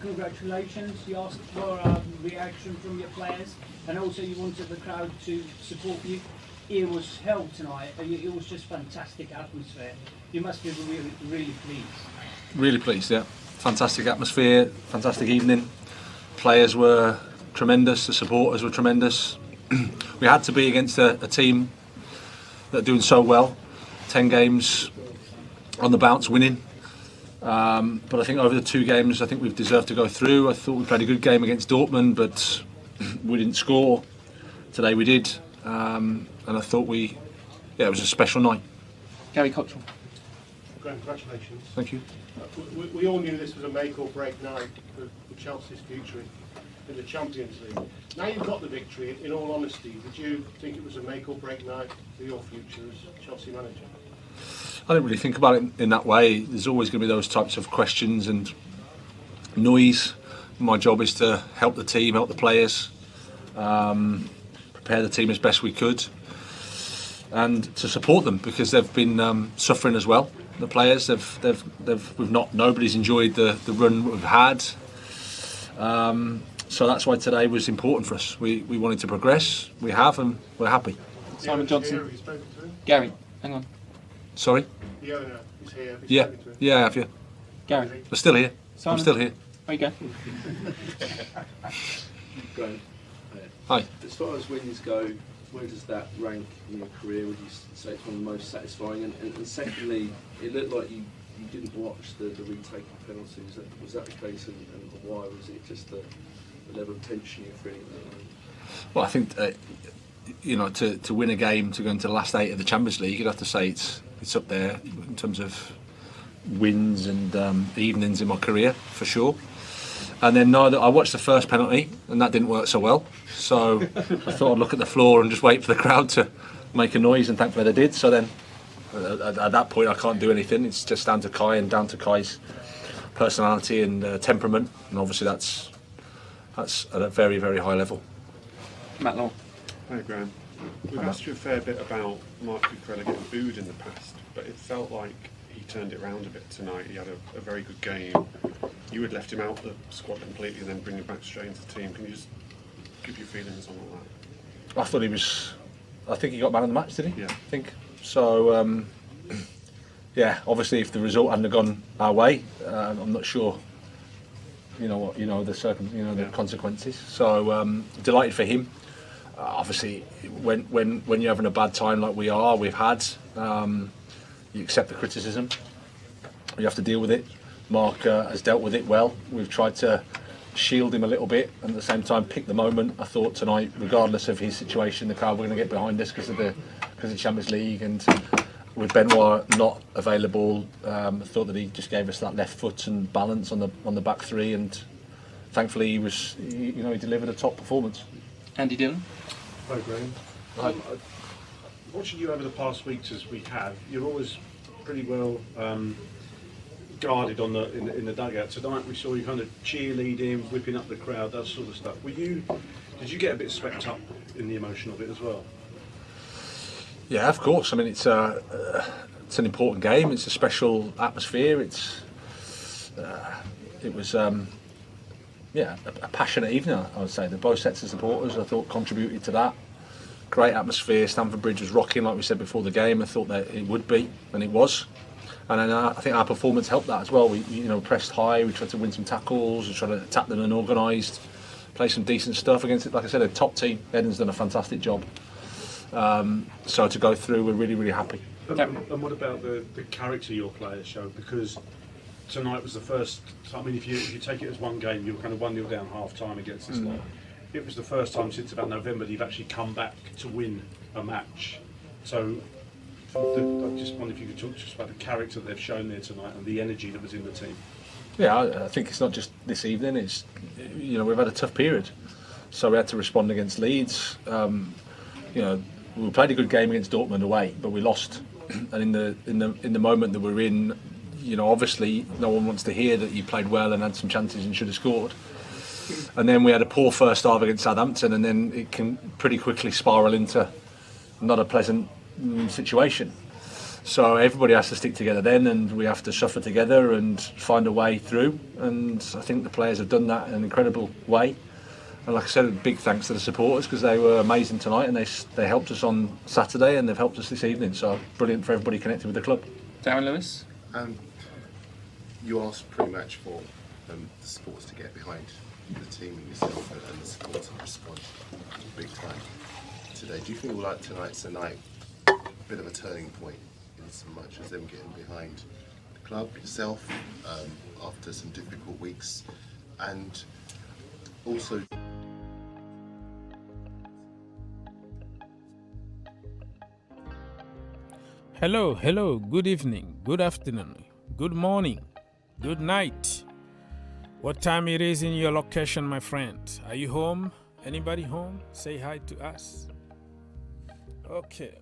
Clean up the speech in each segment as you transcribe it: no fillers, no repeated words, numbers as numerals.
Congratulations. You asked for reaction from your players, and also you wanted the crowd to support you. It was held tonight. It was just fantastic atmosphere. You must be really, really pleased. Really pleased, yeah. Fantastic atmosphere, fantastic evening. Players were tremendous, the supporters were tremendous. We had to be against a team that are doing so well. 10 games on the bounce, winning. But I think over the 2 games, I think we've deserved to go through. I thought we played a good game against Dortmund, but we didn't score. Today we did, and I thought it was a special night. Gary Cottrell. Congratulations. Thank you. We all knew this was a make or break night for Chelsea's future in the Champions League. Now you've got the victory, in all honesty, did you think it was a make or break night for your future as Chelsea manager? I didn't really think about it in that way. There's always going to be those types of questions and noise. My job is to help the team, help the players, prepare the team as best we could, and to support them because they've been suffering as well. The players, nobody's enjoyed the run we've had. So that's why today was important for us. We wanted to progress. We have, and we're happy. Simon Johnson. Gary, hang on. Sorry? The owner is here. Yeah, I have you. Gary. I'm still here. Simon. I'm still here. There you go. Graham, Hi. as far as wins go, where does that rank in your career? Would you say it's one of the most satisfying? And secondly, it looked like you didn't watch the retake of penalties. Was that the case, and why? Was it just the level of tension you're feeling at the moment? Well, I think to win a game, to go into the last 8 of the Champions League, you'd have to say it's up there in terms of wins and evenings in my career for sure. And then I watched the first penalty, and that didn't work so well. So I thought I'd look at the floor and just wait for the crowd to make a noise, and thankfully they did. So then, at that point, I can't do anything. It's just down to Kai and down to Kai's personality and temperament, and obviously that's at a very, very high level. Matt Law. Hi Graham. We've asked you a fair bit about Mark Cucurella getting booed in the past, but it felt like he turned it around a bit tonight. He had a very good game. You had left him out the squad completely and then bring him back straight into the team. Can you just give your feelings on all that? I think he got man of the match, did he? Yeah. I think. So, obviously if the result hadn't gone our way, I'm not sure, the consequences. So, delighted for him. Obviously, when you're having a bad time like we've had, you accept the criticism. You have to deal with it. Mark has dealt with it well. We've tried to shield him a little bit and at the same time pick the moment. I thought tonight, regardless of his situation, the crowd were going to get behind us because of the Champions League, and with Benoit not available, I thought that he just gave us that left foot and balance on the back 3, and thankfully he delivered a top performance. Andy Dillon. Hi Graham. Watching you over the past weeks as we have, you're always pretty well guarded in the dugout. Tonight we saw you kind of cheerleading, whipping up the crowd, that sort of stuff. Did you get a bit swept up in the emotion of it as well? Yeah, of course. I mean, it's an important game. It's a special atmosphere. It was a passionate evening, I would say. Both sets of supporters, I thought, contributed to that. Great atmosphere. Stamford Bridge was rocking, like we said before the game. I thought that it would be, and it was. And then I think our performance helped that as well. We pressed high. We tried to win some tackles. We tried to attack them unorganised. Play some decent stuff against it. Like I said, a top team. Eden's done a fantastic job. So to go through, we're really, really happy. And what about the character your players showed? Because tonight was the first time. I mean, if you take it as one game, you were kind of 1-0 down half time against this lot. It was the first time since about November that you've actually come back to win a match. So I just wonder if you could talk just about the character they've shown there tonight and the energy that was in the team. Yeah, I think it's not just this evening. It's we've had a tough period, so we had to respond against Leeds. We played a good game against Dortmund away, but we lost. And in the moment that we're in, obviously no one wants to hear that you played well and had some chances and should have scored. And then we had a poor first half against Southampton, and then it can pretty quickly spiral into not a pleasant situation. So everybody has to stick together then, and we have to suffer together and find a way through. And I think the players have done that in an incredible way. And like I said, a big thanks to the supporters because they were amazing tonight, and they helped us on Saturday and they've helped us this evening. So brilliant for everybody connected with the club. Darren Lewis. You asked pretty-much for the supporters to get behind the team and yourself, and the supporters to respond big time today. Do you feel like tonight's a night, a bit of a turning point in so much as them getting behind the club, yourself, after some difficult weeks, and also... Hello, good evening, good afternoon, good morning, good night. What time it is in your location, my friend? Are you home? Anybody home? Say hi to us. Okay.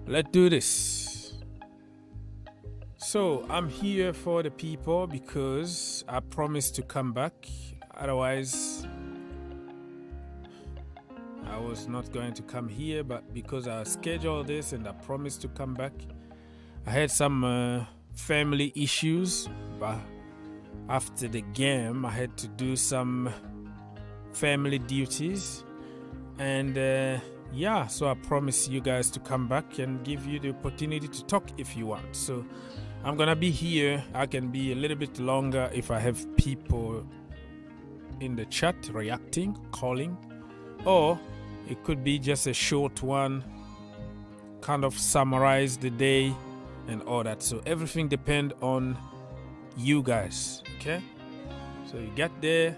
Let's do this. So, I'm here for the people because I promised to come back. Otherwise, I was not going to come here, but because I scheduled this and I promised to come back, I had some family issues, but after the game I had to do some family duties, and so I promised you guys to come back and give you the opportunity to talk if you want. So I'm gonna be here. I can be a little bit longer if I have people in the chat reacting, calling, or it could be just a short one, kind of summarize the day and all that. So everything depends on you guys, okay? So you get there,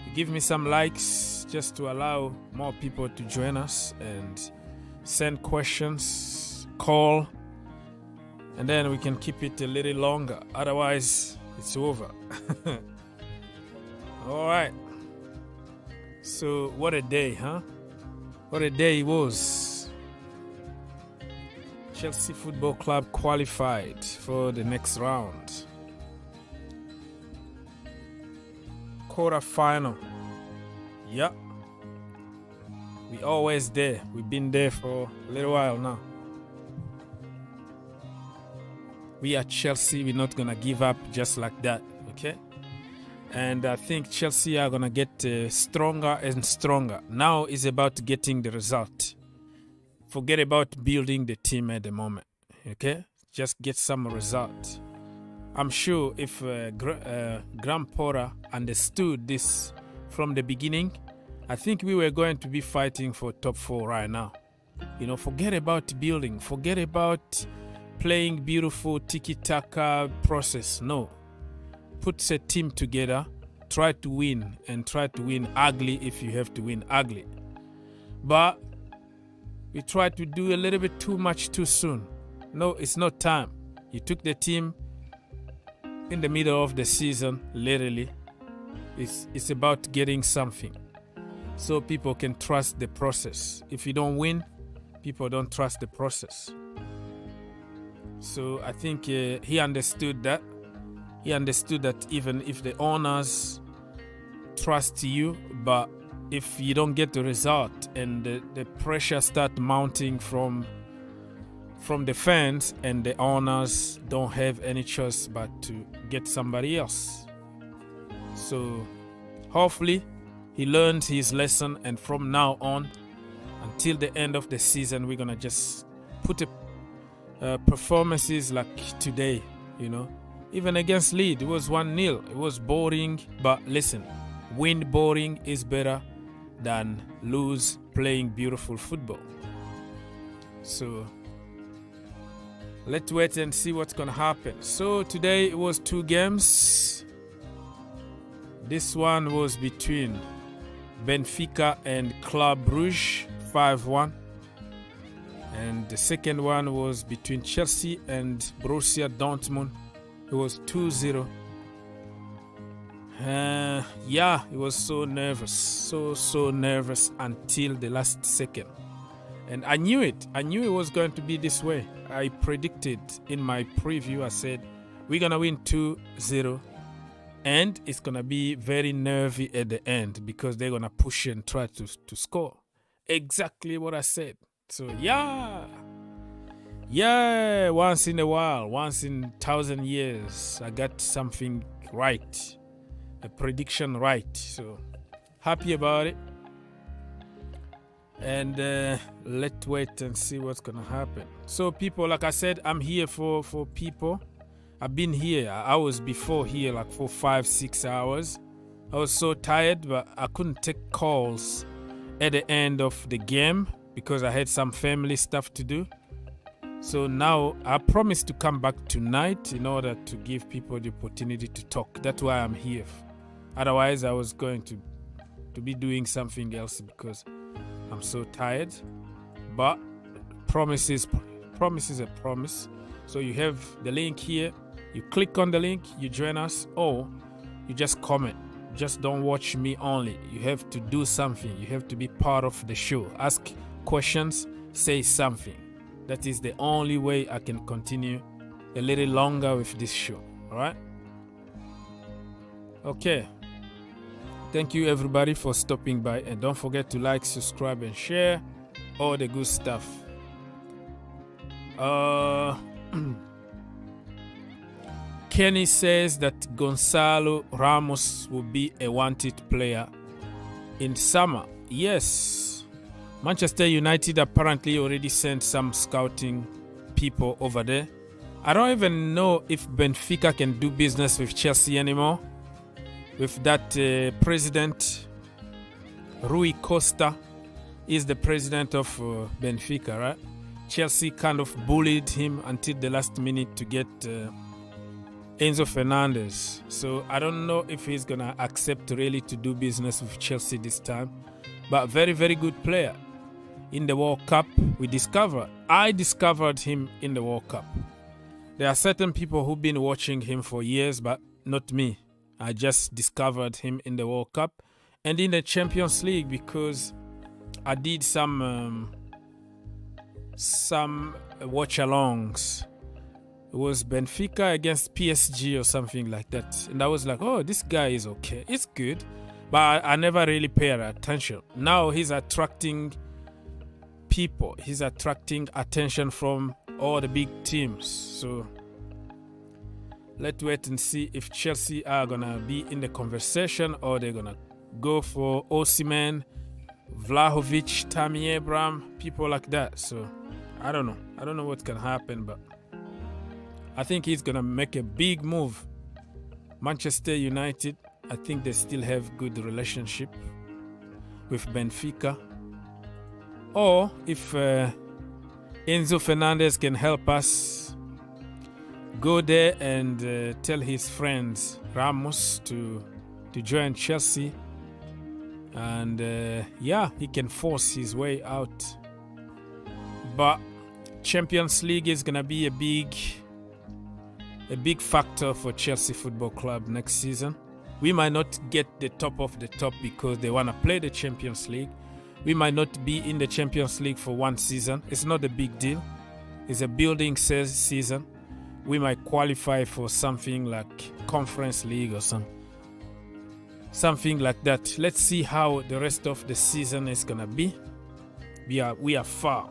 you give me some likes just to allow more people to join us, and send questions, call, and then we can keep it a little longer. Otherwise, it's over. All right. So what a day, huh? What a day it was. Chelsea Football Club qualified for the next round. Quarter-final. Yeah. We always there. We've been there for a little while now. We are Chelsea. We're not going to give up just like that, okay? And I think Chelsea are going to get stronger and stronger. Now it's about getting the result. Forget about building the team at the moment, okay? Just get some result. I'm sure if Graham Potter understood this from the beginning, I think we were going to be fighting for top 4 right now. You know, forget about building. Forget about playing beautiful tiki-taka process. No. Put a team together, try to win, and try to win ugly if you have to win ugly. But we tried to do a little bit too much too soon. No, it's not time. You took the team in the middle of the season, literally. It's about getting something so people can trust the process. If you don't win, people don't trust the process. So I think he understood that. He understood that even if the owners trust you, but if you don't get the result and the pressure start mounting from the fans, and the owners don't have any choice but to get somebody else. So hopefully he learned his lesson, and from now on until the end of the season, we're gonna just put performances like today, you know. Even against Leeds, it was 1-0. It was boring, but listen, win boring is better than lose playing beautiful football. So let's wait and see what's gonna happen. So today it was 2 games. This one was between Benfica and Club Brugge, 5-1. And the second one was between Chelsea and Borussia Dortmund. It was 2-0. It was so nervous, so nervous until the last second. And I knew it was going to be this way. I predicted in my preview, I said, we're going to win 2-0. And it's going to be very nervy at the end because they're going to push and try to score. Exactly what I said. So yeah, once in a while, once in 1,000 years, I got something right, a prediction right. So happy about it. And let's wait and see what's gonna happen. So people, like I said, I'm here for people. I've been here. I was before here like for 5-6 hours. I was so tired, but I couldn't take calls at the end of the game because I had some family stuff to do. So now I promise to come back tonight in order to give people the opportunity to talk. That's why I'm here. Otherwise, I was going to be doing something else because I'm so tired. But promise is a promise. So you have the link here. You click on the link, you join us, or you just comment. Just don't watch me only. You have to do something. You have to be part of the show. Ask questions, say something. That is the only way I can continue a little longer with this show. All right? Okay. Thank you, everybody, for stopping by. And don't forget to like, subscribe, and share all the good stuff. Kenny says that Gonzalo Ramos will be a wanted player in summer. Yes. Manchester United apparently already sent some scouting people over there. I don't even know if Benfica can do business with Chelsea anymore. With that president, Rui Costa is the president of Benfica, right? Chelsea kind of bullied him until the last minute to get Enzo Fernandez. So I don't know if he's going to accept really to do business with Chelsea this time. But very, very good player. In the World Cup, I discovered him in the World Cup. There are certain people who've been watching him for years, but not me. I just discovered him in the World Cup and in the Champions League because I did some watch-alongs. It was Benfica against PSG or something like that. And I was like, oh, this guy is okay. It's good. But I never really paid attention. Now he's attracting people. He's attracting attention from all the big teams. So let's wait and see if Chelsea are going to be in the conversation or they're going to go for Osimhen, Vlahovic, Tammy Abraham, people like that. So I don't know. I don't know what can happen, but I think he's going to make a big move. Manchester United, I think they still have good relationship with Benfica. Or if Enzo Fernandez can help us go there and tell his friends Ramos to join Chelsea. And he can force his way out. But Champions League is going to be a big factor for Chelsea Football Club next season. We might not get the top of the top because they want to play the Champions League. We might not be in the Champions League for one season. It's not a big deal. It's a building season. We might qualify for something like Conference League or something like that. Let's see how the rest of the season is going to be. We are far.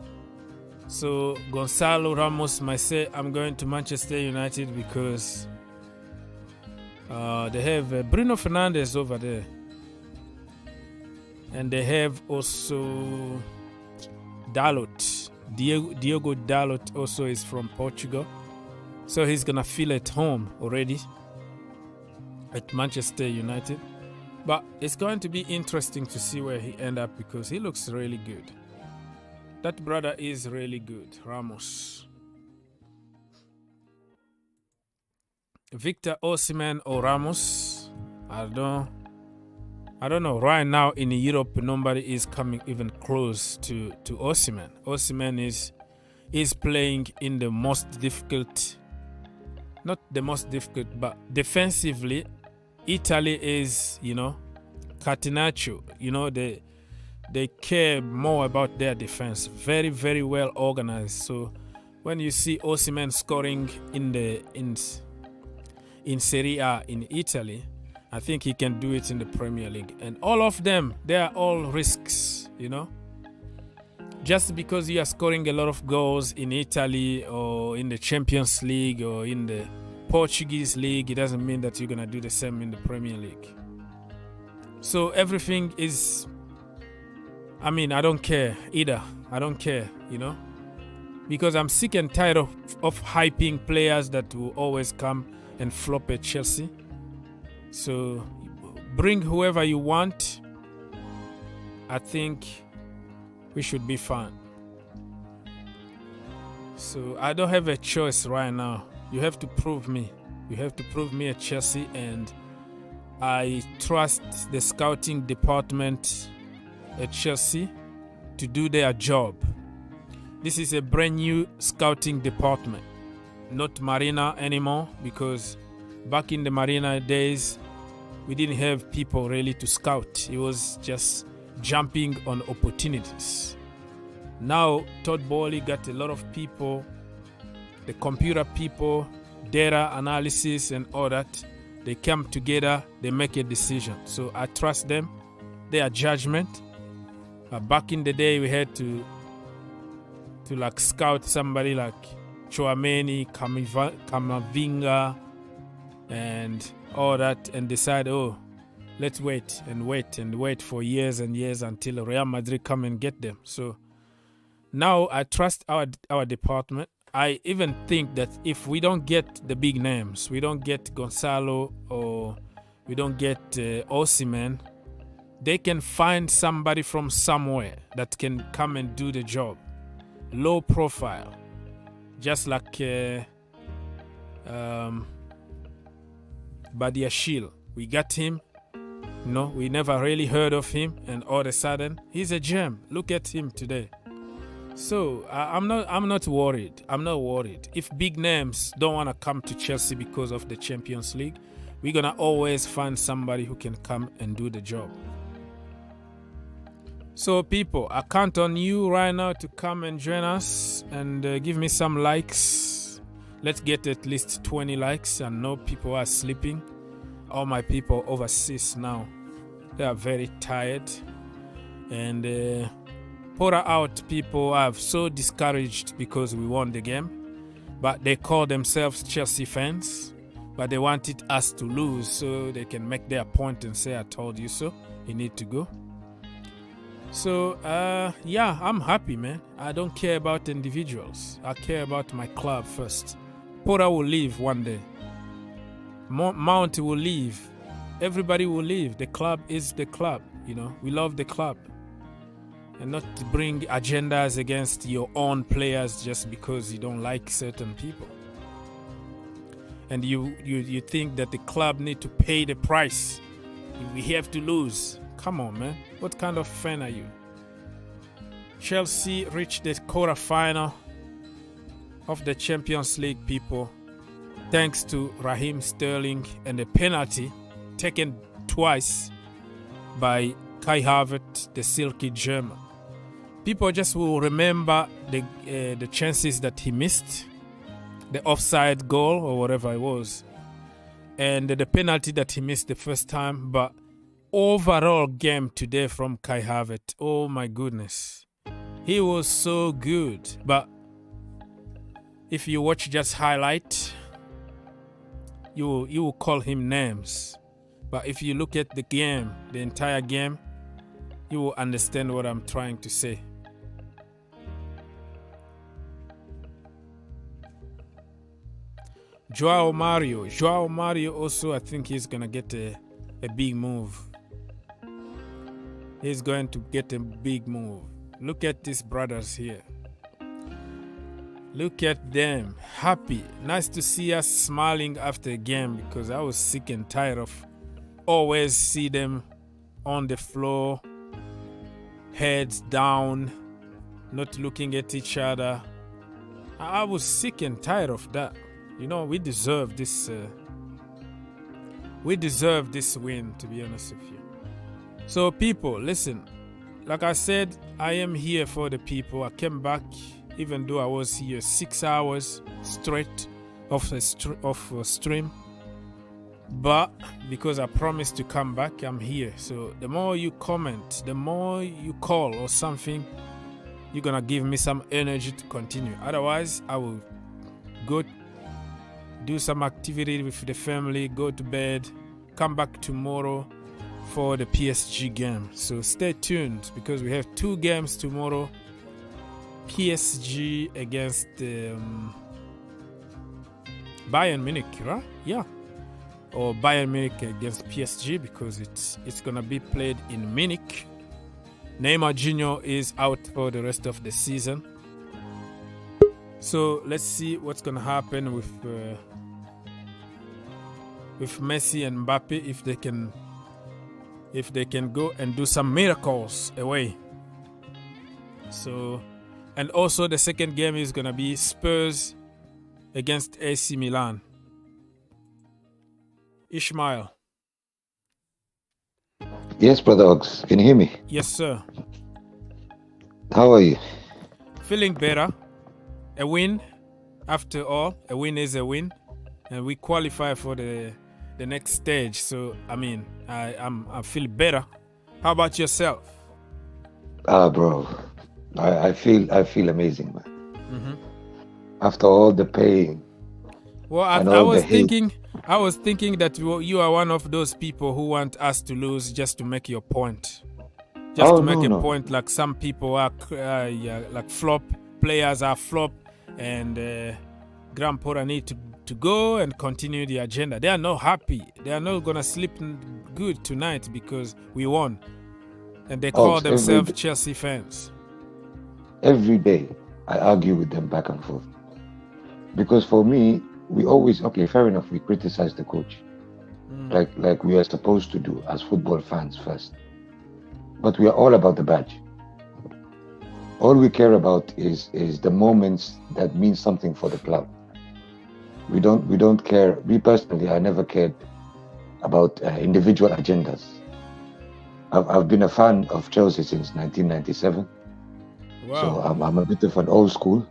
So Gonzalo Ramos might say, I'm going to Manchester United because they have Bruno Fernandes over there. And they have also Dalot. Diogo Dalot also is from Portugal. So he's going to feel at home already at Manchester United. But it's going to be interesting to see where he ends up because he looks really good. That brother is really good, Ramos. Victor Osimhen or Ramos, I don't know. Right now in Europe, nobody is coming even close to Osimhen. Osimhen is playing in the most difficult, not the most difficult, but defensively, Italy is, catenaccio. They care more about their defense. Very, very well organized. So when you see Osimhen scoring in Serie A in Italy, I think he can do it in the Premier League. And all of them, they are all risks, just because you are scoring a lot of goals in Italy or in the Champions League or in the Portuguese League, it doesn't mean that you're going to do the same in the Premier League. So everything is, I mean, I don't care either. I don't care, you know, because I'm sick and tired of hyping players that will always come and flop at Chelsea. So bring whoever you want. I think we should be fine. So I don't have a choice right now. You have to prove me. You have to prove me at Chelsea, and I trust the scouting department at Chelsea to do their job. This is a brand new scouting department, not Marina anymore, because back in the Marina days, we didn't have people really to scout. It was just jumping on opportunities. Now, Todd Bowley got a lot of people, the computer people, data analysis and all that. They come together, they make a decision. So I trust them, their judgment. Back in the day, we had to like scout somebody like Chouameni, Kamavinga, and all that, and decide, oh, let's wait for years and years until Real Madrid come and get them. So now I trust our department. I even think that if we don't get the big names, we don't get Gonzalo or we don't get Osimhen, they can find somebody from somewhere that can come and do the job. Low profile, just like Badiashile. We got him. No, we never really heard of him, and all of a sudden he's a gem. Look at him today. So I'm not worried. I'm not worried. If big names don't want to come to Chelsea because of the Champions League, we're gonna always find somebody who can come and do the job. So people, I count on you right now to come and join us and give me some likes. Let's get at least 20 likes. I know people are sleeping. All my people overseas now, they are very tired. And pour out people are so discouraged because we won the game. But they call themselves Chelsea fans. But they wanted us to lose so they can make their point and say, I told you so. You need to go. So, yeah, I'm happy, man. I don't care about individuals. I care about my club first. Porter will leave one day. Mount will leave. Everybody will leave. The club is the club, you know. We love the club. And not to bring agendas against your own players just because you don't like certain people. And you think that the club need to pay the price. We have to lose. Come on, man. What kind of fan are you? Chelsea reached the quarter-final of the Champions League, people, thanks to Raheem Sterling and a penalty taken twice by Kai Havertz, the silky German. People just will remember the chances that he missed, the offside goal or whatever it was, and the penalty that he missed the first time. But overall game today from Kai Havertz, oh my goodness, he was so good. But if you watch just highlight, you will call him names. But if you look at the game, the entire game, you will understand what I'm trying to say. Joao Mario also, I think he's gonna get a big move. He's going to get a big move. Look at these brothers here. Look at them, happy. Nice to see us smiling after a game, because I was sick and tired of always see them on the floor, heads down, not looking at each other. I was sick and tired of that. You know, we deserve this. We deserve this win, to be honest with you. So, people, listen. Like I said, I am here for the people. I came back, even though I was here 6 hours straight off a stream. But because I promised to come back, I'm here. So the more you comment, the more you call or something, you're gonna give me some energy to continue. Otherwise, I will go do some activity with the family, go to bed, come back tomorrow for the PSG game. So stay tuned because we have 2 games tomorrow. PSG against Bayern Munich, right? Yeah. Or Bayern Munich against PSG because it's gonna be played in Munich. Neymar Jr. is out for the rest of the season. So let's see what's gonna happen with Messi and Mbappe if they can go and do some miracles away. So, and also the second game is gonna be Spurs against AC Milan. Ishmael. Yes, Brother Ox. Can you hear me? Yes, sir. How are you? Feeling better. A win, after all. A win is a win, and we qualify for the next stage. So I mean, I feel better. How about yourself? Bro, I feel amazing, man. After all the pain. Well, I was thinking that you are one of those people who want us to lose just to make your point. Just to make a point, like some people are like flop players are flop, and Grandpa need to go and continue the agenda. They are not happy. They are not gonna sleep good tonight because we won, and they call themselves Chelsea fans. Every day, I argue with them back and forth because for me, we always fair enough. We criticize the coach, like we are supposed to do as football fans first. But we are all about the badge. All we care about is the moments that mean something for the club. We don't care. Me personally, I never cared about individual agendas. I've been a fan of Chelsea since 1997. Wow. So I'm a bit of an old school.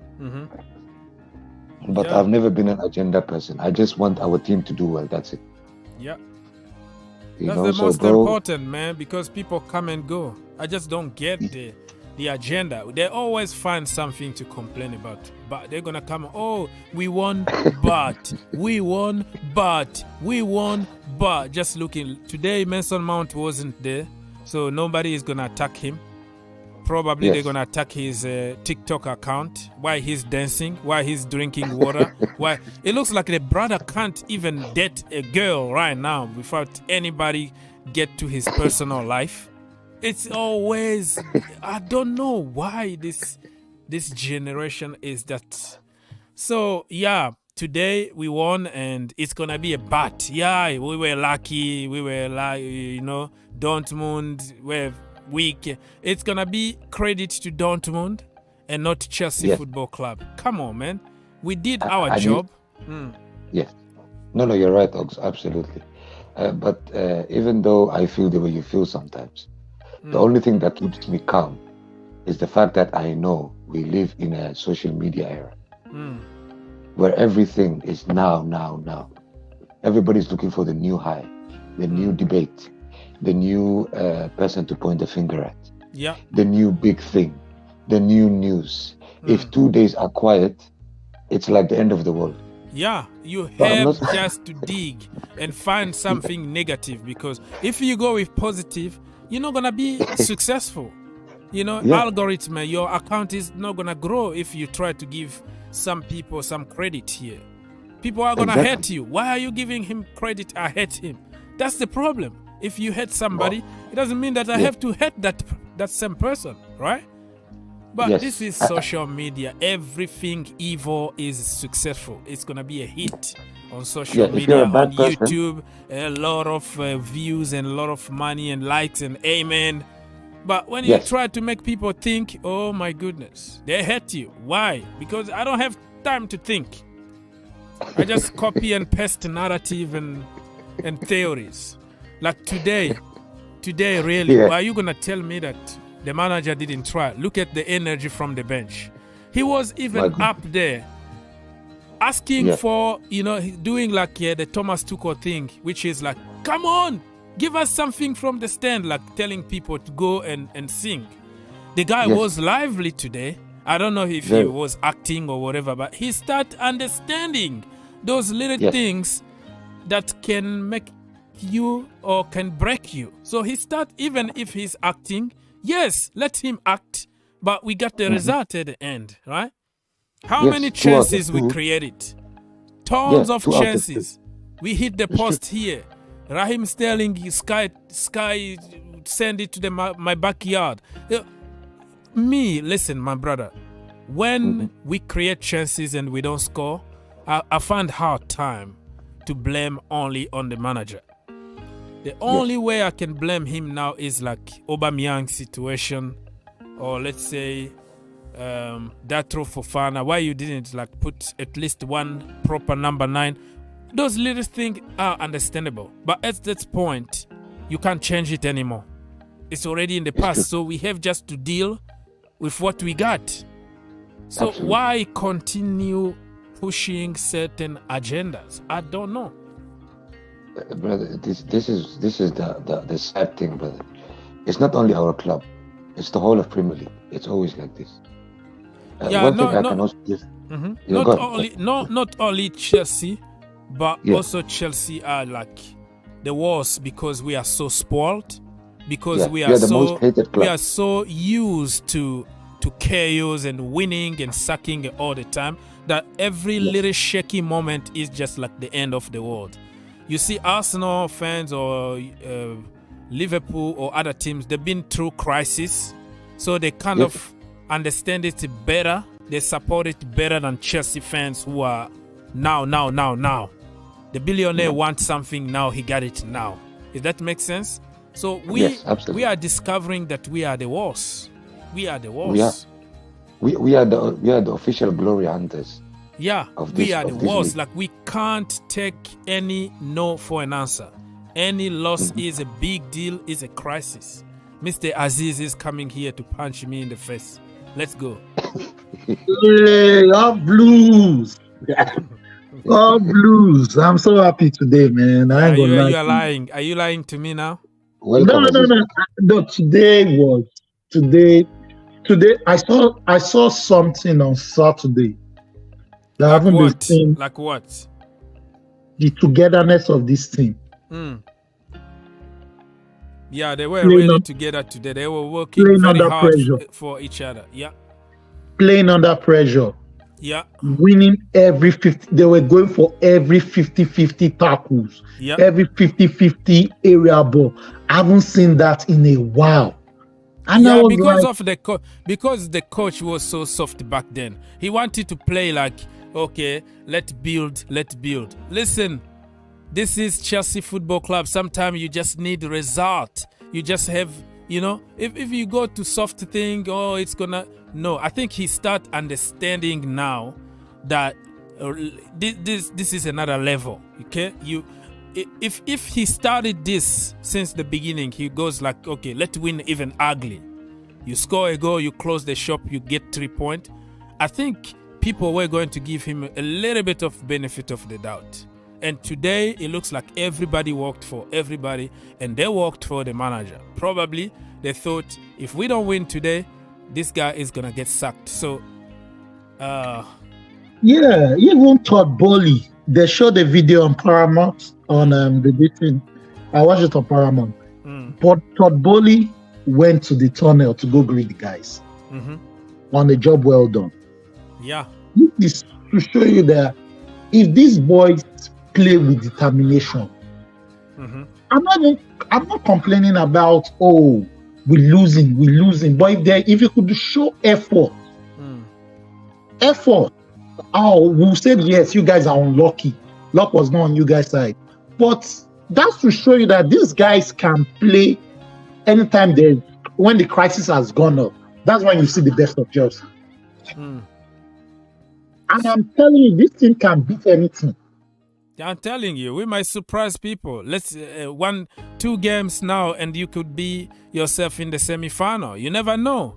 But I've never been an agenda person. I just want our team to do well. That's it. Yeah. That's the most important, man, because people come and go. I just don't get the agenda. They always find something to complain about. But they're going to come, we won, but we won, but we won, but. Just looking. Today, Mason Mount wasn't there, so nobody is going to attack him. Probably they're going to attack his TikTok account, why he's dancing, why he's drinking water. Why it looks like the brother can't even date a girl right now without anybody get to his personal life. It's always, I don't know why this generation is that. So, today we won and it's going to be a bat. Yeah, we were lucky. We were like, Dortmund, we're week. It's gonna be credit to Dortmund and not Chelsea Football Club. Come on, man. We did our job. Yes. No, you're right, Ox. Absolutely. But even though I feel the way you feel sometimes, the only thing that keeps me calm is the fact that I know we live in a social media era where everything is now. Everybody's looking for the new high, the new debate, the new person to point the finger at, the new big thing, the new news. If 2 days are quiet, it's like the end of the world. Yeah, you have just to dig and find something negative, because if you go with positive, you're not going to be successful. Algorithm, your account is not going to grow if you try to give some people some credit here. People are going to hate you. Why are you giving him credit? I hate him. That's the problem. If you hate somebody, it doesn't mean that I have to hate that same person, right? But this is social media. Everything evil is successful. It's going to be a hit on social media, on YouTube. A lot of views and a lot of money and likes and amen. But when you try to make people think, oh my goodness, they hate you. Why? Because I don't have time to think. I just copy and paste narrative and theories. Like today, really, are you going to tell me that the manager didn't try? Look at the energy from the bench. He was even up there asking for, doing like the Thomas Tuchel thing, which is like, come on, give us something from the stand, like telling people to go and sing. The guy Yes. was lively today. I don't know if he Very. was acting or whatever, but he started understanding those little Yes. things that can make you or can break you. So he start, even if he's acting, yes, let him act, but we got the result at the end, right? How Yes, many 2 out of chances we 2. created? Tons Yeah, of 2 out of 2. chances. We hit the post here. Raheem Sterling, sky send it to my backyard. Listen, my brother. When we create chances and we don't score, I find hard time to blame only on the manager. The only way I can blame him now is like Aubameyang situation, or let's say Datro Fofana. Why you didn't like put at least one proper number 9? Those little things are understandable, but at that point, you can't change it anymore. It's already in the past, so we have just to deal with what we got. So Absolutely. why continue pushing certain agendas? I don't know. Brother, this is the sad thing, brother. It's not only our club; it's the whole of Premier League. It's always like this. One thing I can also just Not go only ahead. not only Chelsea, but Yeah. also Chelsea are like the worst because we are so spoiled, because Yeah, we we are are the so most hated we club. are so used to chaos and winning and sucking all the time that every little shaky moment is just like the end of the world. You see, Arsenal fans or Liverpool or other teams, they've been through crisis, so they kind Yes. of understand it better. They support it better than Chelsea fans who are now. The billionaire wants something now, he got it now. If that makes sense? So Yes, absolutely. we are discovering that we are the worst. We are the worst. We are the official glory hunters. Yeah, Of we this- are the of this worst. league. Like, we can't take any no for an answer. Any loss is a big deal, is a crisis. Mr. Aziz is coming here to punch me in the face. Let's go. Hey, all blues. All blues. I'm so happy today, man. I Are ain't you, gonna are lie you to you. lying? Are you lying to me now? Welcome, Aziz. No. Today I saw something on Saturday that I Like haven't been what? seeing. Like what? The togetherness of this team. Yeah, they were Playing really on- together today. They were working playing very under hard pressure. for each other. Yeah, Playing under pressure. yeah, Winning every 50. They were going for every 50-50 tackles. yeah. Every 50-50 area ball. I haven't seen that in a while. And I Yeah, was because like, of because the coach was so soft back then. He wanted to play like, okay, let's build. Listen, this is Chelsea Football Club. Sometimes you just need result. You just have, if you go to soft thing, it's gonna. No, I think he start understanding now that this is another level. Okay, if he started this since the beginning, he goes like, okay, let's win even ugly. You score a goal, you close the shop, you get 3 points. I think people were going to give him a little bit of benefit of the doubt. And today, it looks like everybody worked for everybody, and they worked for the manager. Probably they thought, if we don't win today, this guy is gonna get sacked. So, yeah, even Todd Bowley. They showed the video on Paramount on the meeting. I watched it on Paramount. But Todd Bowley went to the tunnel to go greet the guys on a job well done. yeah, This is to show you that if these boys play with determination, I'm not complaining about we're losing. But if you could show effort, we said yes, you guys are unlucky. Luck was not on you guys' side. But that's to show you that these guys can play anytime when the crisis has gone up. That's when you see the best of Chelsea. And I'm telling you, this team can beat anything. I'm telling you, we might surprise people. Let's 1-2 games now, and you could be yourself in the semi-final. You never know,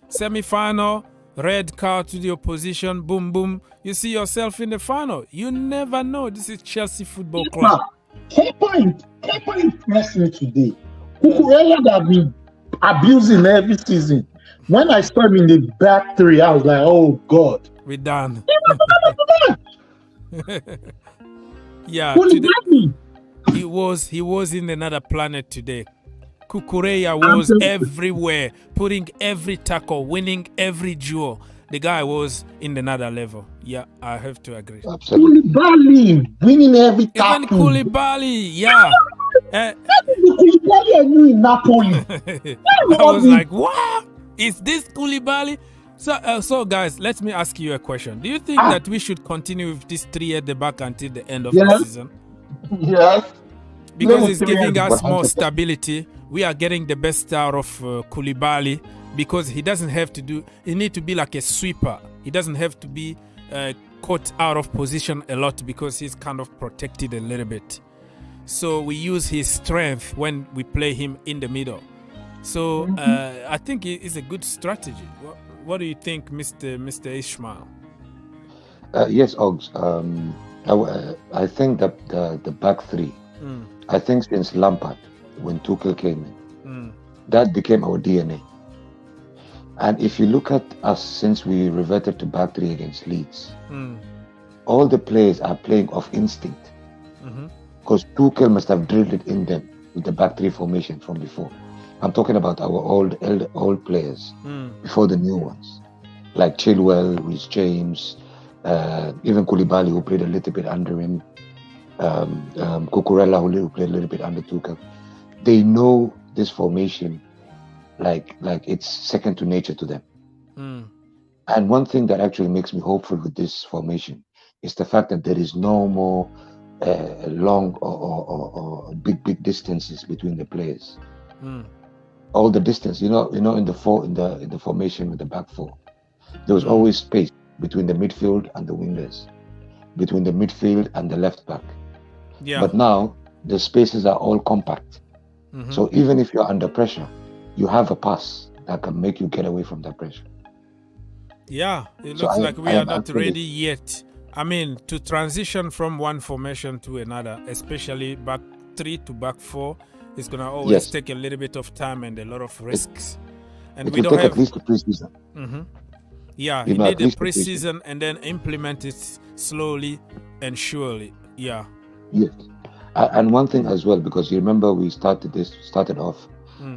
Semi-final, red card to the opposition, boom, boom. You see yourself in the final. You never know. This is Chelsea Football Club. Kepa impressed me today. Kukurela that been abusing every season. When I saw him in the back three, I was like, oh God. We're done. Yeah, today, he was in another planet today. Kukureya was everywhere, putting every tackle, winning every duel. The guy was in another level. Yeah, I have to agree. Absolutely. Koulibaly winning every Even tackle. Koulibaly, yeah. Koulibaly I knew in Napoli. I was like, what? Is this Koulibaly? So guys, let me ask you a question. Do you think that we should continue with this 3 at the back until the end of the season? Yes. Because it's giving us 100%. more stability. We are getting the best out of Koulibaly because he doesn't have to do. He need to be like a sweeper. He doesn't have to be caught out of position a lot because he's kind of protected a little bit. So we use his strength when we play him in the middle. So I think it's a good strategy. What do you think, Mr. Ishmael? Yes, Oggs. I think that the back three, I think since Lampard, when Tuchel came in, that became our DNA. And if you look at us since we reverted to back three against Leeds, all the players are playing off instinct. Because Tuchel must have drilled it in them with the back three formation from before. I'm talking about our old players before the new ones, like Chilwell, Reece James, even Koulibaly, who played a little bit under him, Cucurella, who played a little bit under Tuchel. They know this formation like it's second to nature to them. And one thing that actually makes me hopeful with this formation is the fact that there is no more long or big distances between the players. All the distance, in the formation with the back four, there was always space between the midfield and the wingers, between the midfield and the left back. Yeah. But now the spaces are all compact. So even if you're under pressure, you have a pass that can make you get away from that pressure. Yeah, it looks like we are not ready yet. I mean, to transition from one formation to another, especially back three to back four, it's gonna always take a little bit of time and a lot of risks. And we will don't take have at least the preseason. Yeah, you need a preseason and then implement it slowly and surely. Yeah. Yes. And one thing as well, because you remember we started off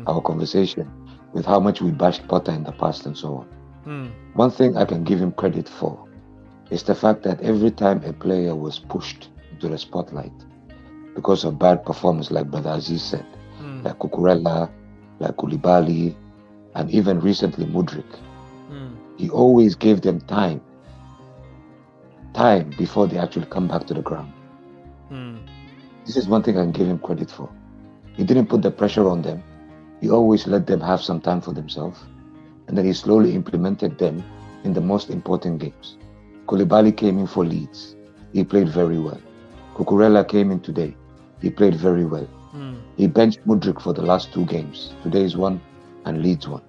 our conversation with how much we bashed Potter in the past and so on. One thing I can give him credit for is the fact that every time a player was pushed into the spotlight because of bad performance, like Brother Aziz said, like Cucurella, like Koulibaly, and even recently Mudryk, he always gave them time before they actually come back to the ground. This is one thing I can give him credit for. He didn't put the pressure on them. He always let them have some time for themselves, and then he slowly implemented them in the most important games. Koulibaly came in for Leeds. He played very well. Cucurella came in today. He played very well. He benched Mudryk for the last 2 games. Today's one and Leeds one.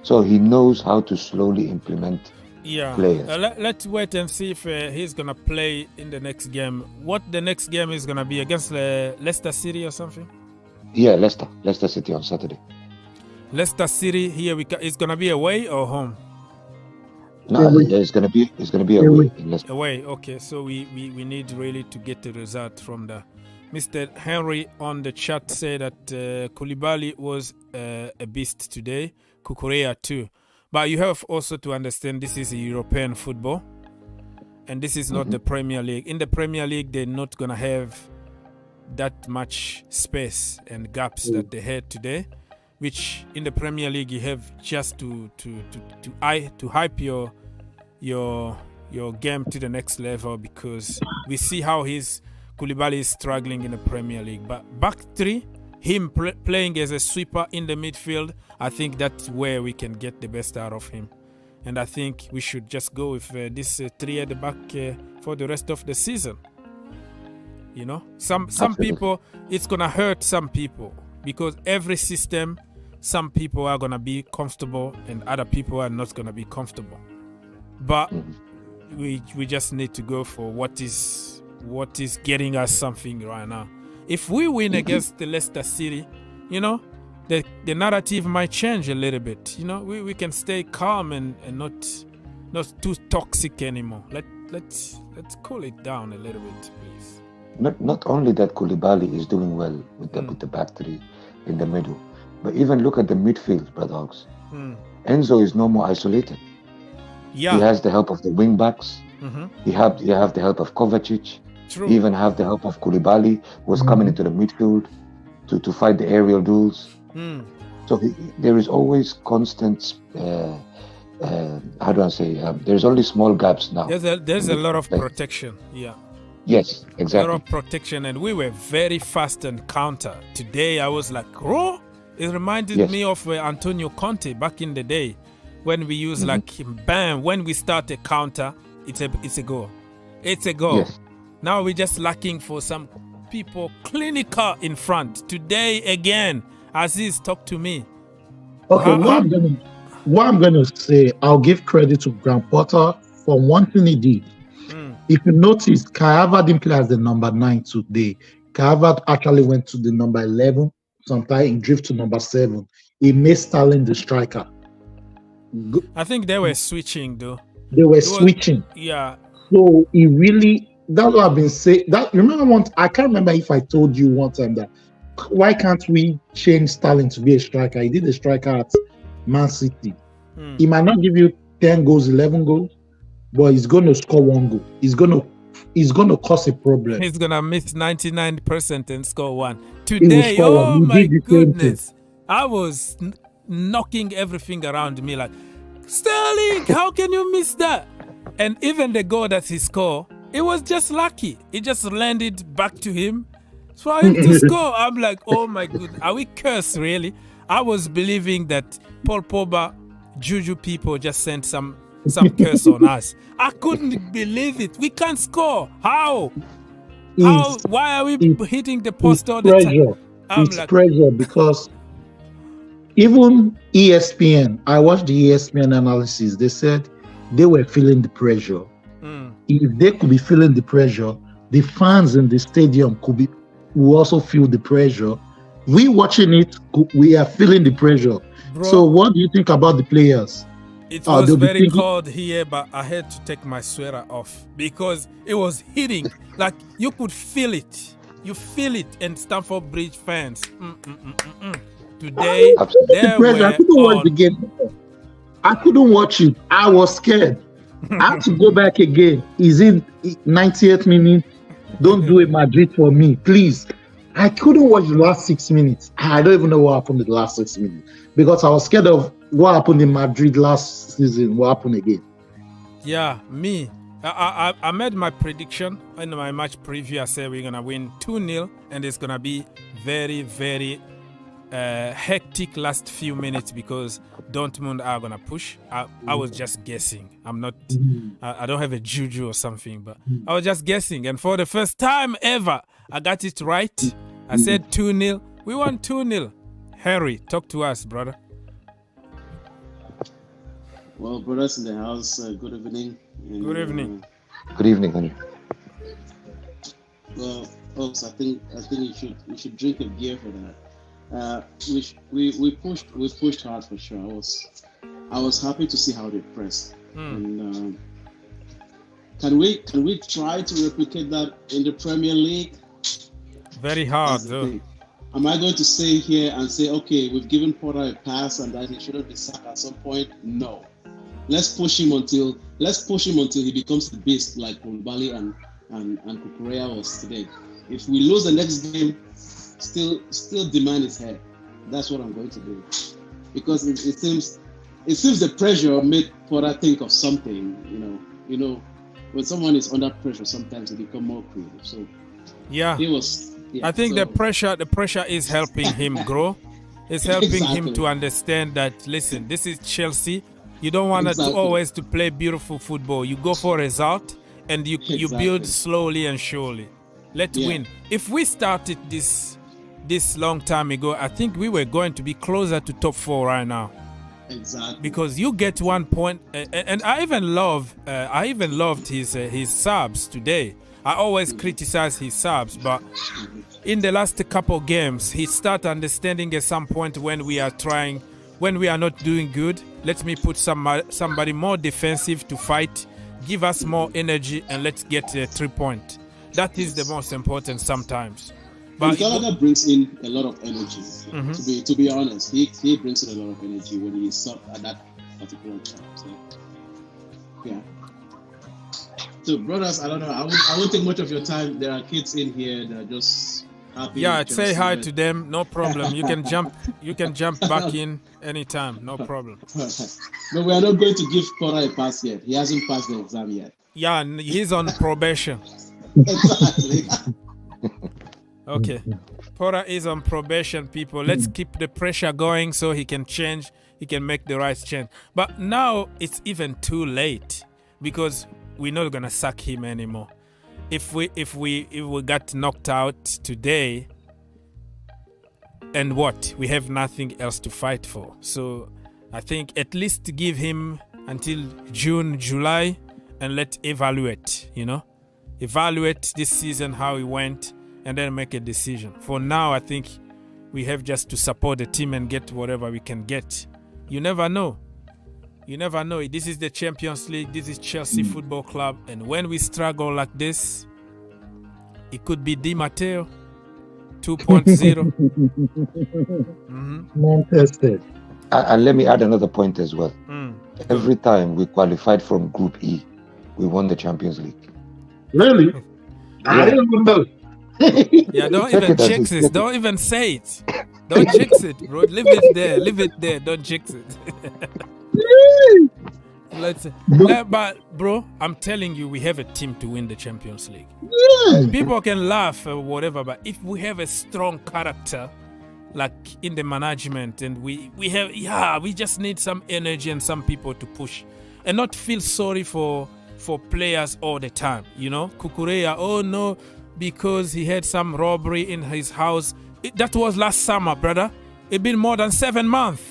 So he knows how to slowly implement players. Let's wait and see if he's going to play in the next game. What the next game is going to be against Leicester City or something? Yeah, Leicester City on Saturday. Leicester City here is going to be away or home? No, it's going to be away in Leicester. Away, okay. So we need really to get the result from the. Mr. Henry on the chat said that Koulibaly was a beast today. Cucurella too. But you have also to understand this is a European football. And this is not the Premier League. In the Premier League, they're not going to have that much space and gaps that they had today. Which in the Premier League, you have just to hype your game to the next level, because we see how Koulibaly is struggling in the Premier League. But back three, him playing as a sweeper in the midfield, I think that's where we can get the best out of him. And I think we should just go with this 3 at the back for the rest of the season. Some people, it's going to hurt some people, because every system, some people are going to be comfortable and other people are not going to be comfortable. But we just need to go for what is getting us something right now. If we win against the Leicester City, the narrative might change a little bit. You know, we can stay calm and not too toxic anymore. Let's cool it down a little bit, please. Not only that, Koulibaly is doing well with the back three in the middle, but even look at the midfield, Brother Hawks. Enzo is no more isolated. Yeah. He has the help of the wing backs. You have the help of Kovacic. True. You even have the help of Koulibaly, who was coming into the midfield to fight the aerial duels. So there is always constant. How do I say? There's only small gaps now. There's a lot of protection. Yeah. Yes, A exactly. lot of protection, and we were very fast and counter. Today, I was like, oh, it reminded me of Antonio Conte back in the day, when we use like bam. When we start a counter, it's a goal. It's a goal. Yes. Now we're just lacking for some people clinical in front. Today again, Aziz, talk to me. Okay, what I'm gonna say, I'll give credit to Graham Potter for one thing he did. If you notice, Kai Havertz didn't play as the number 9 today. Kai Havertz actually went to the number 11. Sometimes he drift to number 7. He made Sterling the striker. I think they were switching though. They were switching. Yeah. So he really, that's what I've been saying. That remember once, I can't remember if I told you one time that why can't we change Sterling to be a striker? He did a striker at Man City. He might not give you 10 goals, 11 goals, but he's going to score 1 goal. He's going to cause a problem. He's going to miss 99% and score 1. Today, oh my goodness. I was knocking everything around me like, Sterling, how can you miss that? And even the goal that he scored, it was just lucky. It just landed back to him for him to score. I'm like, oh my goodness, are we cursed really? I was believing that Paul Pogba, Juju people just sent some curse on us. I couldn't believe it. We can't score. How? Why are we hitting the post all the time? It's pressure because even ESPN, I watched the ESPN analysis. They said they were feeling the pressure. If they could be feeling the pressure, the fans in the stadium will also feel the pressure. We watching it, we are feeling the pressure. Bro, so what do you think about the players? It was very cold here, but I had to take my sweater off because it was hitting. Like you could feel it. You feel it, and Stamford Bridge fans. Today, I couldn't watch the game. I couldn't watch it. I was scared. I had to go back again. Is it 90th minute? Don't do a Madrid for me, please. I couldn't watch the last 6 minutes. I don't even know what happened in the last 6 minutes because I was scared of what happened in Madrid last season. What happened again? Yeah, me. I made my prediction in my match preview. I said we're gonna win 2-0, and it's gonna be very, very hectic last few minutes because Dortmund are gonna push. I was just guessing. I'm not. I don't have a juju or something, but I was just guessing. And for the first time ever, I got it right. I said 2-0. We won 2-0. Harry, talk to us, brother. Well, brothers in the house, good evening. Good evening. Good evening, Henry. Well, folks, I think you should drink a beer for that. We pushed hard for sure. I was happy to see how they pressed. And can we try to replicate that in the Premier League? Very hard, though. Am I going to stay here and say, okay, we've given Potter a pass and that he shouldn't be sacked at some point? No. Let's push him until he becomes the beast like Koulibaly and Kukurea was today. If we lose the next game, still demand his head. That's what I'm going to do, because it seems the pressure made Potter think of something. You know, when someone is under pressure, sometimes they become more creative. So yeah, he was. Yeah, I think the pressure is helping him grow. It's helping him to understand that, listen, this is Chelsea. You don't want to always to play beautiful football. You go for a result, and you build slowly and surely. Let's win. If we started this long time ago, I think we were going to be closer to top 4 right now. Exactly. Because you get 1 point, and I even loved his subs today. I always criticize his subs, but in the last couple games, he start understanding at some point when we are not doing good. Let me put somebody more defensive to fight, give us more energy, and let's get a 3 point. That is the most important sometimes. But Gallagher brings in a lot of energy. To be honest, he brings in a lot of energy when he's up at that particular time. So, yeah. So, brothers, I don't know. I won't take much of your time. There are kids in here that are just happy. Yeah, say hi to them. No problem. You can jump back in anytime. No problem. But we are not going to give Cora a pass yet. He hasn't passed the exam yet. Yeah, he's on probation. Exactly. Okay. Pora is on probation, people. Let's keep the pressure going so he can change. He can make the right change. But now it's even too late because we're not gonna sack him anymore. If we got knocked out today, and what? We have nothing else to fight for. So I think at least give him until June, July, and let's evaluate, evaluate this season, how it went, and then make a decision. For now, I think we have just to support the team and get whatever we can get. You never know. You never know. This is the Champions League. This is Chelsea Football Club. And when we struggle like this, it could be Di Matteo 2.0. Non-tested. And let me add another point as well. Every time we qualified from Group E, we won the Champions League. Really? I didn't even know. Yeah, don't even jinx it. Don't even say it. Don't jinx it, bro. Leave it there. Leave it there. Don't jinx it. But bro, I'm telling you, we have a team to win the Champions League. Yeah. People can laugh or whatever, but if we have a strong character, like in the management, and we just need some energy and some people to push, and not feel sorry for players all the time. Kukureya, oh no, because he had some robbery in his house. That was last summer, brother. It's been more than 7 months.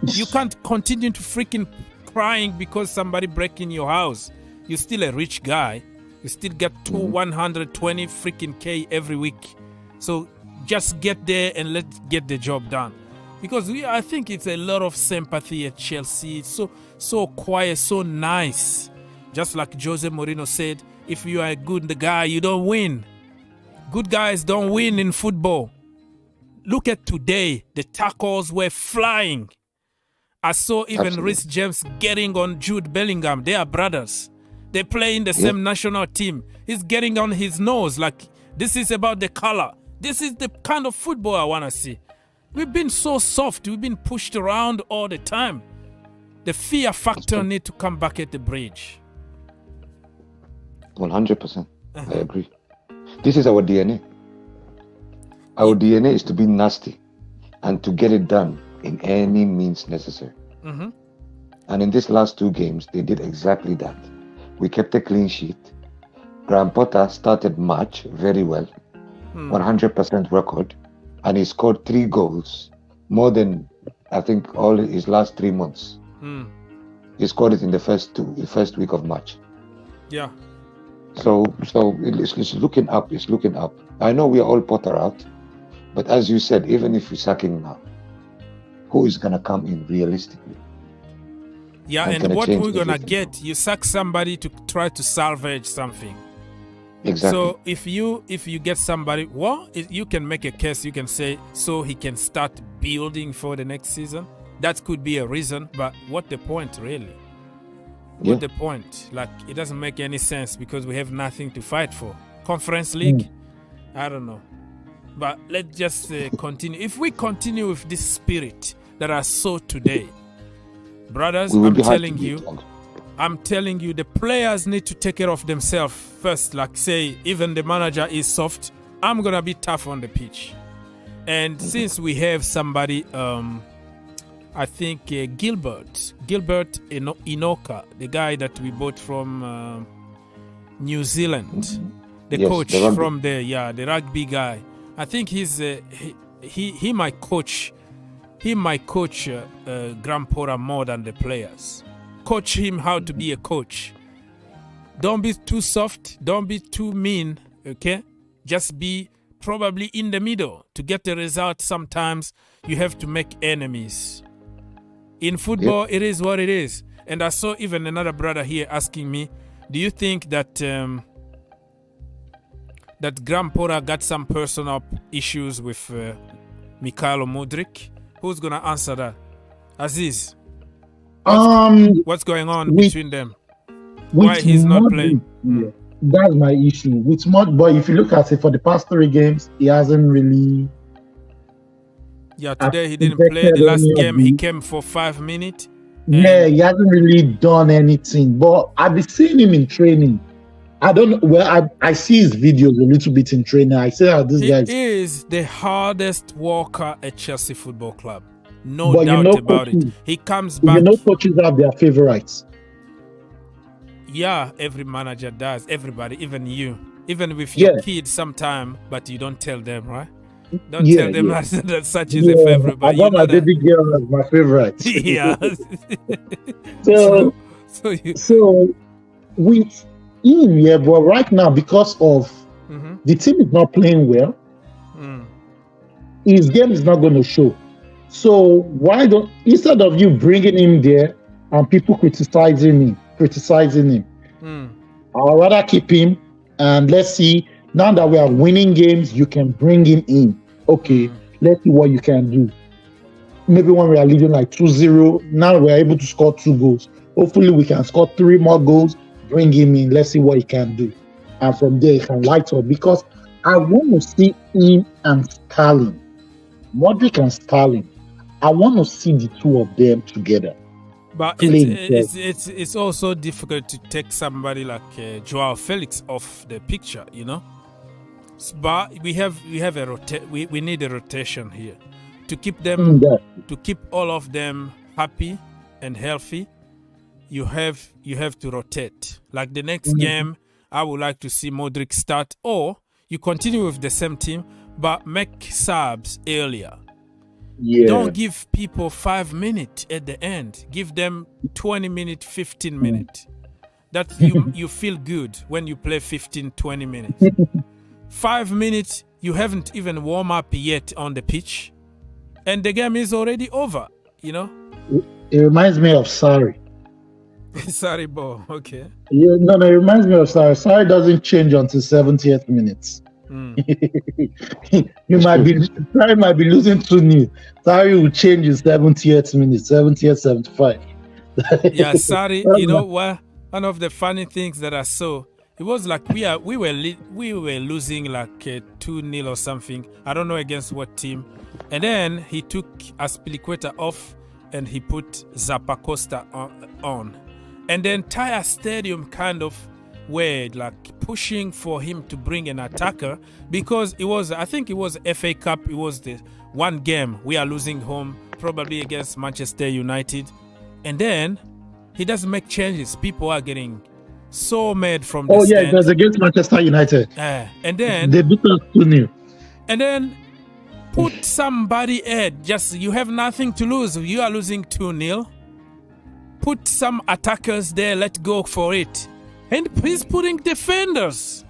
You can't continue to freaking crying because somebody breaking your house. You're still a rich guy. You still get 120 freaking K every week. So just get there and let's get the job done. Because I think it's a lot of sympathy at Chelsea. It's so quiet, so nice. Just like Jose Mourinho said, if you are a good guy, you don't win. Good guys don't win in football. Look at today. The tackles were flying. I saw even Reece James getting on Jude Bellingham. They are brothers. They play in the same national team. He's getting on his nose like this is about the color. This is the kind of football I want to see. We've been so soft. We've been pushed around all the time. The fear factor need to come back at the bridge. 100%. I agree. This is our DNA. Our DNA is to be nasty and to get it done in any means necessary. And in these last 2 games, they did exactly that. We kept a clean sheet. Graham Potter started March very well, 100% record, and he scored 3 goals, more than I think all his last 3 months. He scored it in the first week of March. Yeah. So it's looking up. It's looking up. I know we are all Potter out, but as you said, even if we sack him now, who is gonna come in realistically? Yeah, and what we're gonna get? You sack somebody to try to salvage something. Exactly. So if you get somebody, you can make a case. You can say so he can start building for the next season. That could be a reason, but what the point really? What the point? Like it doesn't make any sense because we have nothing to fight for. Conference League, I don't know. But let's just continue. If we continue with this spirit that I saw today, brothers, I'm telling you, the players need to take care of themselves first. Like say, even the manager is soft, I'm gonna be tough on the pitch. And since we have somebody, I think Gilbert Inoka, the guy that we bought from New Zealand, the coach from there, the rugby guy. I think he might coach. He might coach Graham Potter more than the players. Coach him how to be a coach. Don't be too soft. Don't be too mean. Okay, just be probably in the middle to get the result. Sometimes you have to make enemies. In football, it is what it is. And I saw even another brother here asking me, do you think that that Graham Potter got some personal issues with Mikhailo Mudryk? Who's gonna answer that? Aziz. What's going on between them? Why he's not playing? Yeah, that's my issue. With but if you look at it for the past 3 games, he hasn't really. Yeah, today he didn't play. The last game he came for 5 minutes. Yeah, he hasn't really done anything. But I've been seeing him in training. I don't know. Well, I see his videos a little bit in training. I say how this guy is the hardest worker at Chelsea Football Club. No doubt about it. He comes back. Coaches have their favorites. Yeah, every manager does. Everybody, even you. Even with your kids sometime, but you don't tell them, right? Don't tell them that such is a favorite. But I got my baby girl as my favorite. Yeah. so with him, but right now, because of the team is not playing well, his game is not going to show. So why don't, instead of you bringing him there and people criticizing him, I'd rather keep him and let's see. Now that we are winning games, you can bring him in. Okay, let's see what you can do. Maybe when we are leading like 2-0, now we're able to score 2 goals. Hopefully we can score 3 more goals, bring him in, let's see what he can do. And from there he can light up, because I want to see him and Sterling, Modric and Sterling. I want to see the 2 of them together. But it's also difficult to take somebody like Joao Felix off the picture, you know. But we need a rotation here to keep them, to keep all of them happy and healthy. You have to rotate. Like the next game, I would like to see Modric start, or you continue with the same team but make subs earlier. Don't give people 5 minutes at the end. Give them 20 minutes, 15 minutes. That you feel good when you play 15, 20 minutes. 5 minutes, you haven't even warm up yet on the pitch, and the game is already over, you know? It reminds me of Sarri. Sarri ball, okay. Yeah, no, it reminds me of Sarri. Sarri doesn't change until 70th minutes. Sarri might be losing 2-0. Sarri will change in 70th minute, 70th, 75. Yeah, Sarri, you know what? One of the funny things that I saw, it was like we were losing like 2-0 or something. I don't know against what team. And then he took Aspilicueta off and he put Zappacosta on. And the entire stadium kind of were like pushing for him to bring an attacker, because I think it was FA Cup. It was the one game we are losing home, probably against Manchester United. And then he doesn't make changes. People are getting so mad from the stand. It was against Manchester United. And then they beat us 2-0. And then put somebody at, just you have nothing to lose. You are losing 2-0. Put some attackers there. Let's go for it. And he's putting defenders.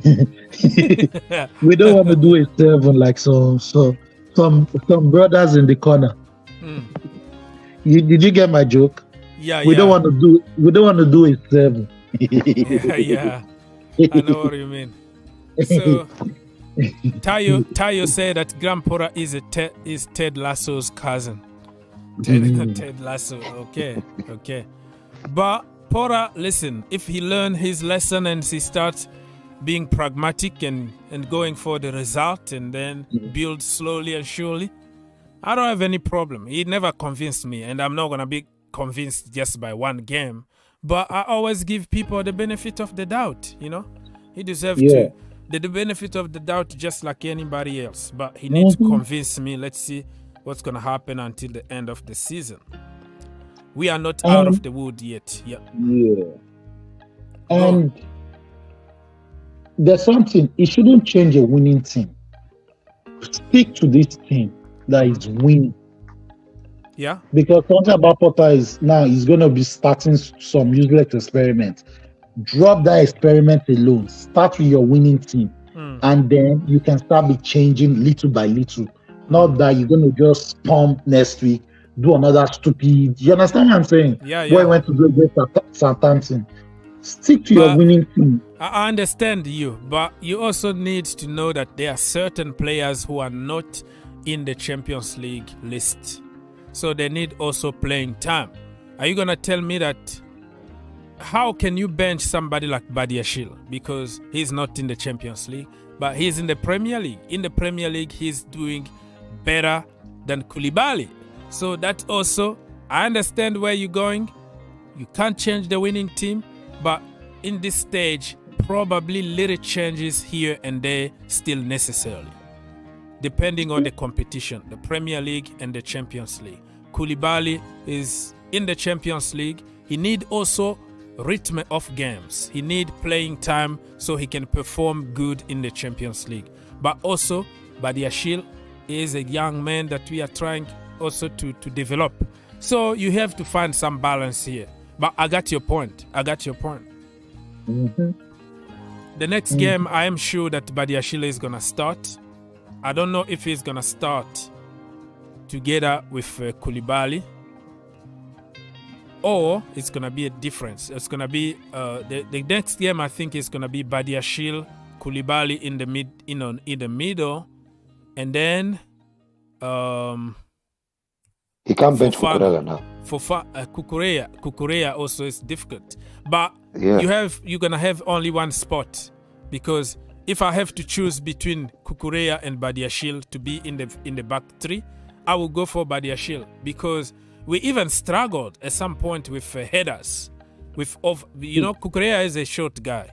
We don't want to do a 7 like some brothers in the corner. Did you get my joke? Yeah. We don't want to do a 7. Yeah. I know what you mean. So Tayo said that Graham Potter is Ted Lasso's cousin. Ted Lasso. Okay. But Potter, listen, if he learns his lesson and he starts being pragmatic and going for the result and then build slowly and surely, I don't have any problem. He never convinced me, and I'm not going to be convinced just by one game. But I always give people the benefit of the doubt, you know. He deserves the benefit of the doubt just like anybody else. But he needs to convince me. Let's see what's going to happen until the end of the season. We are not out of the wood yet. Yeah. And there's something. It shouldn't change a winning team. Stick to this team that is winning. Yeah. Because something about Potter is now he's going to be starting some useless experiments. drop that experiment alone. Start with your winning team, and then you can start be changing little by little. Not that you're going to just pump next week, do another stupid. You understand what I'm saying? Yeah, Boy yeah. went to go get Southampton. Stick to your But winning team. I understand you, but you also need to know that there are certain players who are not in the Champions League list. So they need also playing time. Are you going to tell me that how can you bench somebody like Badiashile because he's not in the Champions League, but he's in the Premier League? In the Premier League, he's doing better than Koulibaly. So that also, I understand where you're going. You can't change the winning team, but in this stage, probably little changes here and there still necessary, depending on the competition, the Premier League and the Champions League. Koulibaly is in the Champions League. He need also rhythm of games. He need playing time so he can perform good in the Champions League. But also, Badiashile is a young man that we are trying also to develop. So you have to find some balance here. But I got your point. The next game, I am sure that Badiashile is going to start. I don't know if he's going to start together with Koulibaly, or it's going to be a difference. It's going to be the next game. I think is going to be Badiashile, Koulibaly in the middle, and then he can't bench Cucurella now. Cucurella also is difficult, but Yeah. you're gonna have only one spot, because if I have to choose between Cucurella and Badiashile to be in the back three, I will go for Badiashile, because we even struggled at some point with headers. Cucurella is a short guy.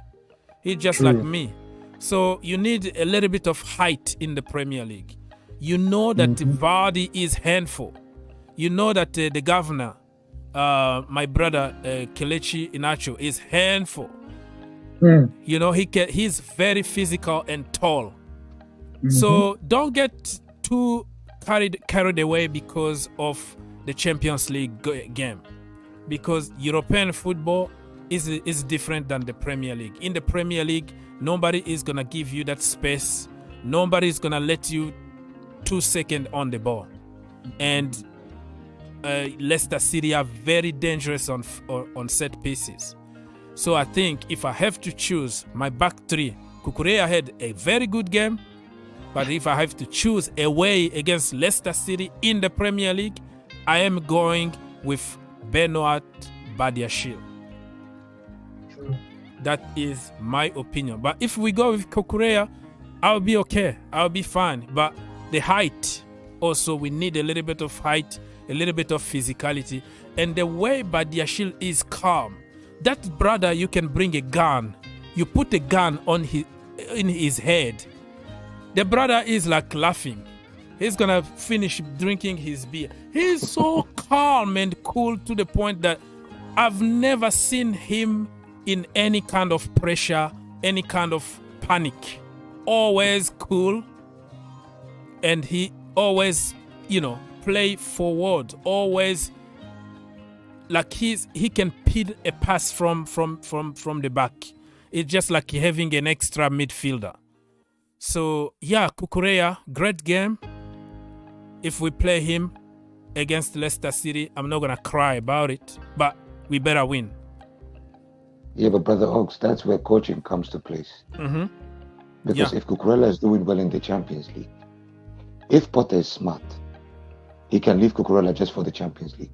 He's just like me. So you need a little bit of height in the Premier League. You know that Vardy is handful. You know that the governor, my brother Kelechi Iheanacho, is handful. You know, he's very physical and tall. So don't get too carried away because of the Champions League game, because European football is different than the Premier League. In the Premier League, nobody is gonna give you that space. Nobody is gonna let you 2 seconds on the ball, and Leicester City are very dangerous on set pieces. So I think if I have to choose my back three, Cucurella had a very good game, but if I have to choose away against Leicester City in the Premier League, I am going with Benoit Badiashile. That is my opinion. But if we go with Cucurella, I'll be okay. I'll be fine. But the height, also we need a little bit of height, a little bit of physicality. And the way Badiashile is calm, that brother, you can bring a gun. You put a gun in his head. The brother is like laughing. He's gonna finish drinking his beer. He's so calm and cool to the point that I've never seen him in any kind of pressure, any kind of panic. Always cool. And he always, play forward. Always like he can pin a pass from the back. It's just like having an extra midfielder. So yeah, Cucurella, great game. If we play him against Leicester City, I'm not gonna cry about it, but we better win. Yeah, but Brother Oaks, that's where coaching comes to place. Because if Cucurella is doing well in the Champions League, if Potter is smart, he can leave Cucurella just for the Champions League.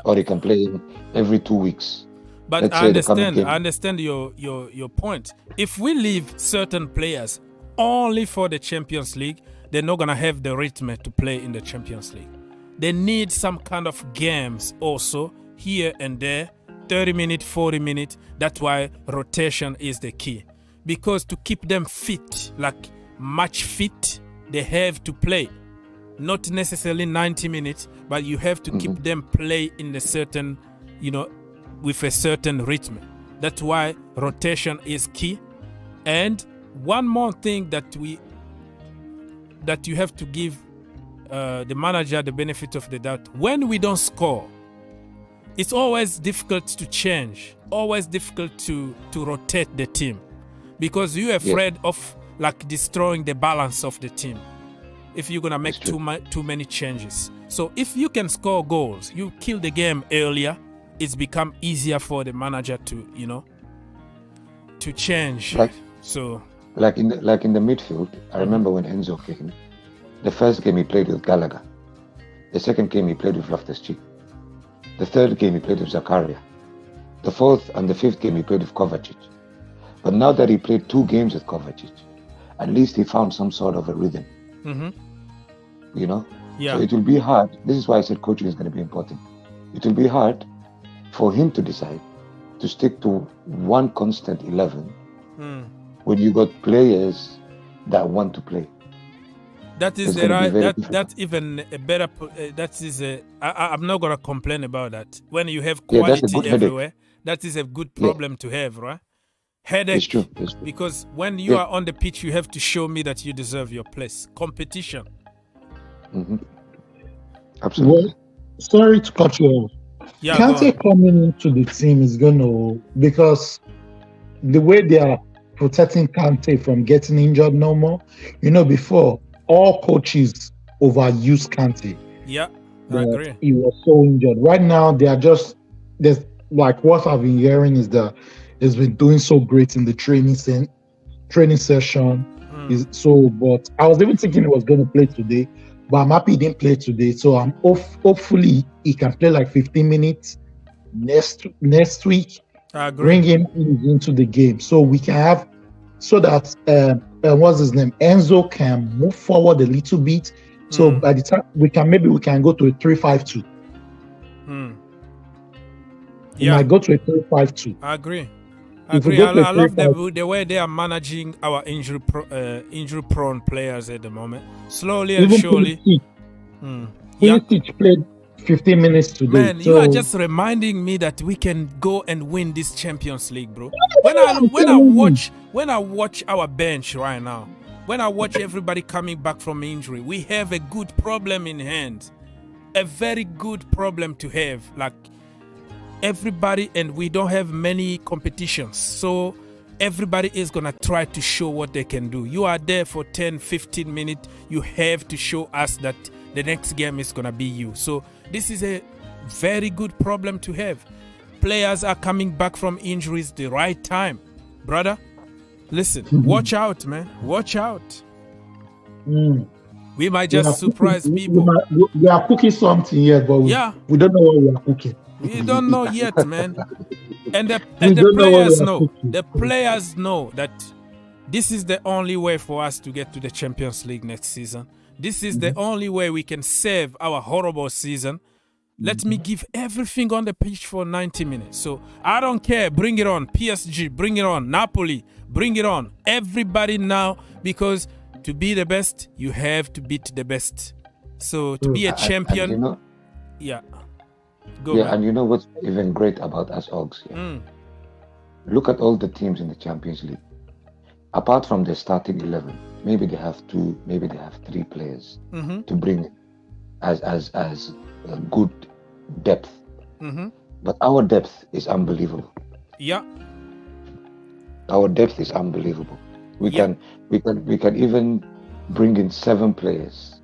Or he can play him every 2 weeks. But I understand your point. If we leave certain players only for the Champions League, they're not going to have the rhythm to play in the Champions League. They need some kind of games also here and there, 30 minutes, 40 minutes. That's why rotation is the key. Because to keep them fit, like match fit, they have to play. Not necessarily 90 minutes, but you have to keep them play in a certain, with a certain rhythm. That's why rotation is key. And one more thing that you have to give the manager the benefit of the doubt. When we don't score, it's always difficult to change, always difficult to rotate the team, because you're afraid of like destroying the balance of the team if you're gonna make too many changes. So if you can score goals, you kill the game earlier, it's become easier for the manager to, you know, to change. Like in the midfield, I remember when Enzo came, the first game he played with Gallagher, the second game he played with Loftus-Cheek, the third game he played with Zakaria, the fourth and the fifth game he played with Kovacic. But now that he played 2 games with Kovacic, at least he found some sort of a rhythm. You know? Yeah. So it will be hard. This is why I said coaching is going to be important. It will be hard for him to decide to stick to one constant 11 when you got players that want to play. That is the right. That's even a better. That is a. I'm not gonna complain about that. When you have quality everywhere, that is a good problem to have, right? Headache. It's true. Because when you are on the pitch, you have to show me that you deserve your place. Competition. Absolutely. Well, sorry to cut you off. Yeah, Kante coming into the team is going to, because the way they are protecting Kante from getting injured no more. You know, before, all coaches overuse Kante. Yeah, I agree. He was so injured. Right now, they are just, there's like what I've been hearing is that he's been doing so great in the training session. But I was even thinking he was going to play today, but I'm happy he didn't play today. So I'm hopefully he can play like 15 minutes next week. I agree. Bring him into the game so we can have, so that what's his name, Enzo can move forward a little bit. So by the time we can go to a 3-5-2. Yeah, might go to a 3-5-2. I agree. I love the way they are managing our injury-prone players at the moment. Slowly and surely. Pulisic played 15 minutes today. Man, you are just reminding me that we can go and win this Champions League, bro. When I watch our bench right now, when I watch everybody coming back from injury, we have a good problem in hand. A very good problem to have. Like, everybody, and we don't have many competitions, so everybody is gonna try to show what they can do. You are there for 10-15 minutes, you have to show us that the next game is gonna be you. So this is a very good problem to have. Players are coming back from injuries the right time. Brother, listen, watch out, man, watch out. We might just surprise people. We are cooking something yet, but we don't know what we are cooking. We don't know yet, man. And the players know. The players know that this is the only way for us to get to the Champions League next season. This is the only way we can save our horrible season. Let me give everything on the pitch for 90 minutes. So I don't care. Bring it on. PSG, bring it on. Napoli, bring it on. Everybody now, because to be the best, you have to beat the best. So to be a champion, and you know what's even great about us Ogs? Look at all the teams in the Champions League. Apart from the starting 11, maybe they have 2, maybe they have 3 players to bring as a good depth. But our depth is unbelievable. Yeah. Our depth is unbelievable. We can even bring in 7 players.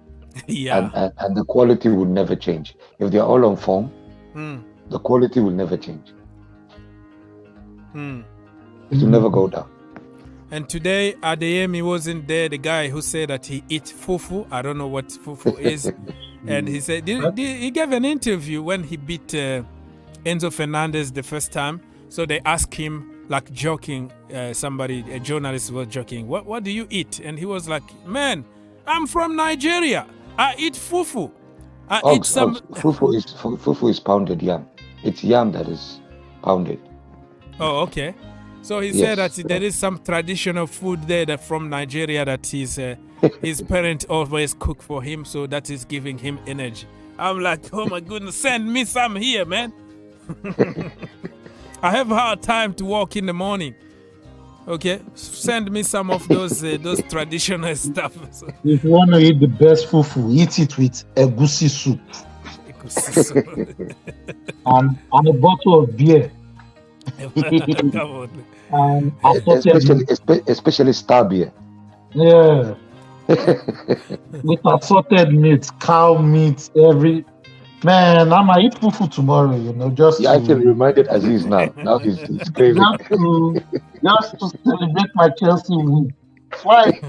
And the quality will never change. If they're all on form, the quality will never change. It will never go down. And today, Adeyemi wasn't there, the guy who said that he eats fufu. I don't know what fufu is. And he said, he gave an interview when he beat Enzo Fernandez the first time. So they asked him, like joking, a journalist was joking, what do you eat? And he was like, man, I'm from Nigeria. I eat fufu. Fufu is pounded yam. It's yam that is pounded. Oh, okay. So he said that there is some traditional food there that from Nigeria that his parents always cook for him, so that is giving him energy. I'm like, oh my goodness, send me some here, man. I have a hard time to walk in the morning. Okay, send me some of those traditional stuff. If you want to eat the best fufu, eat it with egusi soup. and a bottle of beer. Come on. And assorted, Especially star beer. yeah, with assorted meat, cow meat, every man. I might eat fufu tomorrow. Just You actually reminded Aziz now. Now he's craving. just to celebrate my Chelsea win. Why?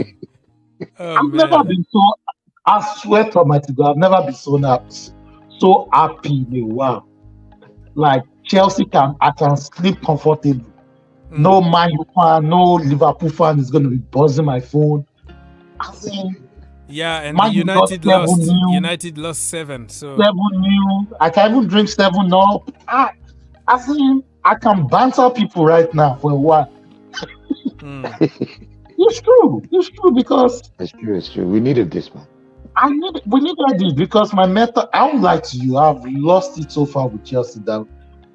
Oh, I've never man. been so. I swear to my God, I've never been so happy in a while. Like Chelsea I can sleep comfortably. No Man U fan, no Liverpool fan is going to be buzzing my phone. As in, Yeah, and Man U got United lost. 7-0. United lost 7. So 7-0. I can even drink 7-0. As in, I can banter people right now for a while. It's true. It's true because It's true. We needed this, man. we needed this because my mental. I won't lie to you. I've lost it so far with Chelsea that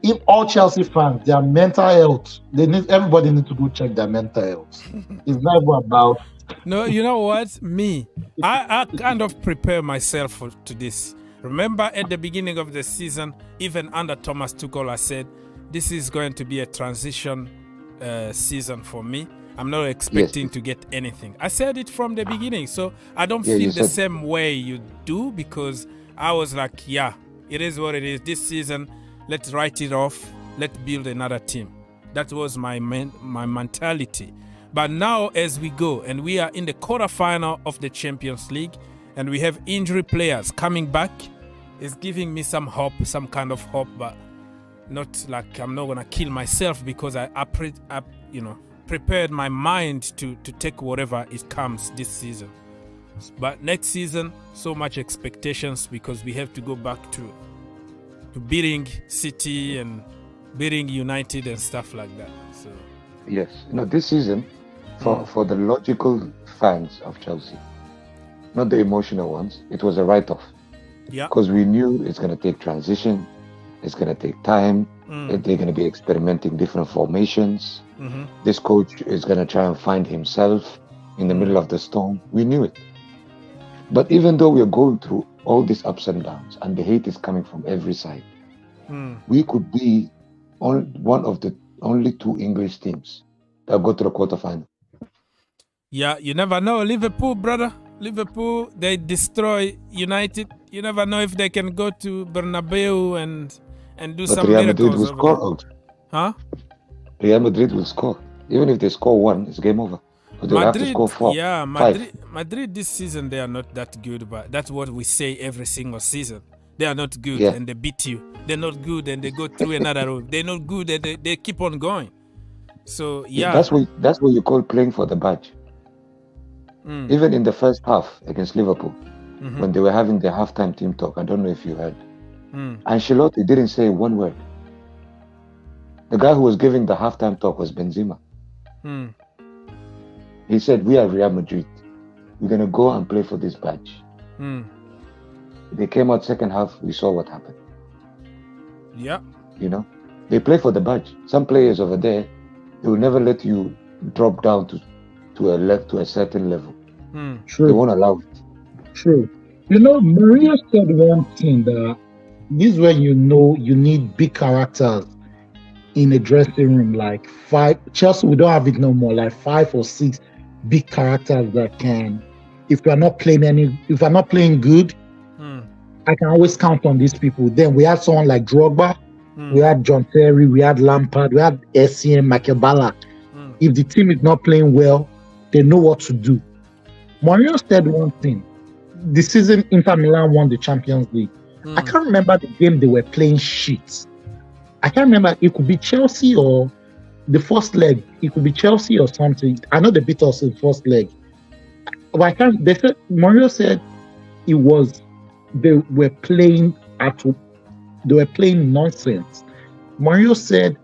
if all Chelsea fans, their mental health, everybody needs to go check their mental health. It's not even about. no, you know what? Me, I kind of prepare myself to this. Remember at the beginning of the season, even under Thomas Tuchel, I said this is going to be a transition season for me. I'm not expecting to get anything. I said it from the beginning, so I don't feel the same way you do because I was like, yeah, it is what it is. This season, let's write it off. Let's build another team. That was my mentality. But now as we go and we are in the quarterfinal of the Champions League and we have injury players coming back, it's giving me some hope, some kind of hope, but not like I'm not going to kill myself because I prepared my mind to take whatever it comes this season. But next season, so much expectations because we have to go back to beating City and beating United and stuff like that. So Yes. This season, for the logical fans of Chelsea, not the emotional ones, it was a write-off. Yeah. Because we knew it's going to take transition, it's going to take time, they're going to be experimenting different formations. This coach is going to try and find himself in the middle of the storm. We knew it. But even though we're going through all these ups and downs and the hate is coming from every side, we could be one of the only 2 English teams that go to the quarterfinal. Yeah, you never know. Liverpool, brother. Liverpool, they destroy United. You never know if they can go to Bernabeu and do But some Real Madrid miracles. will score out. Huh? Real Madrid will score. Even if they score 1, it's game over. But they'll have to score 4. Yeah, 5. Madrid this season, they are not that good, but that's what we say every single season. They are not good and they beat you. They're not good and they go through another road. They're not good and they keep on going. So, yeah. That's what you call playing for the badge. Even in the first half against Liverpool, when they were having their halftime team talk, I don't know if you heard, Ancelotti didn't say one word. The guy who was giving the halftime talk was Benzema. He said, we are Real Madrid. We're going to go and play for this badge. They came out second half, we saw what happened. Yeah. They play for the badge. Some players over there, they will never let you drop down to a certain level. True. They won't allow it. True. Maria said one thing that this is when you need big characters in a dressing room, like 5. Chelsea, we don't have it no more, like 5 or 6 big characters that can, if we're not playing good, I can always count on these people. Then we had someone like Drogba, we had John Terry, we had Lampard, we had Essien, Makebala. If the team is not playing well, they know what to do. Mourinho said one thing. The season Inter Milan won the Champions League. I can't remember the game they were playing shit. I can't remember. It could be Chelsea or the first leg. It could be Chelsea or something. I know they beat us in the first leg. But I can't. Mourinho said they were playing nonsense. Mourinho said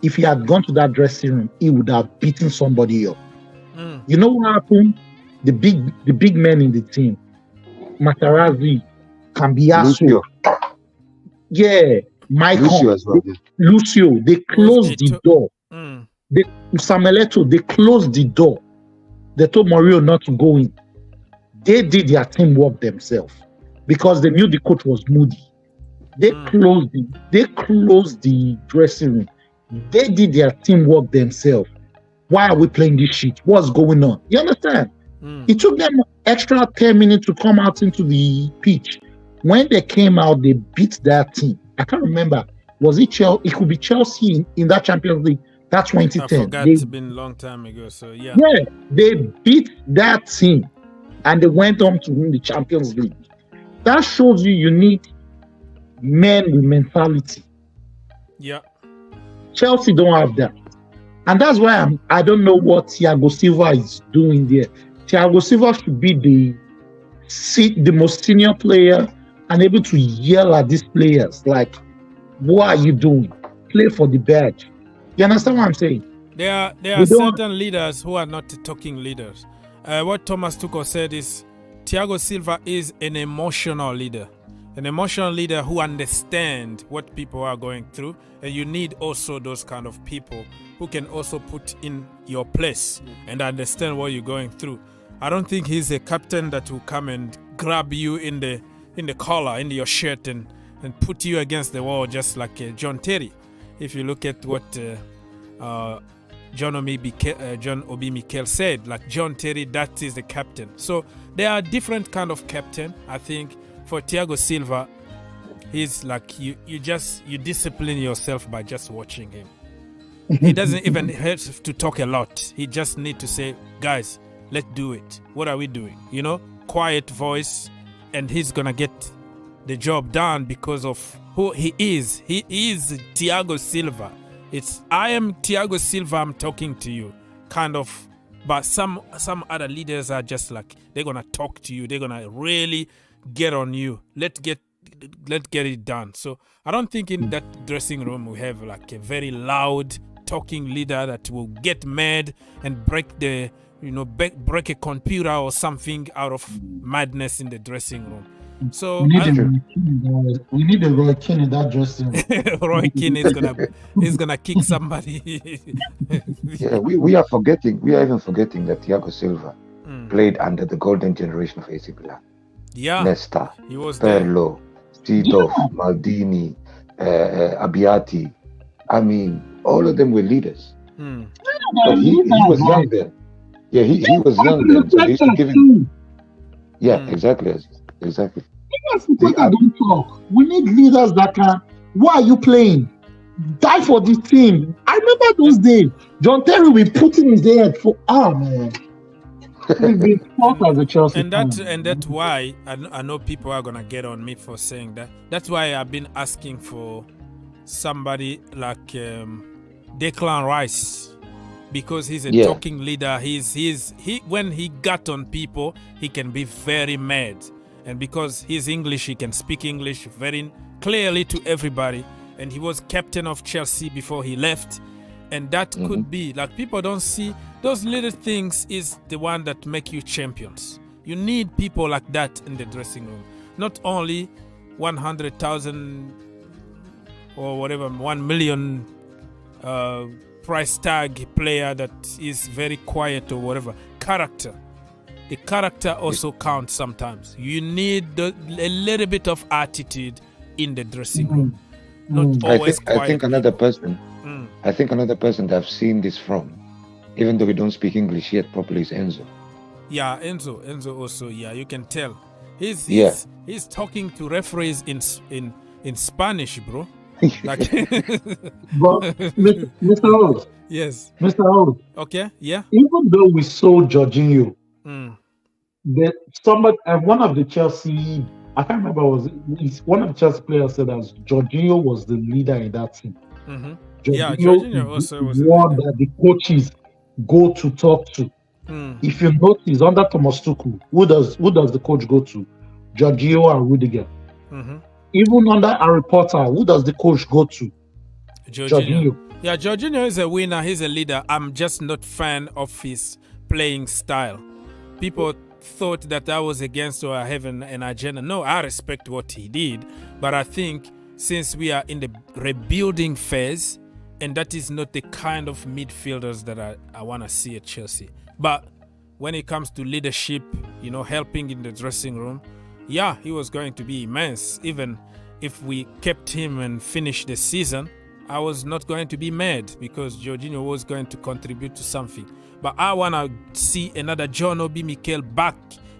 if he had gone to that dressing room, he would have beaten somebody up. You know what happened? The big men in the team, Materazzi, Cambiasso, Maicon, Lucio, they closed the door. Samuel Eto'o, they closed the door. They told Mourinho not to go in. They did their teamwork themselves because they knew the coach was moody. They closed the dressing room. They did their teamwork themselves. Why are we playing this shit? What's going on? You understand? It took them extra 10 minutes to come out into the pitch. When they came out, they beat that team. I can't remember. Was it Chelsea? It could be Chelsea in that Champions League. That's 2010. I forgot, it's been a long time ago. So yeah. Yeah, they beat that team and they went on to win the Champions League. That shows you need men with mentality. Yeah. Chelsea don't have that. And that's why I don't know what Thiago Silva is doing there. Thiago Silva should be the most senior player and able to yell at these players like, what are you doing? Play for the badge. You understand what I'm saying? There are certain leaders who are not talking leaders. What Thomas Tuchel said is Thiago Silva is an emotional leader. An emotional leader who understands what people are going through. And you need also those kind of people who can also put in your place and understand what you're going through. I don't think he's a captain that will come and grab you in the collar, in your shirt and put you against the wall just like John Terry. If you look at what John Obi Mikel said, like John Terry, that is the captain. So there are different kind of captain. I think for Thiago Silva, he's like you discipline yourself by just watching him. He doesn't even have to talk a lot. He just need to say, guys, let's do it. What are we doing? You know, quiet voice, and he's gonna get the job done because of who he is. He is Thiago Silva. I am Thiago Silva, I'm talking to you, kind of. But some other leaders are just like, they're gonna talk to you. They're gonna really get on you. Let's get it done. So I don't think in that dressing room we have like a very loud talking leader that will get mad and break a computer or something out of madness in the dressing room. So we need a Roy Keane in that dressing room. Roy Keane is gonna kick somebody. Yeah, we are even forgetting that Thiago Silva played under the golden generation of AC Milan. Yeah, Nesta, he was Perlo, Seedorf, Maldini, Abbiati. I mean, all of them were leaders. But he was young then. Yeah, he was young then. So they used to give him. Yeah, exactly. Don't talk. We need leaders that can. Why are you playing? Die for this team. I remember those days. John Terry will be putting his head for man. We've been taught as a Chelsea and that's why I know people are gonna get on me for saying that. That's why I've been asking for somebody like Declan Rice, because he's a talking leader. He when he got on people, he can be very mad, and because he's English, he can speak English very clearly to everybody. And he was captain of Chelsea before he left, and that could be like, people don't see those little things is the one that make you champions. You need people like that in the dressing room, not only 100,000 or whatever 1 million price tag player that is very quiet or whatever. The character also counts sometimes. You need a little bit of attitude in the dressing room. Not always quiet. I think another person that I've seen this from, even though we don't speak English yet properly, is Enzo. Yeah, Enzo also. Yeah, you can tell. He's talking to referees in Spanish, bro. Like, but Mr. Old. Yes. Mr. Old. Okay. Yeah. Even though we saw Jorginho, one of the Chelsea, I can't remember, one of the Chelsea players said that Jorginho was the leader in that team. Jorginho also was one that the coaches go to talk to. If you notice, under Thomas Tuchel, who does the coach go to? Jorginho and Rudiger. Even under Harry Potter, who does the coach go to? Jorginho. Yeah, Jorginho is a winner. He's a leader. I'm just not fan of his playing style. People thought that I was against or I have an agenda. No, I respect what he did, but I think since we are in the rebuilding phase, and that is not the kind of midfielders that I want to see at Chelsea. But when it comes to leadership, helping in the dressing room, yeah, he was going to be immense. Even if we kept him and finished the season, I was not going to be mad because Jorginho was going to contribute to something. But I want to see another John Obi Mikel back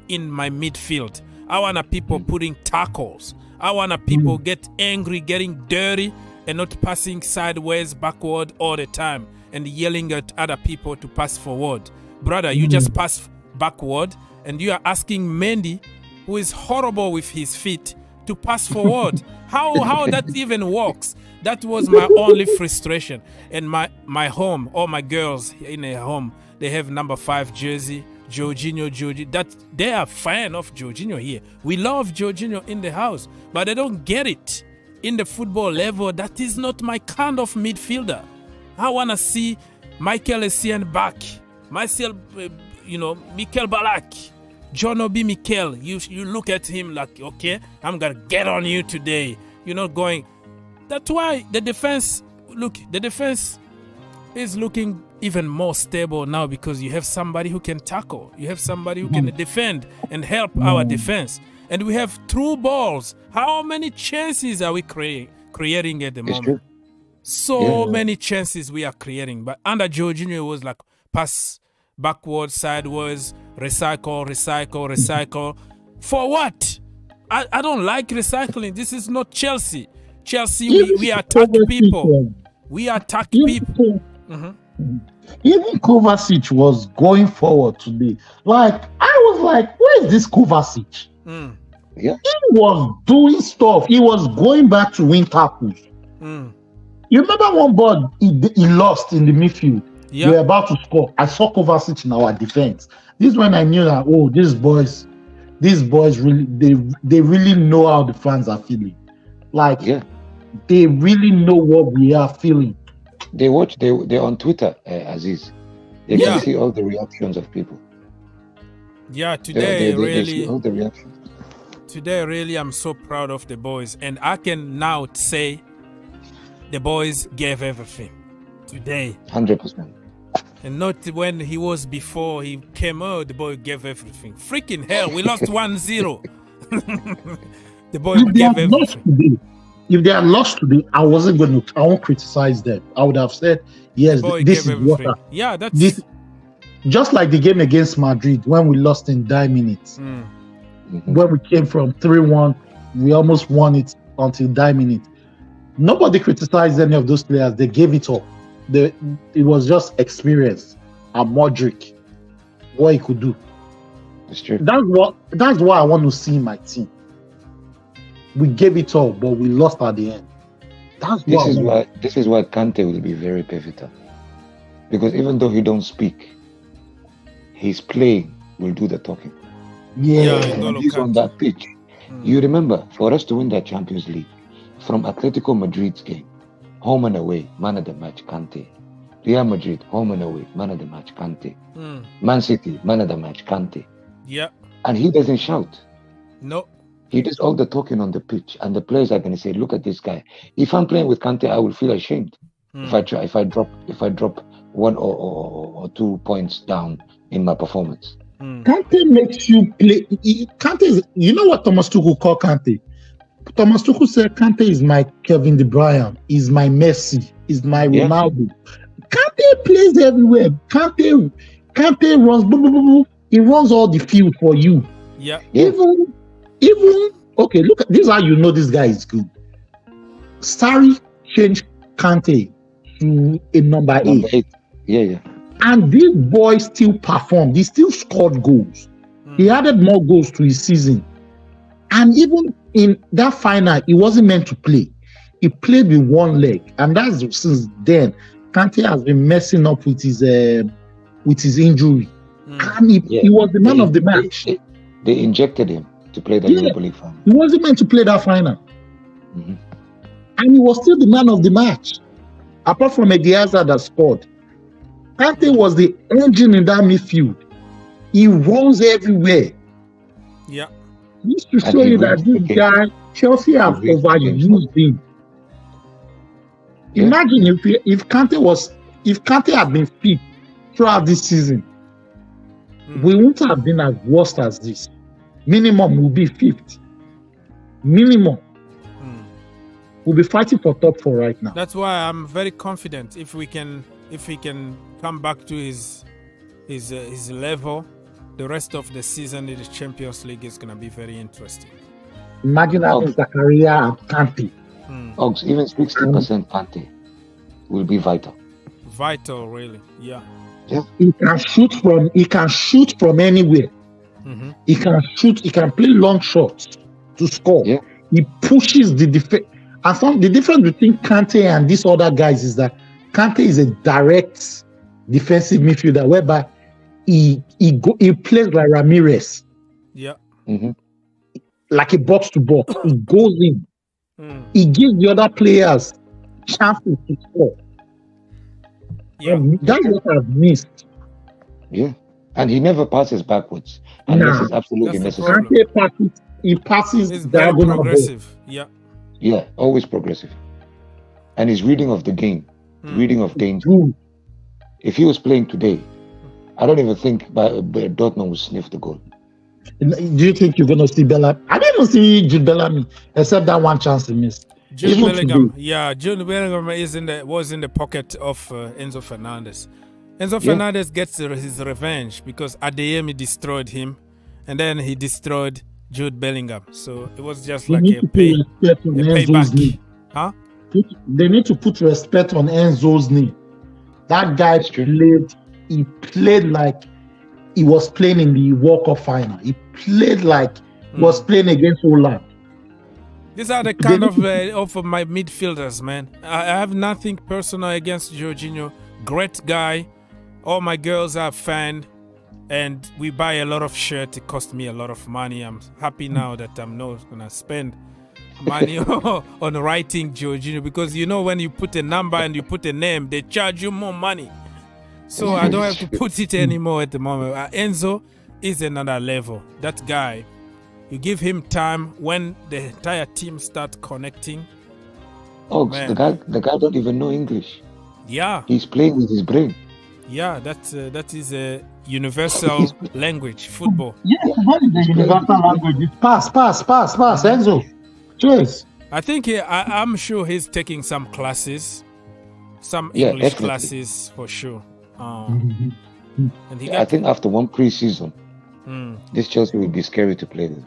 in my midfield. I want people putting tackles. I want people get angry, getting dirty, and not passing sideways, backward all the time and yelling at other people to pass forward. Brother, you just pass backward and you are asking Mendy, who is horrible with his feet, to pass forward. How that even works? That was my only frustration. And my home, all my girls in a home, they have number 5 jersey, Jorginho. That they are fan of Jorginho here. We love Jorginho in the house, but they don't get it. In the football level, that is not my kind of midfielder. I want to see Michael Essien back. Mikel Ballack. John Obi Mikel. You look at him like, okay, I'm going to get on you today. You're not going. That's why the defense is looking even more stable now because you have somebody who can tackle. You have somebody who can defend and help our defense. And we have through balls. How many chances are we creating at the moment? So many chances we are creating. But under Jorginho, it was like pass backward, sideways, recycle. For what? I don't like recycling. This is not Chelsea. Chelsea, we attack people. We attack people. Even Kovacic was going forward today. Like, I was like, where is this Kovacic? He was doing stuff. He was going back to win tackles. You remember one ball he lost in the midfield? We were about to score. I saw Kovacic in our defense. This is when I knew that, oh, these boys really, they really know how the fans are feeling. Like, they really know what we are feeling. They're on Twitter, Aziz. They can see all the reactions of people. Yeah, today they see all the reactions. Today really I'm so proud of the boys, and I can now say the boys gave everything today. 100%. And not when he was before he came out, the boy gave everything. Freaking hell, we lost 1-0. The boy gave everything. If they had lost today, I won't criticize them. I would have said, yes, this is everything. That's just like the game against Madrid when we lost in 9 minutes. When we came from 3-1, we almost won it until 9 minutes. Nobody criticized any of those players. They gave it up. It was just experience. And Modric, what he could do. That's true. That's what I want to see in my team. We gave it all, but we lost at the end. This is why Kante will be very pivotal. Because even though he don't speak, his play will do the talking. He's on that pitch. You remember, for us to win that Champions League, from Atletico Madrid's game, home and away, man of the match, Kante. Real Madrid, home and away, man of the match, Kante. Man City, man of the match, Kante. And he doesn't shout. No. He does all the talking on the pitch, and the players are going to say, "Look at this guy." If I'm playing with Kante, I will feel ashamed if I drop 1 or 2 points down in my performance. Kante makes you play. Kante is, you know what Thomas Tuchel called Kante? Thomas Tuchel said Kante is my Kevin De Bruyne, is my Messi, is my Ronaldo. Kante plays everywhere. Kante runs. Boo, boo, boo, boo. He runs all the field for you. Even okay, look at this is how you know this guy is good. Sarri changed Kante to a number 8. And this boy still performed. He still scored goals. He added more goals to his season. And even in that final, he wasn't meant to play. He played with one leg. And that's since then, Kante has been messing up with his injury. And he was the man of the match. They injected him to play the Europa League final. He wasn't meant to play that final. And he was still the man of the match. Apart from Ediaza that scored. Kante was the engine in that midfield. He runs everywhere. This to show you that this guy, Chelsea have overused him. Imagine if Kante had been fit throughout this season, we wouldn't have been as worst as this. Minimum will be 5th. Minimum. We'll be fighting for top 4 right now. That's why I'm very confident if he can come back to his level, the rest of the season in the Champions League is going to be very interesting. Imagine having Zakaria and Kante. Ox, even 60% Kante will be vital. Vital, really, yeah. He can shoot from anywhere. Mm-hmm. He can play long shots to score. Yeah. He pushes the defense. And the difference between Kante and these other guys is that Kante is a direct defensive midfielder, whereby he plays like Ramirez. Yeah. Mm-hmm. Like a box to box. He goes in. He gives the other players chances to score. Yeah. That's what I've missed. Yeah. And he never passes backwards unless it's absolutely necessary. He passes He's very diagonal progressive. Yeah. Yeah, always progressive. And his reading of the game, reading of danger. If he was playing today, I don't even think Dortmund would sniff the goal. Do you think you're going to see Bellamy? I didn't see Jude Bellamy, except that one chance he missed. Jude Bellingham, Jude Bellingham was in the pocket of Enzo Fernandez. Enzo Fernandez gets his revenge because Adeyemi destroyed him, and then he destroyed Jude Bellingham. So it was just like a payback. Huh? They need to put respect on Enzo's name. That guy played like he was playing in the World Cup final. He played like he was playing against Holland. These are the kind of my midfielders, man. I have nothing personal against Jorginho. Great guy. All my girls are fan, and we buy a lot of shirts. It cost me a lot of money. I'm happy now that I'm not gonna spend money on writing Jorginho, because you know when you put a number and you put a name, they charge you more money. So I don't have to put it anymore at the moment. Enzo is another level. That guy, you give him time, when the entire team start connecting. Oh, the guy don't even know English. Yeah. He's playing with his brain. Yeah, that is a universal language, football. Yeah, what is the universal language? Pass, Enzo. Cheers. I think I'm sure he's taking some classes, some English classes for sure. And I think after one pre-season, this Chelsea will be scary to play with.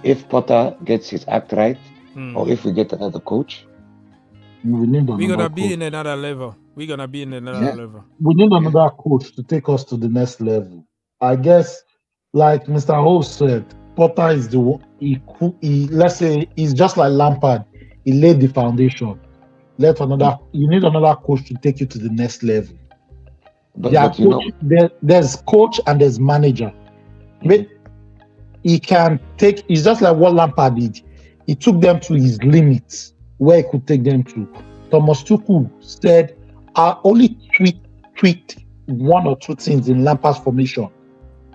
If Potter gets his act right, or if we get another coach, we're gonna be in another level. We need another coach to take us to the next level. I guess, like Mr. Host said, Potter is the one. Let's say he's just like Lampard. He laid the foundation. You need another coach to take you to the next level. There's coach and there's manager. He's just like what Lampard did. He took them to his limits where he could take them to. Thomas Tuchel said, I only tweaked one or two things in Lampard's formation,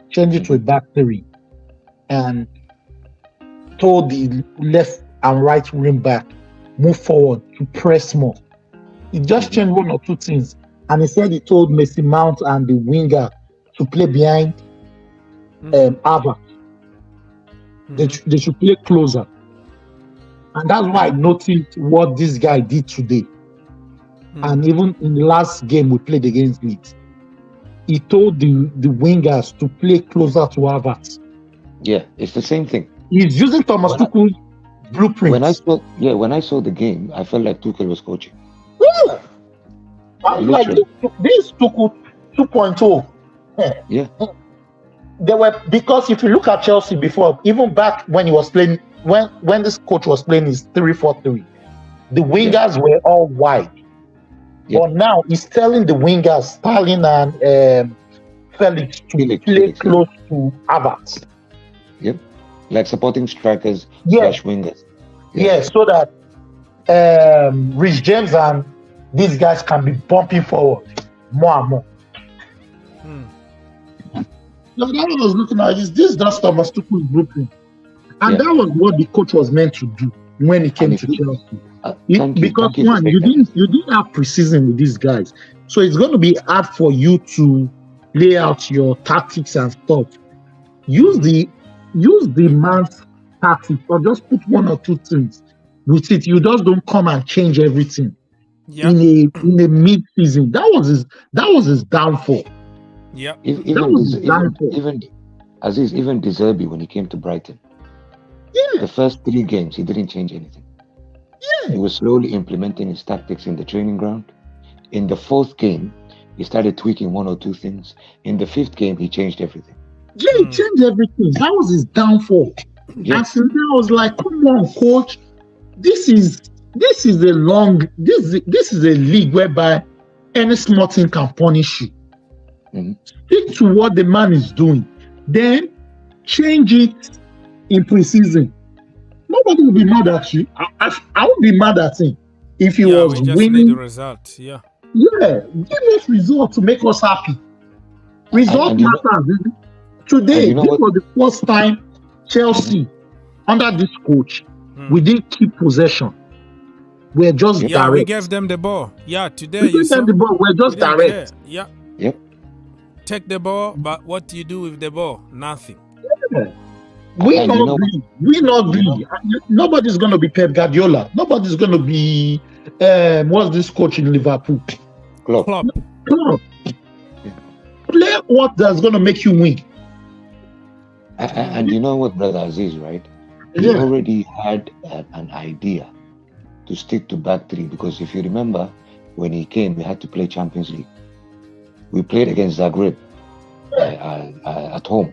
changed it to a back three, and told the left and right wing back, move forward to press more. He just changed one or two things. And he said he told Mason Mount and the winger to play behind Havertz. They should play closer. And that's why I noticed what this guy did today. And even in the last game we played against Leeds, he told the wingers to play closer to Havertz. Yeah, it's the same thing. He's using Thomas Tuchel's blueprint. When I saw the game, I felt like Tuchel was coaching. Yeah. Like this Tuchel 2.0. Yeah. They were, because if you look at Chelsea before, even back when he was playing, when this coach was playing his 3-4-3, the wingers were all wide. But now he's telling the wingers, Stalin and Felix, to play close to Havertz. Yep. Like supporting strikers, wingers. Yeah, so that Rich James and these guys can be bumping forward more and more. So that one I was looking at this just Thomas Tuchel's blueprint. And that was what the coach was meant to do when he came to Chelsea. Because you didn't have precision with these guys. So it's going to be hard for you to lay out your tactics and stuff. Use the man's tactics, or just put one or two things. with it. You just don't come and change everything Yeah. in a mid-season. That was his downfall. Yeah. Even Aziz, even De Zerbi, when he came to Brighton, the first 3 games he didn't change anything. He was slowly implementing his tactics in the training ground. In the 4th game, he started tweaking 1 or 2 things. In the 5th game, he changed everything. Yeah, he changed everything. That was his downfall. And so I was like, come on, coach. This is a league whereby any small thing can punish you. Stick to what the man is doing. Then change it in preseason. Nobody will be mad at you. I would be mad at him if he was we just winning. need the result. Yeah. Yeah, give us results to make us happy. Result matters. Today, this was the first time Chelsea, under this coach, we didn't keep possession. We're just direct. We gave them the ball. Yeah, today we gave them the ball. We're just direct. Yeah. Yep. Take the ball, but what do you do with the ball? Nothing. Yeah. We not be. Nobody's going to be Pep Guardiola. Nobody's going to be what's this coach in Liverpool? Klopp. Play what that's going to make you win. And you know what, Brother Aziz, right? He already had an idea to stick to back 3, because if you remember, when he came, we had to play Champions League. We played against Zagreb at home,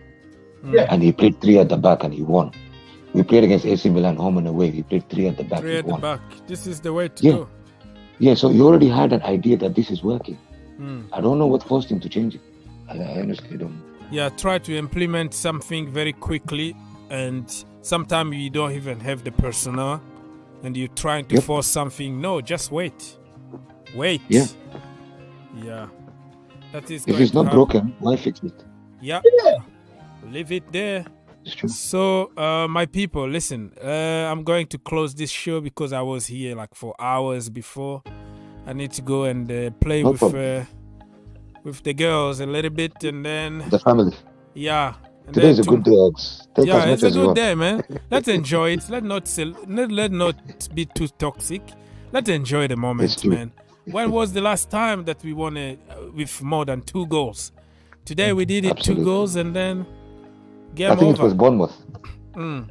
and he played 3 at the back and he won. We played against AC Milan home and away. He played 3 at the back. 3 at the back. This is the way to go. Yeah, so he already had an idea that this is working. I don't know what forced him to change it. I honestly don't. Yeah, try to implement something very quickly, and sometimes you don't even have the personnel, and you're trying to force something. No, just wait. Wait. Yeah. That is. If it's not broken, why fix it? Yeah. Leave it there. It's true. So, my people, listen. I'm going to close this show because I was here like for hours before. I need to go and play with the girls a little bit, and then the family. Yeah. Today's a good day, Ox. It's a good day, man. Let's enjoy it. Let not be too toxic. Let's enjoy the moment, man. When was the last time that we won with more than 2 goals? Today we did it 2 goals, and then game over. I think it was Bournemouth. Bournemouth.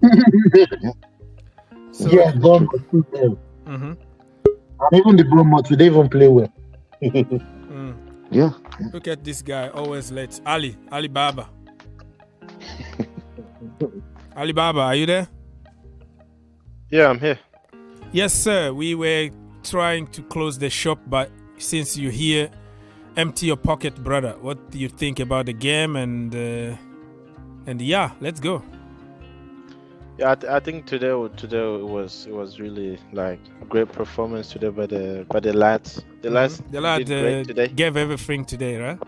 And even the Bournemouth, they even play well. Yeah. Look at this guy, always late. Ali Baba. Ali Baba, are you there? Yeah, I'm here. Yes, sir. We were trying to close the shop, but since you're here, empty your pocket, brother. What do you think about the game? And yeah, let's go. Yeah, I think today it was really like a great performance today by the lads. The lads did today. Gave everything today, right?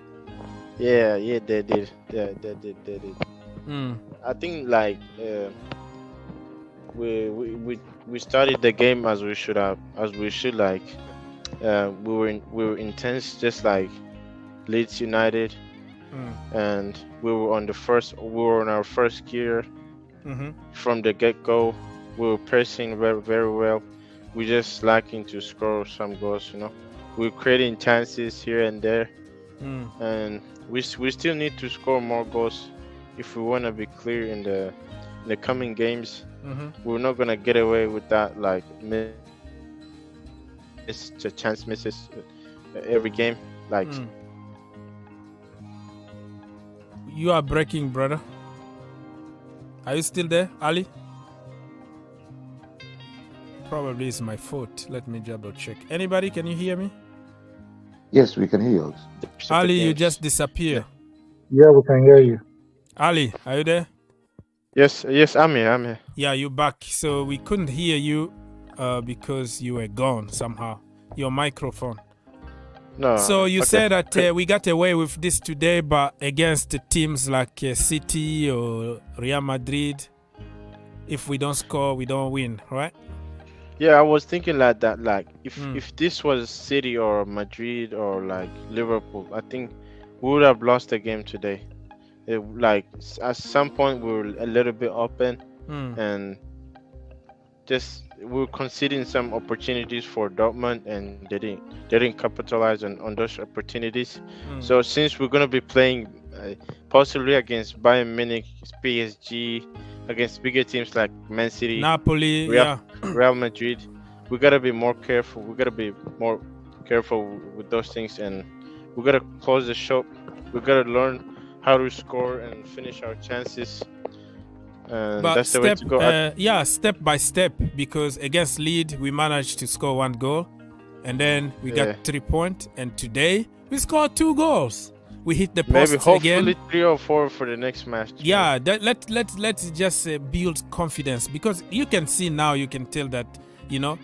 Yeah, they did. Yeah, they did. I think like we started the game as we should like. We were intense, just like Leeds United, and we were on our first gear. From the get-go. We were pressing very, very well. We just lacking to score some goals, We're creating chances here and there, and we still need to score more goals if we want to be clear in the coming games. We're not gonna get away with that, like chance misses every game. Like you are breaking, brother. Are you still there, Ali? Probably it's my fault. Let me double check. Anybody, can you hear me? Yes, we can hear you. Ali, you just disappear. Yeah, we can hear you. Ali, are you there? Yes, I'm here. Yeah, you're back. So we couldn't hear you because you were gone somehow. Your microphone. No. So you said that we got away with this today, but against teams like City or Real Madrid, if we don't score, we don't win, right? Yeah, I was thinking like that. Like if this was City or Madrid or like Liverpool, I think we would have lost the game today. Like at some point we were a little bit open, and just we were conceding some opportunities for Dortmund, and they didn't capitalize on those opportunities. So since we're gonna be playing possibly against Bayern Munich, PSG, against bigger teams like Man City, Napoli, Real Madrid, we gotta be more careful. We gotta be more careful with those things, and we gotta close the shop. We gotta learn how to score and finish our chances. And But that's the way to go. step by step, because against Leeds we managed to score 1 goal, and then we got 3 points, and today we scored 2 goals. We hit the post Maybe hopefully again. 3 or 4 for the next match. Yeah, let's just build confidence, because you can see now, you can tell that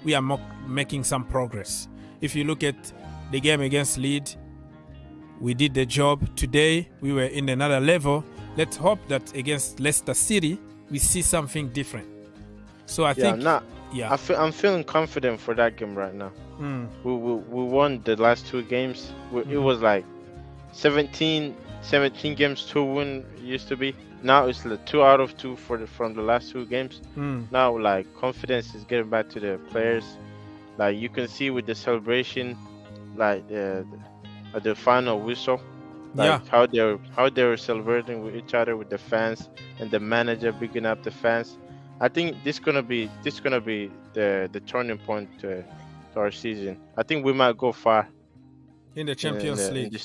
we are making some progress. If you look at the game against Leeds, we did the job. Today we were in another level. Let's hope that against Leicester City we see something different. So I think I'm feeling confident for that game right now. We won the last 2 games. It was like 17 games to win used to be. Now it's like 2 out of 2 from the last 2 games. Now like confidence is getting back to the players. Like you can see with the celebration, like at the final whistle, like how they were celebrating with each other, with the fans, and the manager bigging up the fans. I think this gonna be the turning point to our season. I think we might go far in the Champions League.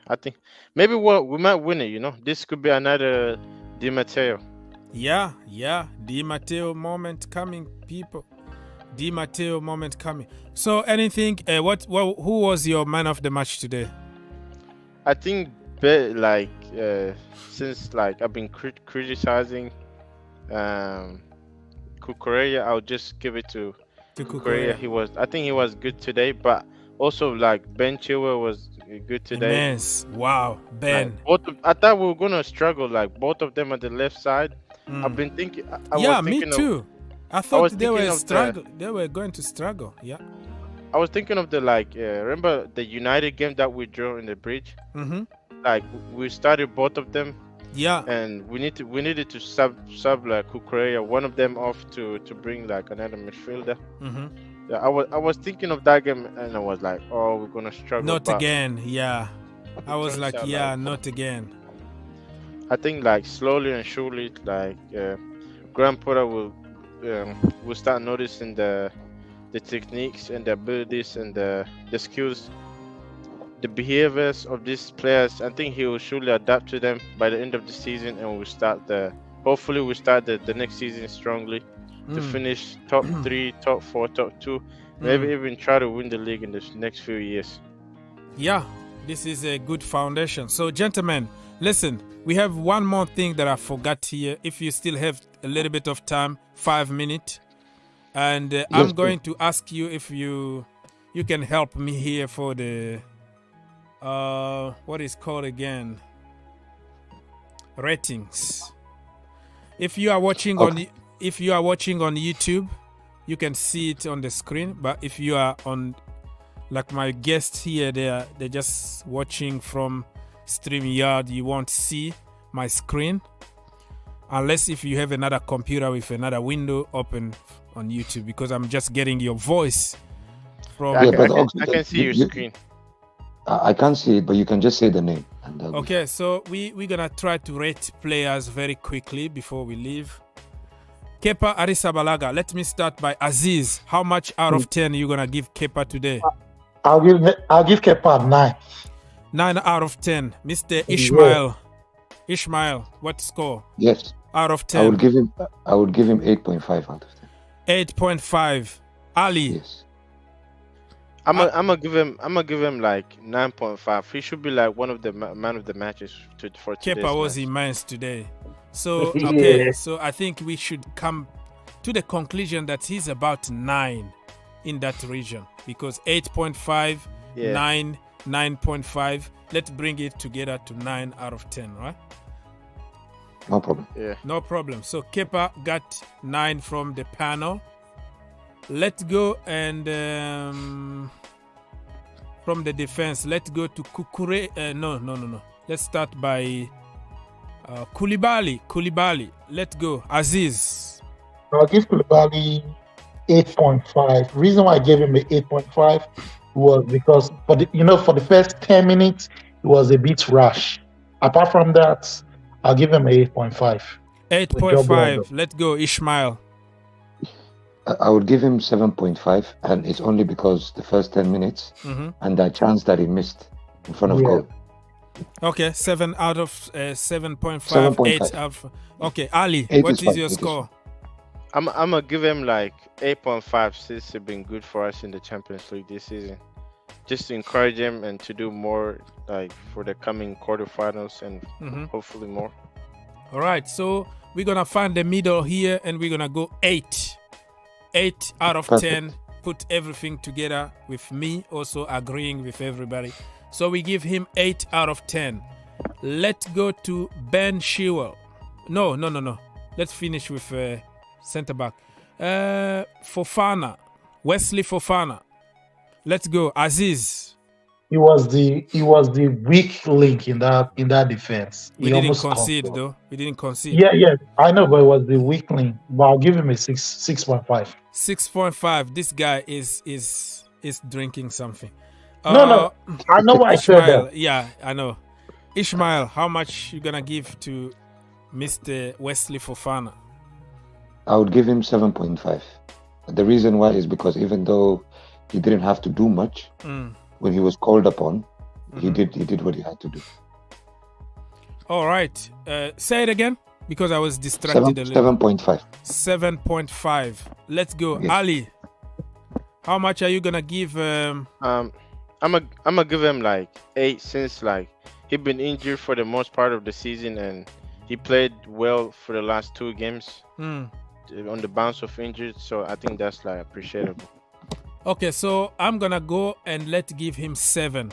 I think maybe we might win it. This could be another Di Matteo. Di Matteo moment coming, people. Di Matteo moment coming. So anything? Who was your man of the match today? I think since I've been criticizing Cucurella, I'll just give it to Cucurella. I think he was good today, but also Ben Chilwell was good today. Immense. Wow, Ben. I thought we were gonna struggle, both of them at the left side. I've been thinking. Me too. I thought they were going to struggle. Yeah. I was thinking of remember the United game that we drew in the bridge? We started both of them. Yeah. And we needed to sub Cucurella, one of them off to bring another midfielder. Yeah, I was thinking of that game, and I was like, oh, we're gonna struggle. Not again. Yeah. I was like, not again. I think slowly and surely, Graham Potter will start noticing the techniques and the abilities and the skills, the behaviors of these players. I think he will surely adapt to them by the end of the season, and hopefully we start the next season strongly to finish top 3, top 4, top 2, maybe even try to win the league in the next few years. Yeah, this is a good foundation. So gentlemen, listen, we have one more thing that I forgot here. If you still have a little bit of time, 5 minutes, and I'm going to ask you if you can help me here for the what is called again, ratings. If you are watching on YouTube, you can see it on the screen, but if you are on my guests here, they're just watching from StreamYard, you won't see my screen unless if you have another computer with another window open on YouTube, because I'm just getting your voice from. I can see your screen. I can't see it, but you can just say the name. Okay, so we're gonna try to rate players very quickly before we leave. Kepa Arrizabalaga. Let me start by Aziz. How much out of 10 are you gonna give Kepa today? I'll give Kepa 9. 9 out of 10. Mr. Ishmael. Ishmael, what score? Yes. Out of 10. I would give him 8.5 out of 10. 8.5. Ali. Yes. I'm gonna give him 9.5. He should be one of the man of the matches for today. Kepa was immense today. So okay, so I think we should come to the conclusion that he's about 9 in that region, because 8.5, 9, 9.5. Let's bring it together to 9 out of 10, right? No problem. Yeah. No problem. So Kepa got 9 from the panel. Let's go and from the defense, let's go to Kukure. No. Let's start by Koulibaly. Let's go. Aziz. I'll give Koulibaly 8.5. Reason why I gave him an 8.5 was because for the first 10 minutes it was a bit rash. Apart from that, I'll give him an 8.5. 8.5. Let's go, Ishmael. I would give him 7.5, and it's only because the first 10 minutes and that chance that he missed in front of goal. Okay, 7 out of 7.5. 7.5. 8 out of. Okay, Ali, what is your score? I'm gonna give him like 8.5 since it's been good for us in the Champions League this season. Just to encourage him and to do more like for the coming quarterfinals and hopefully more. All right, so we're gonna find the middle here and we're gonna go 8. 8 out of 10. Put everything together with me also agreeing with everybody. So we give him 8 out of 10. Let's go to Ben Chilwell. No. Let's finish with centre back. Fofana. Wesley Fofana. Let's go. Aziz. He was the weak link in that defense. We didn't concede though. We didn't concede. Yeah, I know, but it was the weak link. But I'll give him a 6.5. 6.5. This guy is drinking something. No. I know why I said that. Yeah, I know. Ishmael, how much you gonna give to Mr. Wesley Fofana? I would give him 7.5. The reason why is because even though he didn't have to do much, when he was called upon, he did what he had to do. All right. Say it again because I was distracted a little. 7.5. 7.5. Let's go. Yes. Ali, how much are you gonna give? I'm gonna give him like 8 since like he been injured for the most part of the season and he played well for the last 2 games on the bounce of injured. So I think that's like appreciable. Okay, so I'm gonna go and let's give him 7.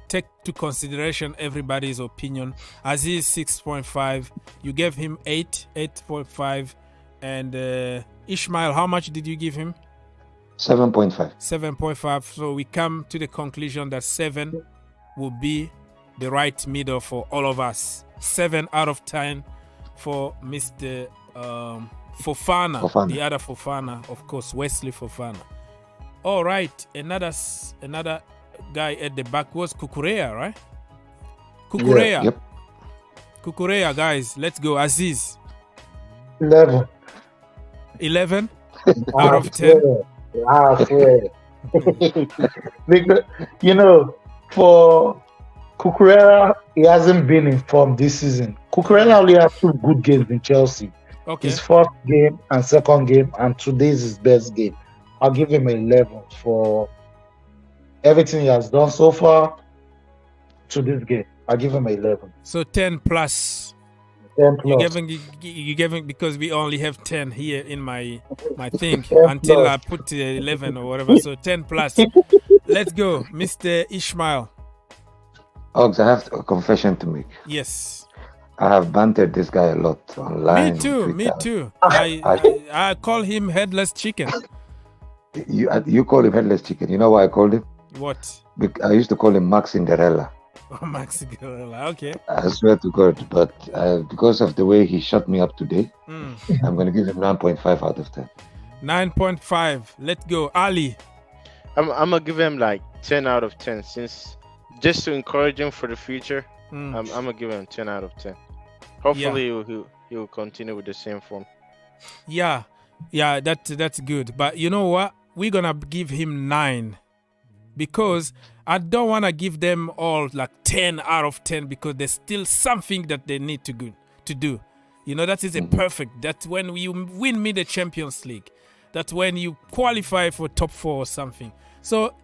Take to consideration everybody's opinion. Aziz 6.5. You gave him 8.5, and Ishmael, how much did you give him? 7.5. 7.5. So we come to the conclusion that 7 will be the right middle for all of us. 7 out of 10 for Mr. Fofana, the other Fofana, of course, Wesley Fofana. All right, another guy at the back was Kukurea, right? Kukurea. Yeah, yep. Kukurea, guys, let's go. Aziz. 11. 11 out of 10. I swear. Because, for Kukurea, he hasn't been in form this season. Kukurea only had 2 good games in Chelsea. Okay. His first game and second game, and today's his best game. I'll give him 11 for everything he has done so far to this game. I'll give him 11. So 10 plus. 10 plus. You giving because we only have 10 here in my thing 10 until plus. I put 11 or whatever. So 10 plus. Let's go, Mr. Ishmael. Ogs, I have a confession to make. Yes. I have bantered this guy a lot online. Me too. I call him headless chicken. You call him headless chicken. You know why I called him? What? I used to call him Max Cinderella. Oh, Max Cinderella. Okay. I swear to God, but because of the way he shut me up today, I'm going to give him 9.5 out of 10. 9.5. Let's go. Ali. I'm gonna give him like 10 out of 10 since just to encourage him for the future. I'm gonna give him 10 out of 10. Hopefully he'll continue with the same form. Yeah, that's good. But you know what? We're gonna give him 9 because I don't want to give them all like 10 out of 10 because there's still something that they need to do. That is a perfect. That's when you win me the Champions League. That's when you qualify for top 4 or something. So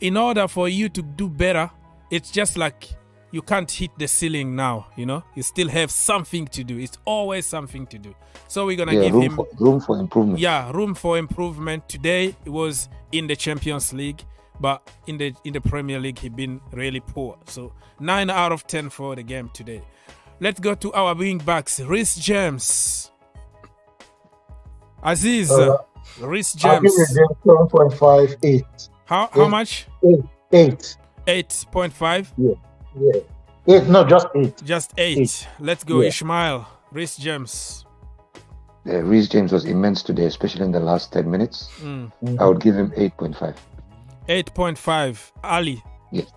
in order for you to do better, it's just like you can't hit the ceiling now, you still have something to do. It's always something to do. So we're going to give him room for improvement. Yeah, room for improvement. Today it was in the Champions League, but in the Premier League he been really poor. So 9 out of 10 for the game today. Let's go to our wing backs. Reece James. Aziz. Reece James. 7.5, 8. How much? 8. 8.5? Yeah. 8, no, just 8. Just 8. Let's go, Ishmael. Reece James. Reece James was immense today, especially in the last 10 minutes. I would give him 8.5. 8.5. Ali. Yes.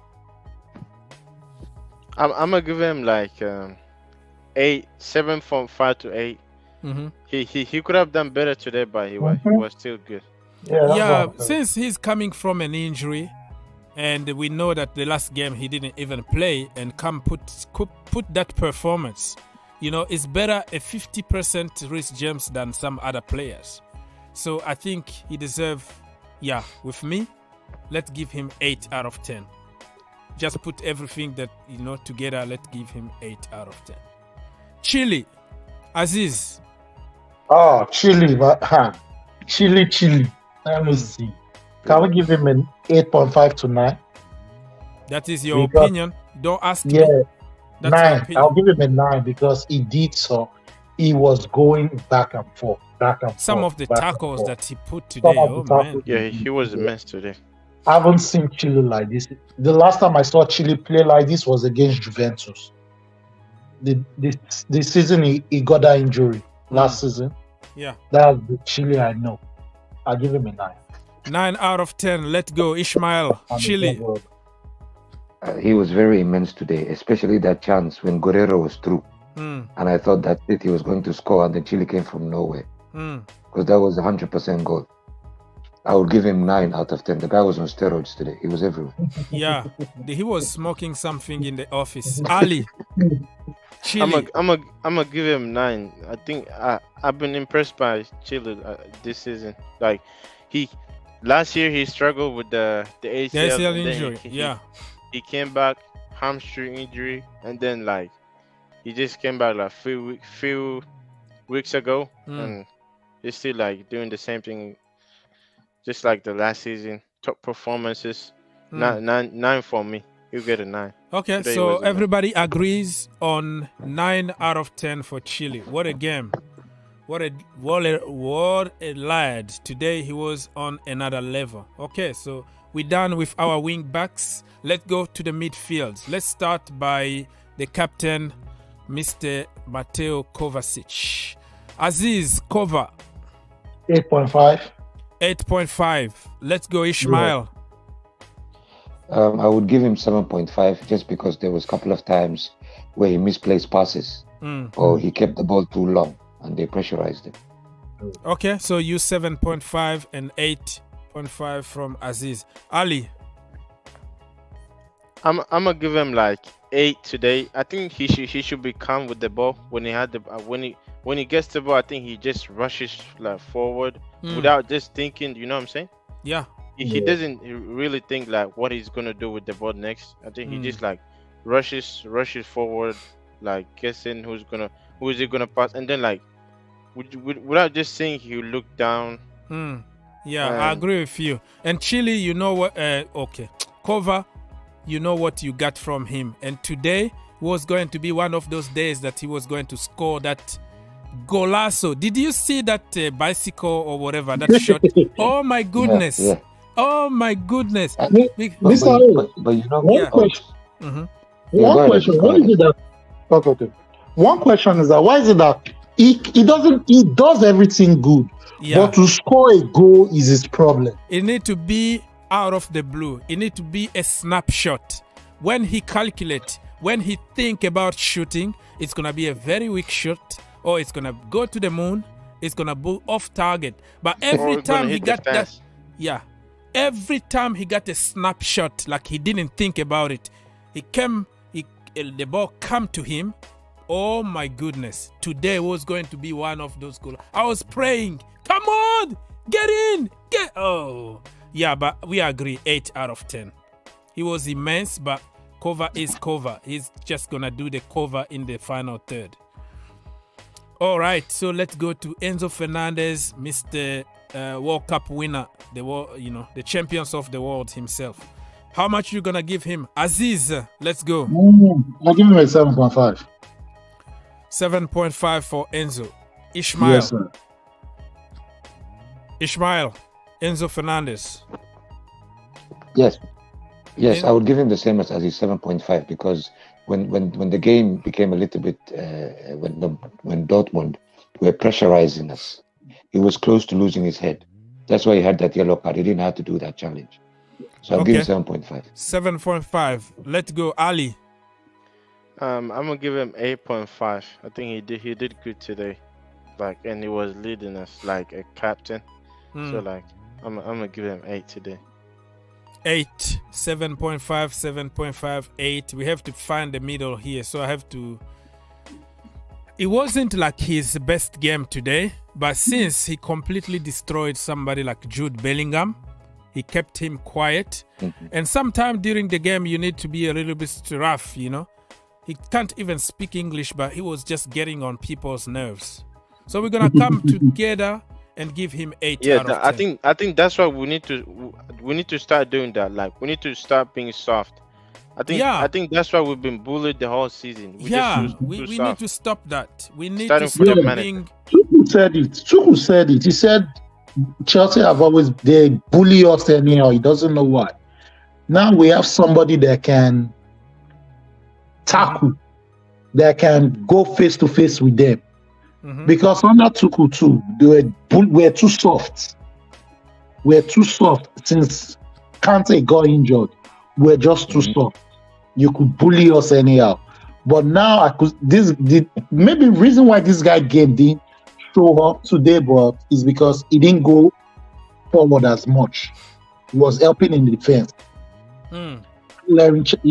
I'm gonna give him like 7.5 to 8. He could have done better today, but he was still good. Yeah, since he's coming from an injury, and we know that the last game he didn't even play, and put that performance, it's better a 50% Reece James than some other players. So I think he deserves, with me, let's give him 8 out of 10. Just put everything that, together, let's give him 8 out of 10. Chile, Aziz. Oh, Chile. Chile. Let me see. Can we give him an 8.5 to 9? That is your opinion. Don't ask me. That's 9. I'll give him a 9 because he did so. He was going back and forth. Some of the tackles that he put today, man. Yeah, he was immense today. I haven't seen Chile like this. The last time I saw Chile play like this was against Juventus. The season he got that injury last season. Yeah. That's the Chile I know. I'll give him a 9. 9 out of 10. Let's go, Ishmael. Chile. He was very immense today, especially that chance when Guerrero was through. And I thought that he was going to score, and then Chile came from nowhere. Because that was 100% goal. I would give him 9 out of 10. The guy was on steroids today. He was everywhere. Yeah, he was smoking something in the office. Ali. Chile. I'm gonna give him 9. I think I've been impressed by Chile this season. Like last year he struggled with the ACL injury. He came back, hamstring injury, and then he just came back few weeks ago, and he's still doing the same thing, just like the last season. Top performances. 9 for me. You get a 9. Okay, Today so everybody agrees on 9 out of 10 for Chile. What a game. What a lad. Today he was on another level. Okay, so we're done with our wing backs. Let's go to the midfield. Let's start by the captain, Mr. Mateo Kovacic. Aziz, Kova. 8.5. 8.5. Let's go, Ishmael. I would give him 7.5 just because there was a couple of times where he misplaced passes or he kept the ball too long and they pressurized him. Okay, so you 7.5 and 8.5 from Aziz. Ali. I'm gonna give him 8 today. I think he should be calm with the ball when he had the when he gets the ball. I think he just rushes forward without just thinking. You know what I'm saying? Yeah. He doesn't really think what he's gonna do with the ball next. I think he just rushes forward, guessing who is he gonna pass, and then without just saying he look down. Yeah, I agree with you. And Chile, you know what? Okay, Kova, you know what you got from him. And today was going to be one of those days that he was going to score that golazo. Did you see that bicycle or whatever that shot? Oh my goodness! Yeah. Oh my goodness! But you know, one question. One question. What is it that? Okay. One question is that why is it that he does everything good, but to score a goal is his problem? It need to be out of the blue. It need to be a snapshot. When he calculate, when he think about shooting, it's gonna be a very weak shot, or it's gonna go to the moon. It's gonna go off target. But every time he got that, every time he got a snapshot, he didn't think about it. The ball come to him. Oh my goodness. Today was going to be one of those goals. I was praying, come on, get in, yeah, but we agree 8 out of 10. He was immense, but Kova is Kova. He's just gonna do the cover in the final third. All right, so let's go to Enzo Fernandez, Mr. World Cup winner, the champions of the world himself. How much you gonna give him? Aziz, let's go. I'll give him a 7.5. 7.5 for Enzo. Ishmael. Yes, sir. Ishmael, Enzo Fernandez. Yes, I would give him the same as Aziz, 7.5, because when the game became a little bit when Dortmund were pressurizing us. He was close to losing his head. That's why he had that yellow card. He didn't have to do that challenge. So I'll give him 7.5. 7.5. Let's go, Ali. I'm gonna give him 8.5. I think he did good today, like, and he was leading us like a captain. So like, I'm gonna give him 8 today. 8, 7.5, 7.5, 8. We have to find the middle here. So I have to. It wasn't like his best game today, but since he completely destroyed somebody like Jude Bellingham, he kept him quiet. And sometime during the game, you need to be a little bit rough, you know. He can't even speak English, but he was just getting on people's nerves. So we're gonna come together and give him 8 out of 10. I think that's why we need to start doing that. Like, we need to start being soft. I think that's why we've been bullied the whole season. We need to stop that. We need Starting to from the stop manager. being. Tuchel said it. He said Chelsea have always they bully us anyhow. He doesn't know why. Now we have somebody that can tackle, that can go face to face with them. Because under Tuchel too, we're too soft. We're too soft since Kante got injured. We're just too soft. You could bully us anyhow. But now maybe reason why this guy didn't show up today, but is because he didn't go forward as much. He was helping in the defense. You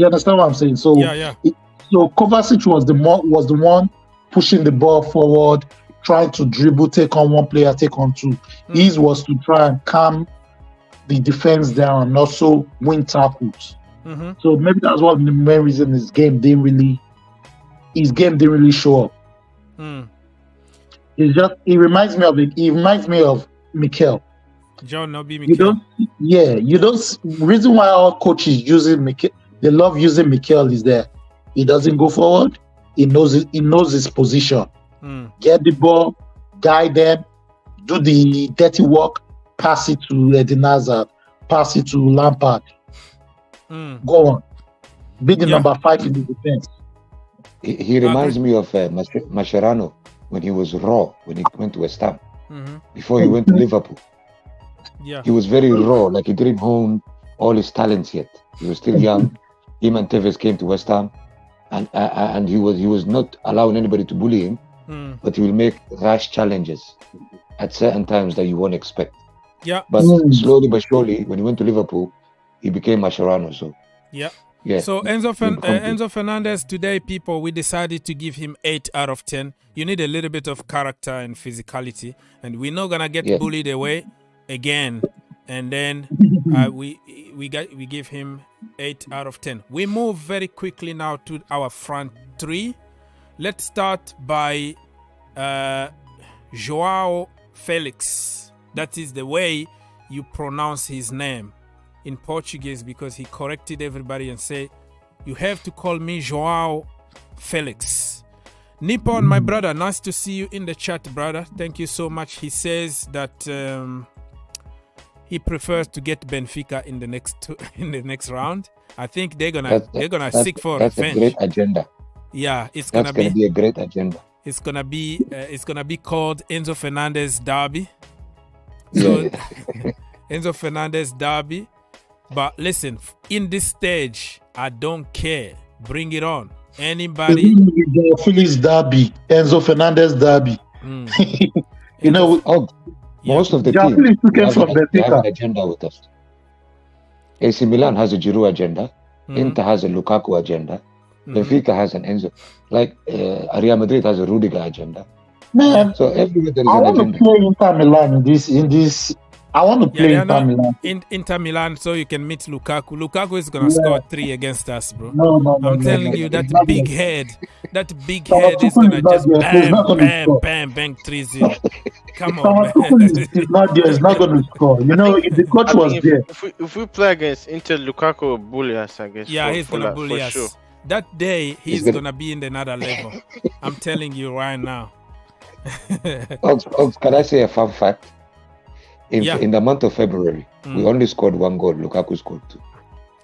understand what I'm saying? So so Kovacic was the one pushing the ball forward, trying to dribble, take on one player, take on two. His was to try and calm the defense down and also win tackles. So maybe that's one of the main reason his game didn't really show up. It reminds me of Mikel. John Nobi Mikel. Reason why all coaches using Mikel, they love using Mikel is that he doesn't go forward. He knows his position. Get the ball, guide them, do the dirty work, pass it to Eden Hazard, pass it to Lampard. Go on. Be the number 5 in the defense. He reminds me of Mascherano when he was raw, when he went to West Ham. Before he went to Liverpool. He was very raw, like he didn't hone all his talents yet. He was still young. Him and Tevez came to West Ham, and he was not allowing anybody to bully him, but he will make rash challenges at certain times that you won't expect. But slowly but surely, when he went to Liverpool, he became Mascherano. So So Enzo Fernandez today, people, we decided to give him 8 out of 10. You need a little bit of character and physicality, and we're not gonna get bullied away again. And then we give him 8 out of 10. We move very quickly now to our front three. Let's start by Joao Felix. That is the way you pronounce his name in Portuguese, because he corrected everybody and said, you have to call me Joao Felix. Nippon, my brother, nice to see you in the chat, brother. Thank you so much. He says that he prefers to get Benfica in the next round. I think they're gonna seek for revenge. That's a great agenda. Yeah, it's gonna be a great agenda. It's gonna be called Enzo Fernandez Derby. So Enzo Fernandez Derby. But listen, in this stage, I don't care. Bring it on. Anybody? Felix Derby, Enzo Fernandez Derby. Most of the team have an agenda with us. AC Milan has a Giroud agenda. Inter has a Lukaku agenda. Benfica has an Enzo. Like Real Madrid has a Rudiger agenda. Man, so everywhere there is I an want agenda. to play Inter Milan in this. I want to play Inter Milan. Inter Milan, so you can meet Lukaku. Lukaku is gonna score 3 against us, bro. I'm telling you, that big head is gonna just bang 3-0. Come on, man. It's not going to score. You know, if the coach was there. If we play against Inter, Lukaku will bully us, I guess. Yeah, he's gonna bully us. Sure. That day, he's gonna be in another level. I'm telling you right now. Ox, can I say a fun fact? In the month of February, we only scored 1 goal. Lukaku scored 2.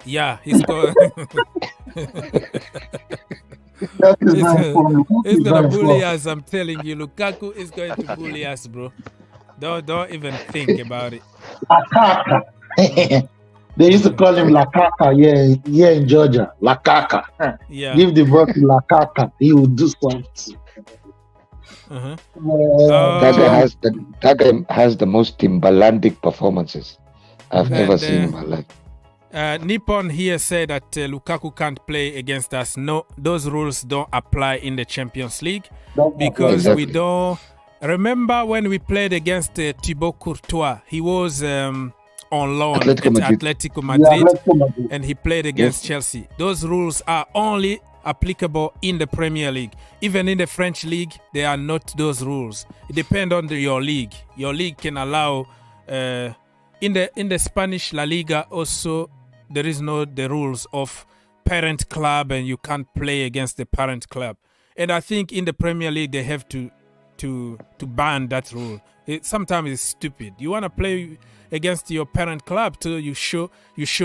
Yeah, he scored. That is He's very funny. That he's is gonna very bully funny. us. I'm telling you, Lukaku is going to bully us, bro. Don't even think about it. Lakaka. They used to call him Lakaka, yeah, in Georgia. Lakaka. Yeah. Give the ball to Lakaka. He will do something. Uh-huh. That guy has the most Timberlandic performances I've ever seen in my life. Nippon here said that Lukaku can't play against us. No, those rules don't apply in the Champions League because we don't. Remember when we played against Thibaut Courtois? He was on loan at Atletico Madrid, and he played against Chelsea. Those rules are only applicable in the Premier League. Even in the French league, they are not those rules. It depends on your league. Your league can allow. In the Spanish La Liga also, there is no the rules of parent club, and you can't play against the parent club. And I think in the Premier League they have to ban that rule. Sometimes it's stupid. You want to play against your parent club till you show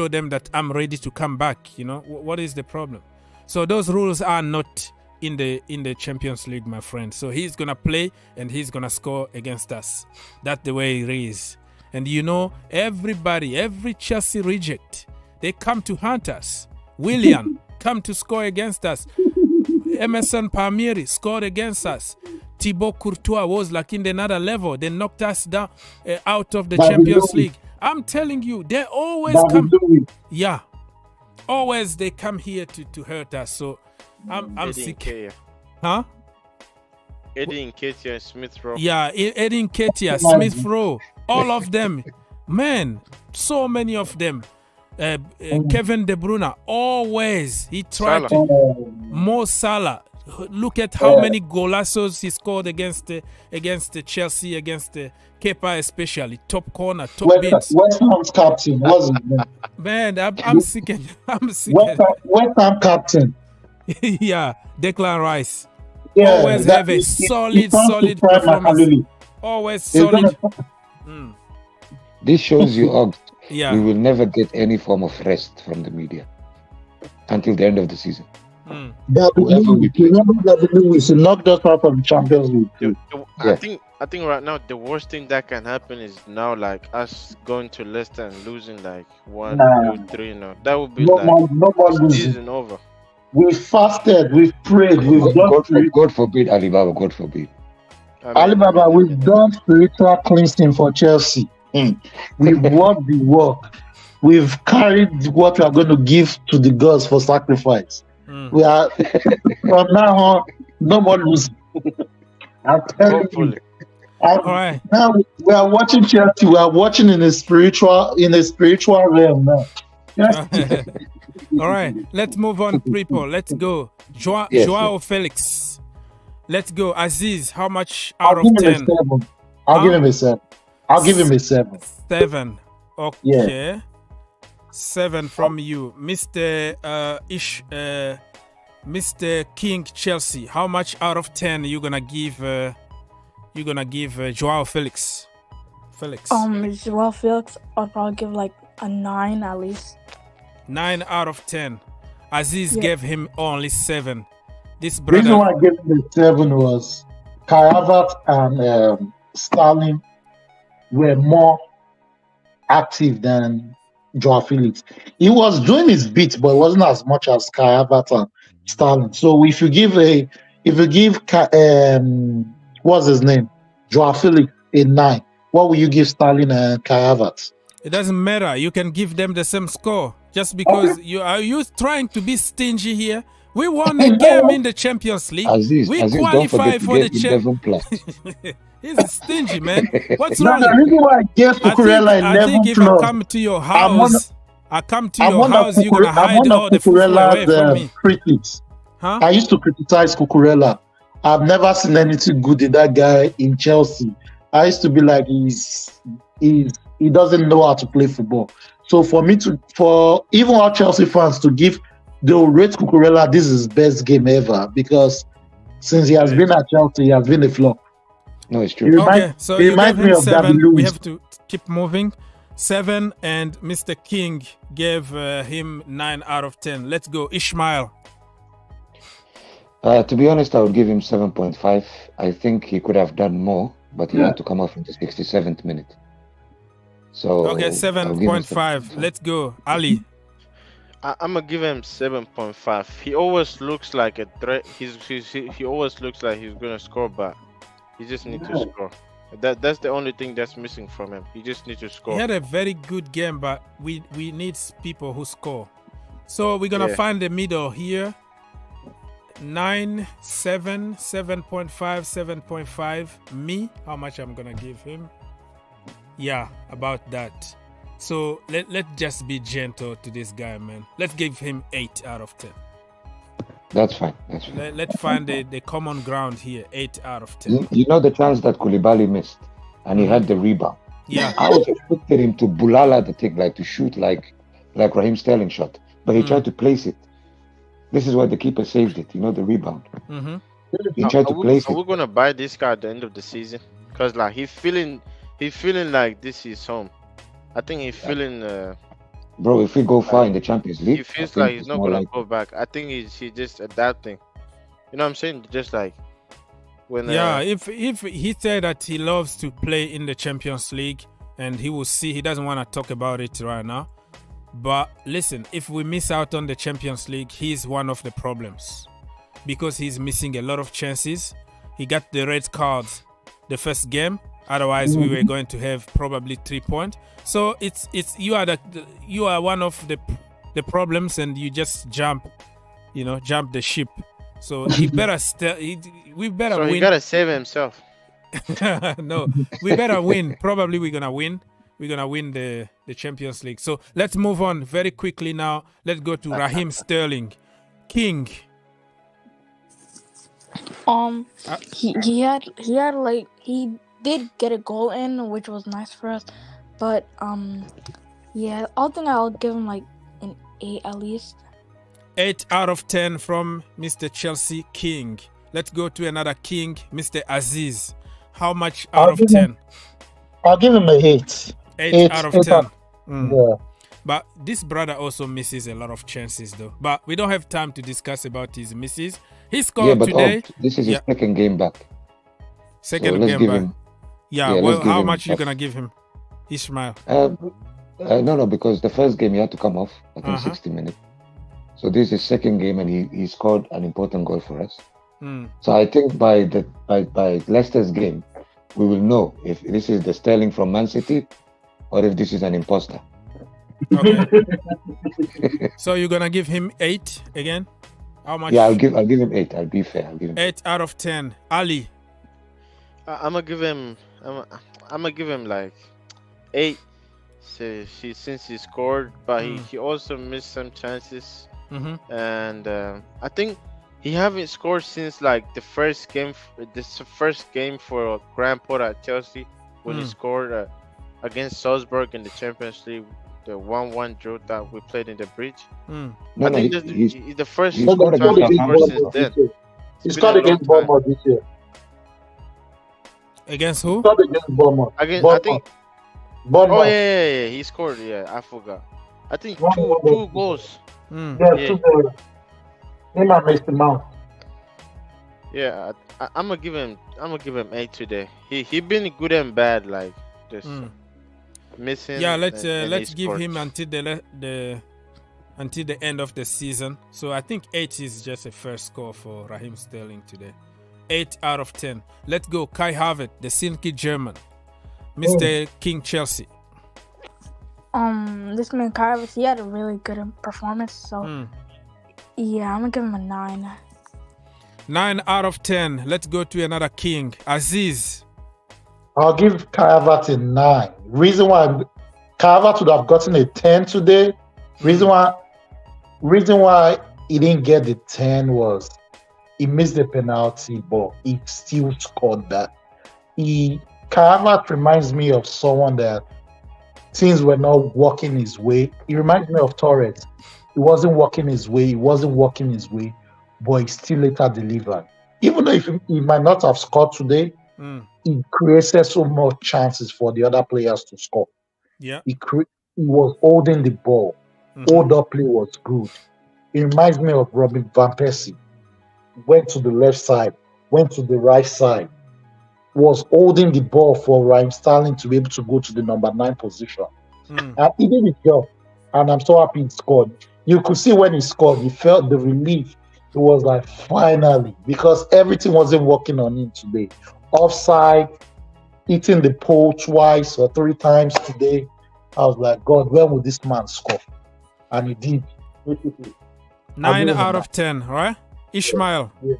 them that I'm ready to come back. You know what is the problem? So those rules are not in the Champions League, my friend. So he's gonna play and he's gonna score against us. That's the way it is. And you know, every Chelsea reject, they come to hunt us. Willian come to score against us. Emerson Palmieri scored against us. Thibaut Courtois was like in another level. They knocked us down out of the Champions League. I'm telling you, they always come. Yeah, always they come here to hurt us. So I'm sick. Huh? Eddie Nketiah and Smith Rowe. Yeah, Eddie Nketiah, Smith Rowe, all of them. Man, so many of them. Kevin De Bruyne, always he tried to. Mo Salah. Look at how many golazos he scored against Chelsea, against Kepa especially. Top corner, top bins. West Ham's captain, wasn't it? Man, I'm sick. West Ham captain. Yeah, Declan Rice. Yeah, always have a solid performance. Always solid. This shows you, Og, yeah, we will never get any form of rest from the media until the end of the season. Lewis knocked us out of the Champions League. I think right now the worst thing that can happen is now like us going to Leicester and losing like 1, 2, 3. No, that would be season over. We fasted, we've prayed, we've done. God forbid, Alibaba. God forbid. Alibaba, we've done spiritual cleansing for Chelsea. We've worked the work. We've carried what we are going to give to the gods for sacrifice. We are from now on, no more losing. I'm telling you. All right. Now we are watching Chelsea. We are watching in a spiritual realm now. All right, let's move on, people. Let's go. Joao Felix. Let's go. Aziz, how much out of 10? I'll give him a 7. I'll give him a 7. 7. Okay. Yeah. 7 from you, Mr. Mr. King Chelsea. How much out of 10 you gonna give? Joao Felix. Joao Felix, I'd probably give like a 9 at least. 9 out of 10. Aziz gave him only 7. This brother. The reason why I gave him a 7 was Kai Havertz and Sterling were more active than Joao Felix. He was doing his bit, but it wasn't as much as Kai Havertz and Sterling. So if you give what's his name, Joao Felix a 9, what will you give Sterling and Kai Havertz? It doesn't matter. You can give them the same score just because you trying to be stingy here. We won a game in the Champions League. Aziz, qualify for the Champions. He's stingy, man. What's wrong? The reason why I gave Cucurella I think if I come to your house, you're gonna hide all the food away from me. Critics. Huh? I used to criticize Cucurella. I've never seen anything good in that guy in Chelsea. I used to be like, he doesn't know how to play football. So for even our Chelsea fans to they'll rate Cucurella, this is his best game ever, because since he has been at Chelsea, he has been a flop. No, it's true. So you gave him 7. We have to keep moving. 7, and Mr. King gave him 9 out of 10. Let's go, Ishmael. To be honest, I would give him 7.5. I think he could have done more, but he had to come off in the 67th minute. So Okay, I'll give him 7.5. Let's go, Ali. I'm gonna give him 7.5. He always looks like a threat. He always looks like he's gonna score, but he just needs to score. That's the only thing that's missing from him. He just needs to score. He had a very good game, but we need people who score. So we're gonna Yeah. find the middle here. 9, 7, 7.5, 7.5. Me, how much I'm gonna give him? Yeah, about that. So let's just be gentle to this guy, man. Let's give him 8 out of 10. That's fine. That's fine. Let's find the common ground here. 8 out of 10. You know the chance that Koulibaly missed, and he had the rebound. Yeah. I was expecting him to bulala the thing, like to shoot like Raheem Sterling shot, but he tried to place it. This is why the keeper saved it. You know the rebound. Mm-hmm. He tried to place Are it. we gonna buy this guy at the end of the season? Cause like he's feeling like this is home. I think he's feeling. Bro, if we go far in the Champions League, He I feels think like he's it's not more gonna like go back. I think he's just adapting. You know what I'm saying? Just like when. Yeah, if he said that he loves to play in the Champions League, and he will see, he doesn't want to talk about it right now. But listen, if we miss out on the Champions League, he's one of the problems because he's missing a lot of chances. He got the red cards the first game. Otherwise, we were going to have probably 3 points. So it's you are one of the problems, and you just jump the ship. So he better we better So win. he gotta save himself. No, we better win. Probably we're gonna win. We're gonna win the Champions League. So let's move on very quickly now. Let's go to Raheem Sterling, King. He had like he did get a goal in, which was nice for us, but yeah, I think I'll give him like an 8 at least. 8 out of 10 from Mr. Chelsea King. Let's go to another King, Mr. Aziz. How much out of 10? I'll give him a 8. 8 out of 10. Yeah. But this brother also misses a lot of chances, though. But we don't have time to discuss about his misses. He scored today. this is his second game back. Second So let's game give back. him- Yeah, yeah, well, let's give how him much you that. gonna give him? Ishmael. No, because the first game he had to come off, I think Uh-huh. 60 minutes. So this is his second game, and he scored an important goal for us. Mm. So I think by Leicester's game, we will know if this is the Sterling from Man City or if this is an imposter. Okay. So you're gonna give him 8 again? How much? Yeah, I'll give him 8. I'll be fair. I'll give him 8 out of 10. Ali. I'm gonna give him. I'm gonna give him like 8. So since he scored, but he also missed some chances. Mhm. And I think he haven't scored since like the first game. This first game for Graham Potter at Chelsea when he scored against Salzburg in the Champions League, the 1-1 draw that we played in the bridge. Mm. No, I no, think he's that's the first he time scored he against scored since Southampton. then. He It's scored been a long against time. Bournemouth this year. Against who? He scored against Bournemouth. Again, I think. Bournemouth. Oh yeah, he scored. Yeah, I forgot. I think two goals. Mm. Yeah, Yeah. 2-0. Him and Mason Mount. Yeah, I'm gonna give him 8 today. He been good and bad, like just missing. Yeah, let's and let's he give scored. him until the end of the season. So I think 8 is just a fair score for Raheem Sterling today. 8 out of 10. Let's go, Kai Havertz, the silky German, Mr. King Chelsea. This man Carlos, he had a really good performance. So yeah, I'm gonna give him a 9. 9 out of 10. Let's go to another King, Aziz. I'll give Kai Havertz a 9. Reason why Kai Havertz would have gotten a 10 today. Reason why he didn't get the 10 was he missed the penalty, but he still scored that. Kai Havertz reminds me of someone that things were not working his way. He reminds me of Torres. He wasn't working his way, but he still later delivered. Even though he might not have scored today, he created so much chances for the other players to score. Yeah. He was holding the ball. Hold up play was good. It reminds me of Robin Van Persie. went to the left side, went to the right side, was holding the ball for Raheem Sterling to be able to go to the number 9 position. And he did his job. And I'm so happy he scored. You could see when he scored, he felt the relief. It was like, finally, because everything wasn't working on him today. Offside, hitting the pole twice or 3 times today. I was like, God, when will this man score? And he did. 9 out of 10, right? Ishmael. Yeah.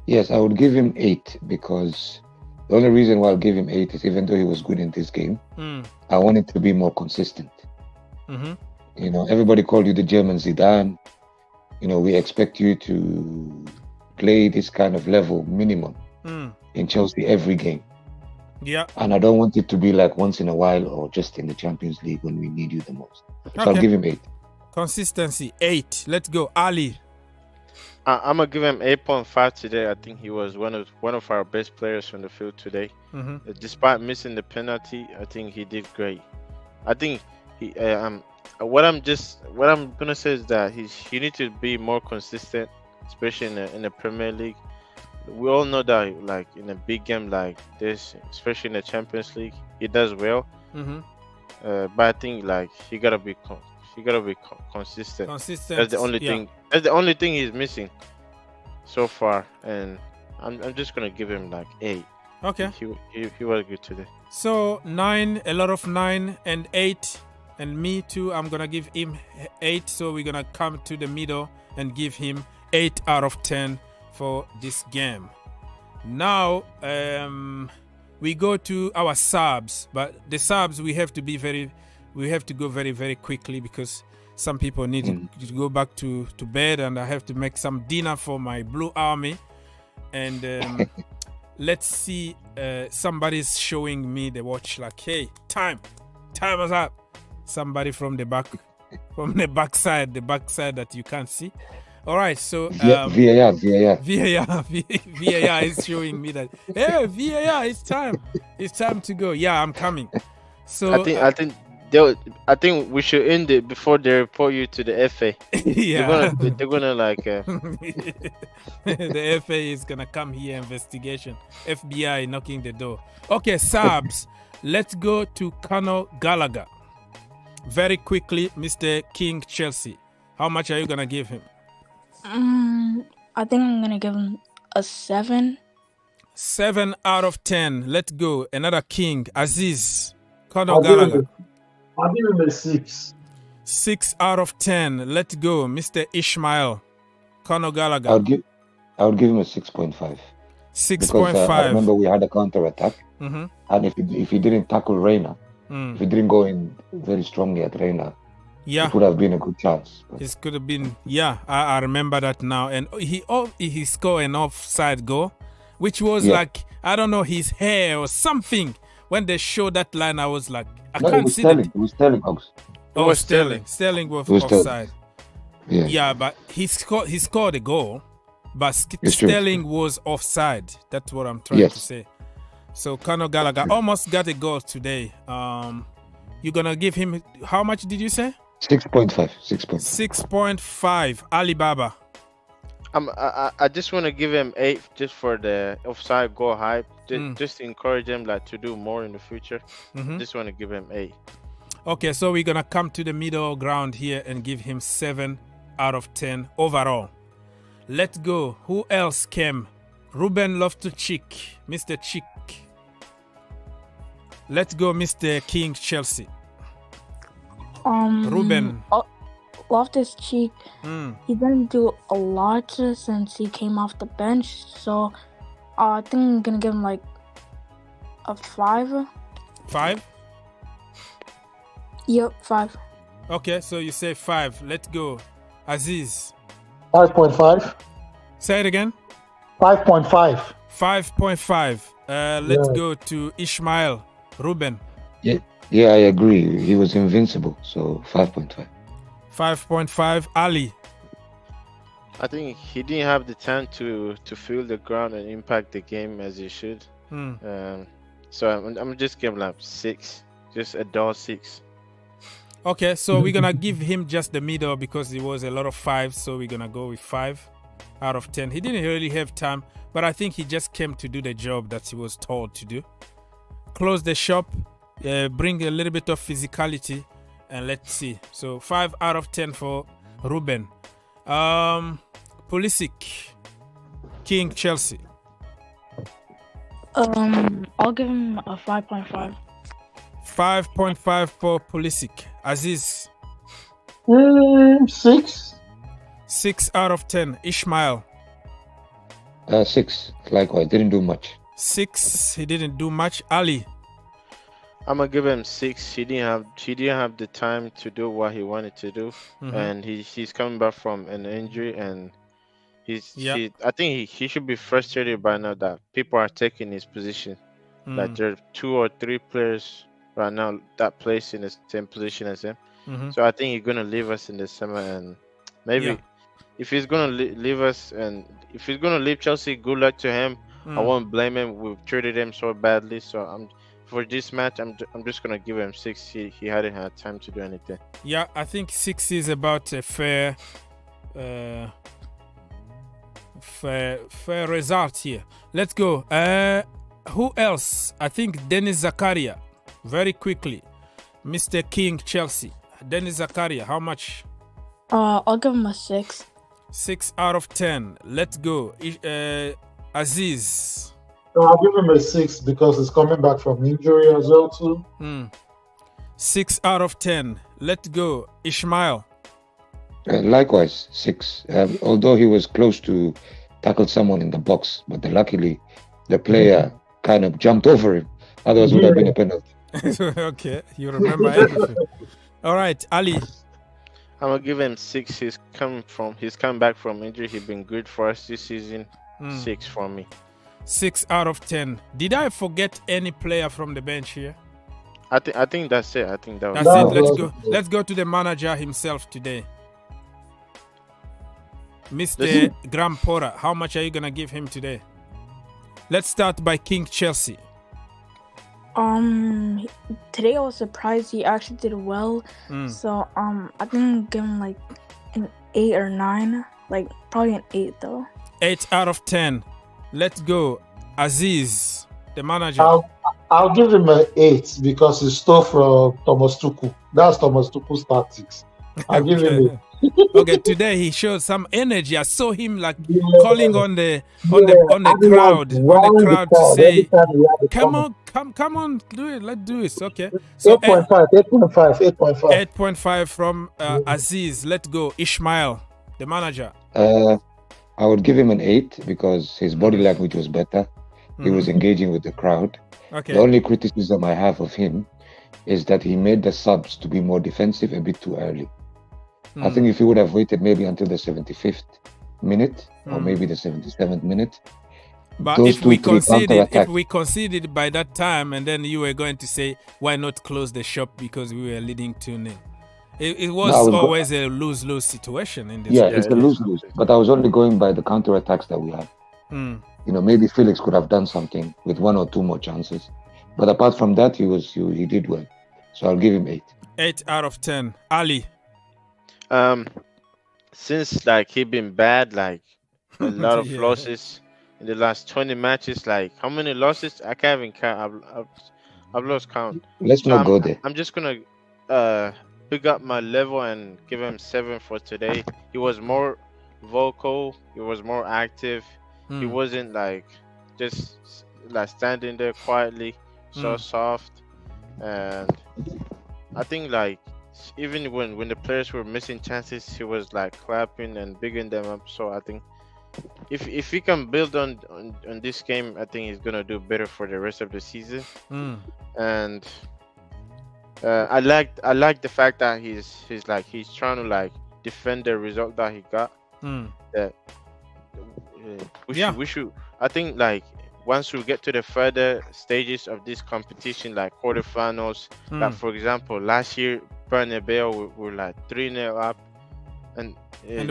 Yes, I would give him 8 because the only reason why I'll give him 8 is even though he was good in this game, I want him to be more consistent. You know, everybody called you the German Zidane. You know, we expect you to play this kind of level minimum in Chelsea every game. Yeah. And I don't want it to be like once in a while or just in the Champions League when we need you the most. So I'll give him 8. Consistency, 8. Let's go. Ali. I'm gonna give him 8.5 today. I think he was one of our best players on the field today. Despite missing the penalty, I think he did great. I think he what I'm gonna say is that he needs to be more consistent, especially in the Premier League. We all know that, like in a big game like this, especially in the Champions League, he does well. But I think like he gotta be consistent. That's the only thing. That's the only thing he's missing so far, and I'm just gonna give him like 8. Okay. He was good today. So 9, a lot of 9 and 8, and me too. I'm gonna give him 8. So we're gonna come to the middle and give him 8 out of 10 for this game. Now we go to our subs, but the subs we have to go very, very quickly because some people need to go back to bed, and I have to make some dinner for my Blue Army. And let's see, somebody's showing me the watch like, hey, time is up. Somebody from the back side that you can't see. All right, so VAR is showing me that, hey, VAR, it's time to go. Yeah, I'm coming. So I think we should end it before they report you to the FA. Yeah, they're gonna like. The FA is gonna come here, investigation. FBI knocking the door. Okay, subs. Let's go to Conor Gallagher. Very quickly, Mr. King Chelsea. How much are you gonna give him? I think I'm gonna give him a 7. 7 out of 10. Let's go. Another King, Aziz. Conor Gallagher. I'll give him a 6. 6 out of 10. Let's go, Mr. Ishmael. Conor Gallagher. I would give him a 6.5. 6.5. I remember we had a counter attack, and if he didn't tackle Reina, if he didn't go in very strongly at Reina, it would have been a good chance. It could have been. Yeah, I remember that now. And he scored an offside goal, which was like, I don't know, his hair or something. When they showed that line, I was like, I can't see that. It was Sterling. Oh, Sterling. Sterling was offside. Yeah, but he scored a goal, but Sterling was offside. That's what I'm trying to say. So Conor Gallagher almost got a goal today. You're gonna give him, how much did you say? 6.5. 6.5. Alibaba. I just want to give him 8 just for the offside goal hype. Just to encourage him like to do more in the future. Just want to give him 8. Okay, so we're gonna come to the middle ground here and give him 7 out of 10 overall. Let's go. Who else came? Ruben Loftus-Cheek, Mr. Cheek. Let's go, Mr. King Chelsea. Ruben. Loftus-Cheek, he didn't do a lot since he came off the bench, so I think I'm gonna give him like a 5. 5? Yep, 5. Okay, so you say 5. Let's go. Aziz. 5.5. Say it again. 5.5. 5.5. Let's go to Ishmael. Ruben. Yeah, I agree. He was invincible, so 5.5. 5.5. Ali. I think he didn't have the time to feel the ground and impact the game as he should. So I'm just giving like 6, just a dull 6. Okay, so we're gonna give him just the middle because it was a lot of 5, so we're gonna go with 5. out of 10. He didn't really have time, but I think he just came to do the job that he was told to do. Close the shop, bring a little bit of physicality, and let's see. So 5 out of 10 for Ruben. Pulisic, King Chelsea. I'll give him a 5.5. 5.5 for Pulisic. Aziz. 6. 6 out of 10. Ishmael. 6. Likewise, didn't do much. 6. He didn't do much. Ali. I'm gonna give him 6. He didn't have the time to do what he wanted to do, and he's coming back from an injury, and I think he should be frustrated by now that people are taking his position. Like there are 2 or 3 players right now that plays in the same position as him. So I think he's gonna leave us in the summer, and maybe if he's gonna leave us, and if he's gonna leave Chelsea, good luck to him. I won't blame him. We've treated him so badly, so for this match, I'm just gonna give him 6. He hadn't had time to do anything. Yeah, I think 6 is about a fair result here. Let's go. Who else? I think Dennis Zakaria. Very quickly, Mr. King Chelsea. Dennis Zakaria, how much? I'll give him a 6. 6 out of 10. Let's go. Aziz. I'll give him a 6 because he's coming back from injury as well too. 6 out of 10. Let's go. Ishmael. Likewise, 6. Although he was close to tackle someone in the box, but luckily the player kind of jumped over him. Otherwise, it would have been a penalty. Okay, you remember everything. All right, Ali. I'm gonna give him 6. He's come back from injury. He's been good for us this season. 6 for me. 6 out of 10. Did I forget any player from the bench here? I think that's it. I think that's it. Let's go to the manager himself today. Mr. Graham Potter, how much are you gonna give him today? Let's start by King Chelsea. Today I was surprised he actually did well. So I think give him like an 8 or 9. Like probably an 8 though. 8 out of 10. Let's go. Aziz, the manager. I'll give him an 8 because he stole from Thomas Tuchel. That's Thomas Tuchel's tactics. I'll give him 8. Okay, today he showed some energy. I saw him like calling on the crowd to say, "Come on, do it. Let's do it." Okay. So 8.5. 8.5 from Aziz. Let's go. Ishmael, the manager. I would give him an 8 because his body language was better. He was engaging with the crowd. Okay. The only criticism I have of him is that he made the subs to be more defensive a bit too early. I think if he would have waited maybe until the 75th minute or maybe the 77th minute. But if we conceded by that time, and then you were going to say, why not close the shop because we were leading 2-0? It was always a lose-lose situation in this. Yeah, it's a lose-lose. But I was only going by the counter-attacks that we had. Maybe Felix could have done something with 1 or 2 more chances. But apart from that, he did well. So I'll give him 8. 8 out of 10. Ali. Since he been bad, a lot of losses in the last 20 matches. How many losses? I can't even count. I've lost count. Let's not go there. I'm just gonna pick up my level and give him 7 for today. He was more vocal. He was more active. He wasn't just standing there quietly, so soft. And I think even when the players were missing chances, he was clapping and bigging them up. So I think if he can build on this game, I think he's gonna do better for the rest of the season. And I like the fact that he's trying to defend the result that he got. That we should. I think once we get to the further stages of this competition, quarterfinals, for example, last year Bernabeu were 3-0 up, and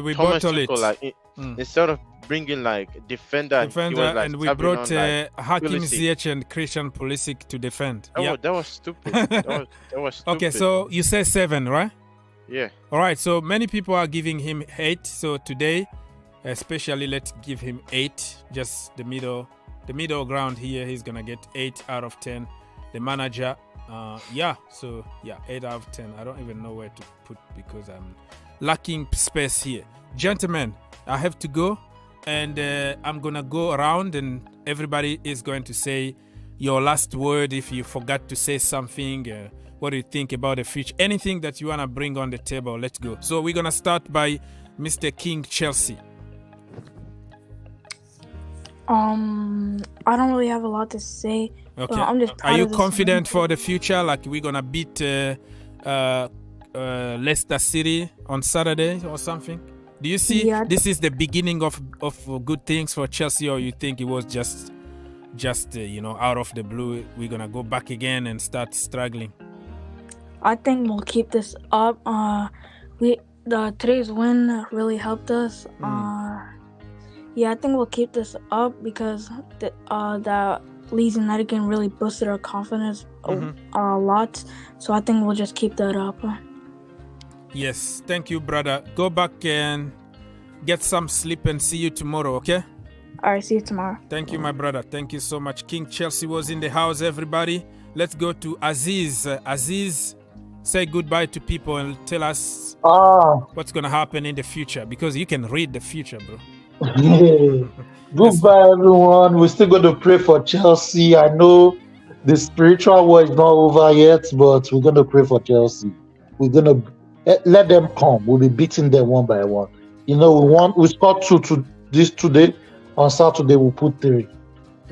we Thomas bottled it. Tuchel, instead of bringing defender, he was, and we brought Hakim Pulisic. Ziyech and Christian Pulisic to defend. That was stupid. that was stupid. Okay, so you say 7, right? Yeah. All right. So many people are giving him 8. So today, Especially, let's give him 8. Just the middle ground here. He's gonna get 8 out of 10. The manager, 8 out of 10. I don't even know where to put because I'm lacking space here. Gentlemen, I have to go, and I'm gonna go around, and everybody is going to say your last word. If you forgot to say something, what do you think about the future? Anything that you wanna bring on the table, let's go. So we're gonna start by Mr. King Chelsea. I don't really have a lot to say. Okay. I'm just Are you confident for the future? Like we're gonna beat Leicester City on Saturday or something? Do you see this is the beginning of good things for Chelsea, or you think it was just out of the blue? We're gonna go back again and start struggling. I think we'll keep this up. Today's win really helped us. I think we'll keep this up because the Leeds United game really boosted our confidence a lot. So I think we'll just keep that up. Yes, thank you, brother. Go back and get some sleep and see you tomorrow, okay? All right, see you tomorrow. Thank you, my brother. Thank you so much. King Chelsea was in the house, everybody. Let's go to Aziz. Aziz, say goodbye to people and tell us what's going to happen in the future, because you can read the future, bro. Goodbye, everyone. We're still going to pray for Chelsea. I know the spiritual war is not over yet, but we're going to pray for Chelsea. We're going to let them come. We'll be beating them one by one. We scored 2 to this today. On Saturday, we'll put 3.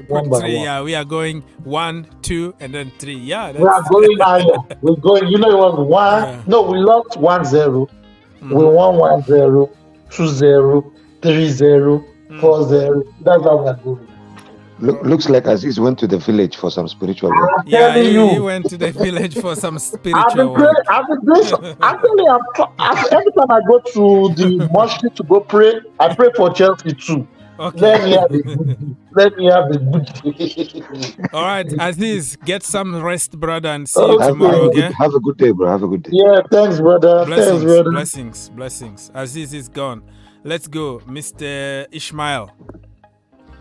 One by 3, one. yeah. We are going 1, 2, and then 3. Yeah, we are going higher. We're going. It was 1. Yeah. No, we lost 1-0. We won 1-0, 2-0. 3-0, 4-0. That's how we are going. Looks like Aziz went to the village for some spiritual work. Yeah, he went to the village for some spiritual work. Actually, every time I go to the mosque to go pray, I pray for Chelsea too. Okay. Let me have the good. All right, Aziz, get some rest, brother, and see you tomorrow, okay? Have a good day, bro. Have a good day. Yeah, thanks, brother. Blessings. Aziz is gone. Let's go, Mr. Ishmael.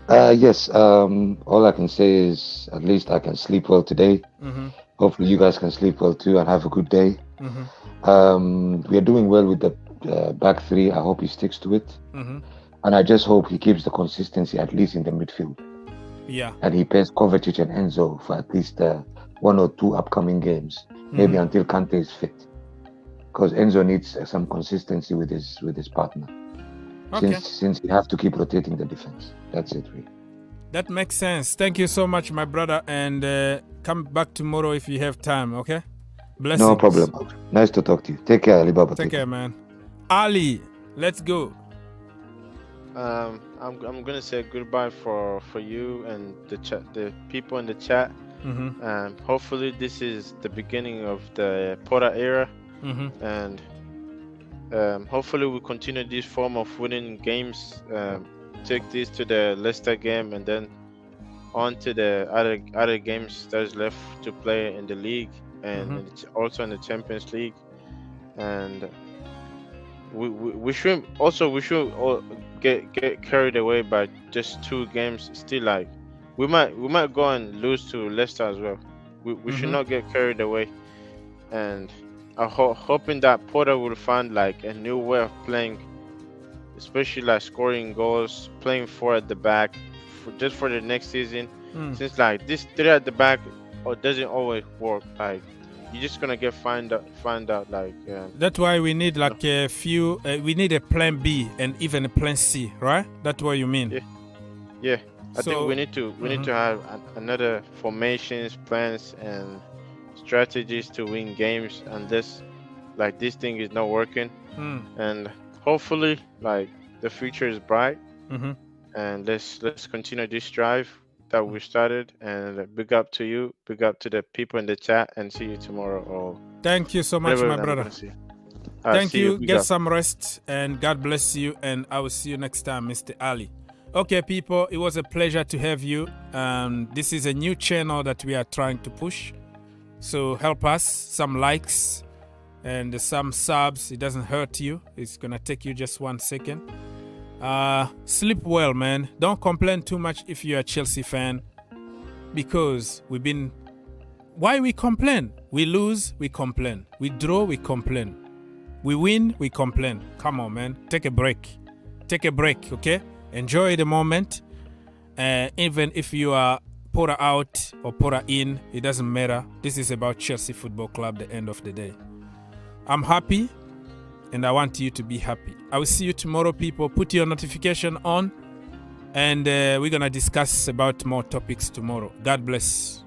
Yes. All I can say is at least I can sleep well today. Hopefully, you guys can sleep well too and have a good day. We are doing well with the back 3. I hope he sticks to it. And I just hope he keeps the consistency at least in the midfield. Yeah. And he pays Kovacic and Enzo for at least 1 or 2 upcoming games, maybe until Kante is fit. Because Enzo needs some consistency with his partner. Okay. Since you have to keep rotating the defense. That's it, really. That makes sense. Thank you so much, my brother. And come back tomorrow if you have time, okay? Blessings. No problem. Nice to talk to you. Take care, Alibaba. Take care, man. Ali, let's go. I'm gonna say goodbye for you and the people in the chat. Hopefully this is the beginning of the Porter era, and hopefully we continue this form of winning games. Take this to the Leicester game and then on to the other games that's left to play in the league and also in the Champions League. And we shouldn't get carried away by just 2 games. Still, like we might go and lose to Leicester as well. We should not get carried away, and I'm hoping that Porter will find like a new way of playing, especially like scoring goals, playing 4 at the back just for the next season. Since like this 3 at the back doesn't always work. Like you're just gonna get find out like. That's why we need like a few. We need a plan B and even a plan C, right? That's what you mean. Yeah. I think we need to have another formations, plans, and strategies to win games. And this thing is not working. And hopefully, like the future is bright. And let's continue this drive that we started. And big up to you, big up to the people in the chat, and see you tomorrow. Or thank you so much, my brother. Thank you. Get some rest, and God bless you. And I will see you next time, Mr. Ali. Okay, people, it was a pleasure to have you. This is a new channel that we are trying to push. So help us, some likes and some subs. It doesn't hurt you. It's going to take you just 1 second. Sleep well, man. Don't complain too much if you're a Chelsea fan, because why we complain? We lose, we complain. We draw, we complain. We win, we complain. Come on, man. Take a break. Take a break, okay? Enjoy the moment. Even if you are Porter out or Porter in, it doesn't matter. This is about Chelsea Football Club at the end of the day. I'm happy, and I want you to be happy. I will see you tomorrow, people. Put your notification on, and we're going to discuss about more topics tomorrow. God bless.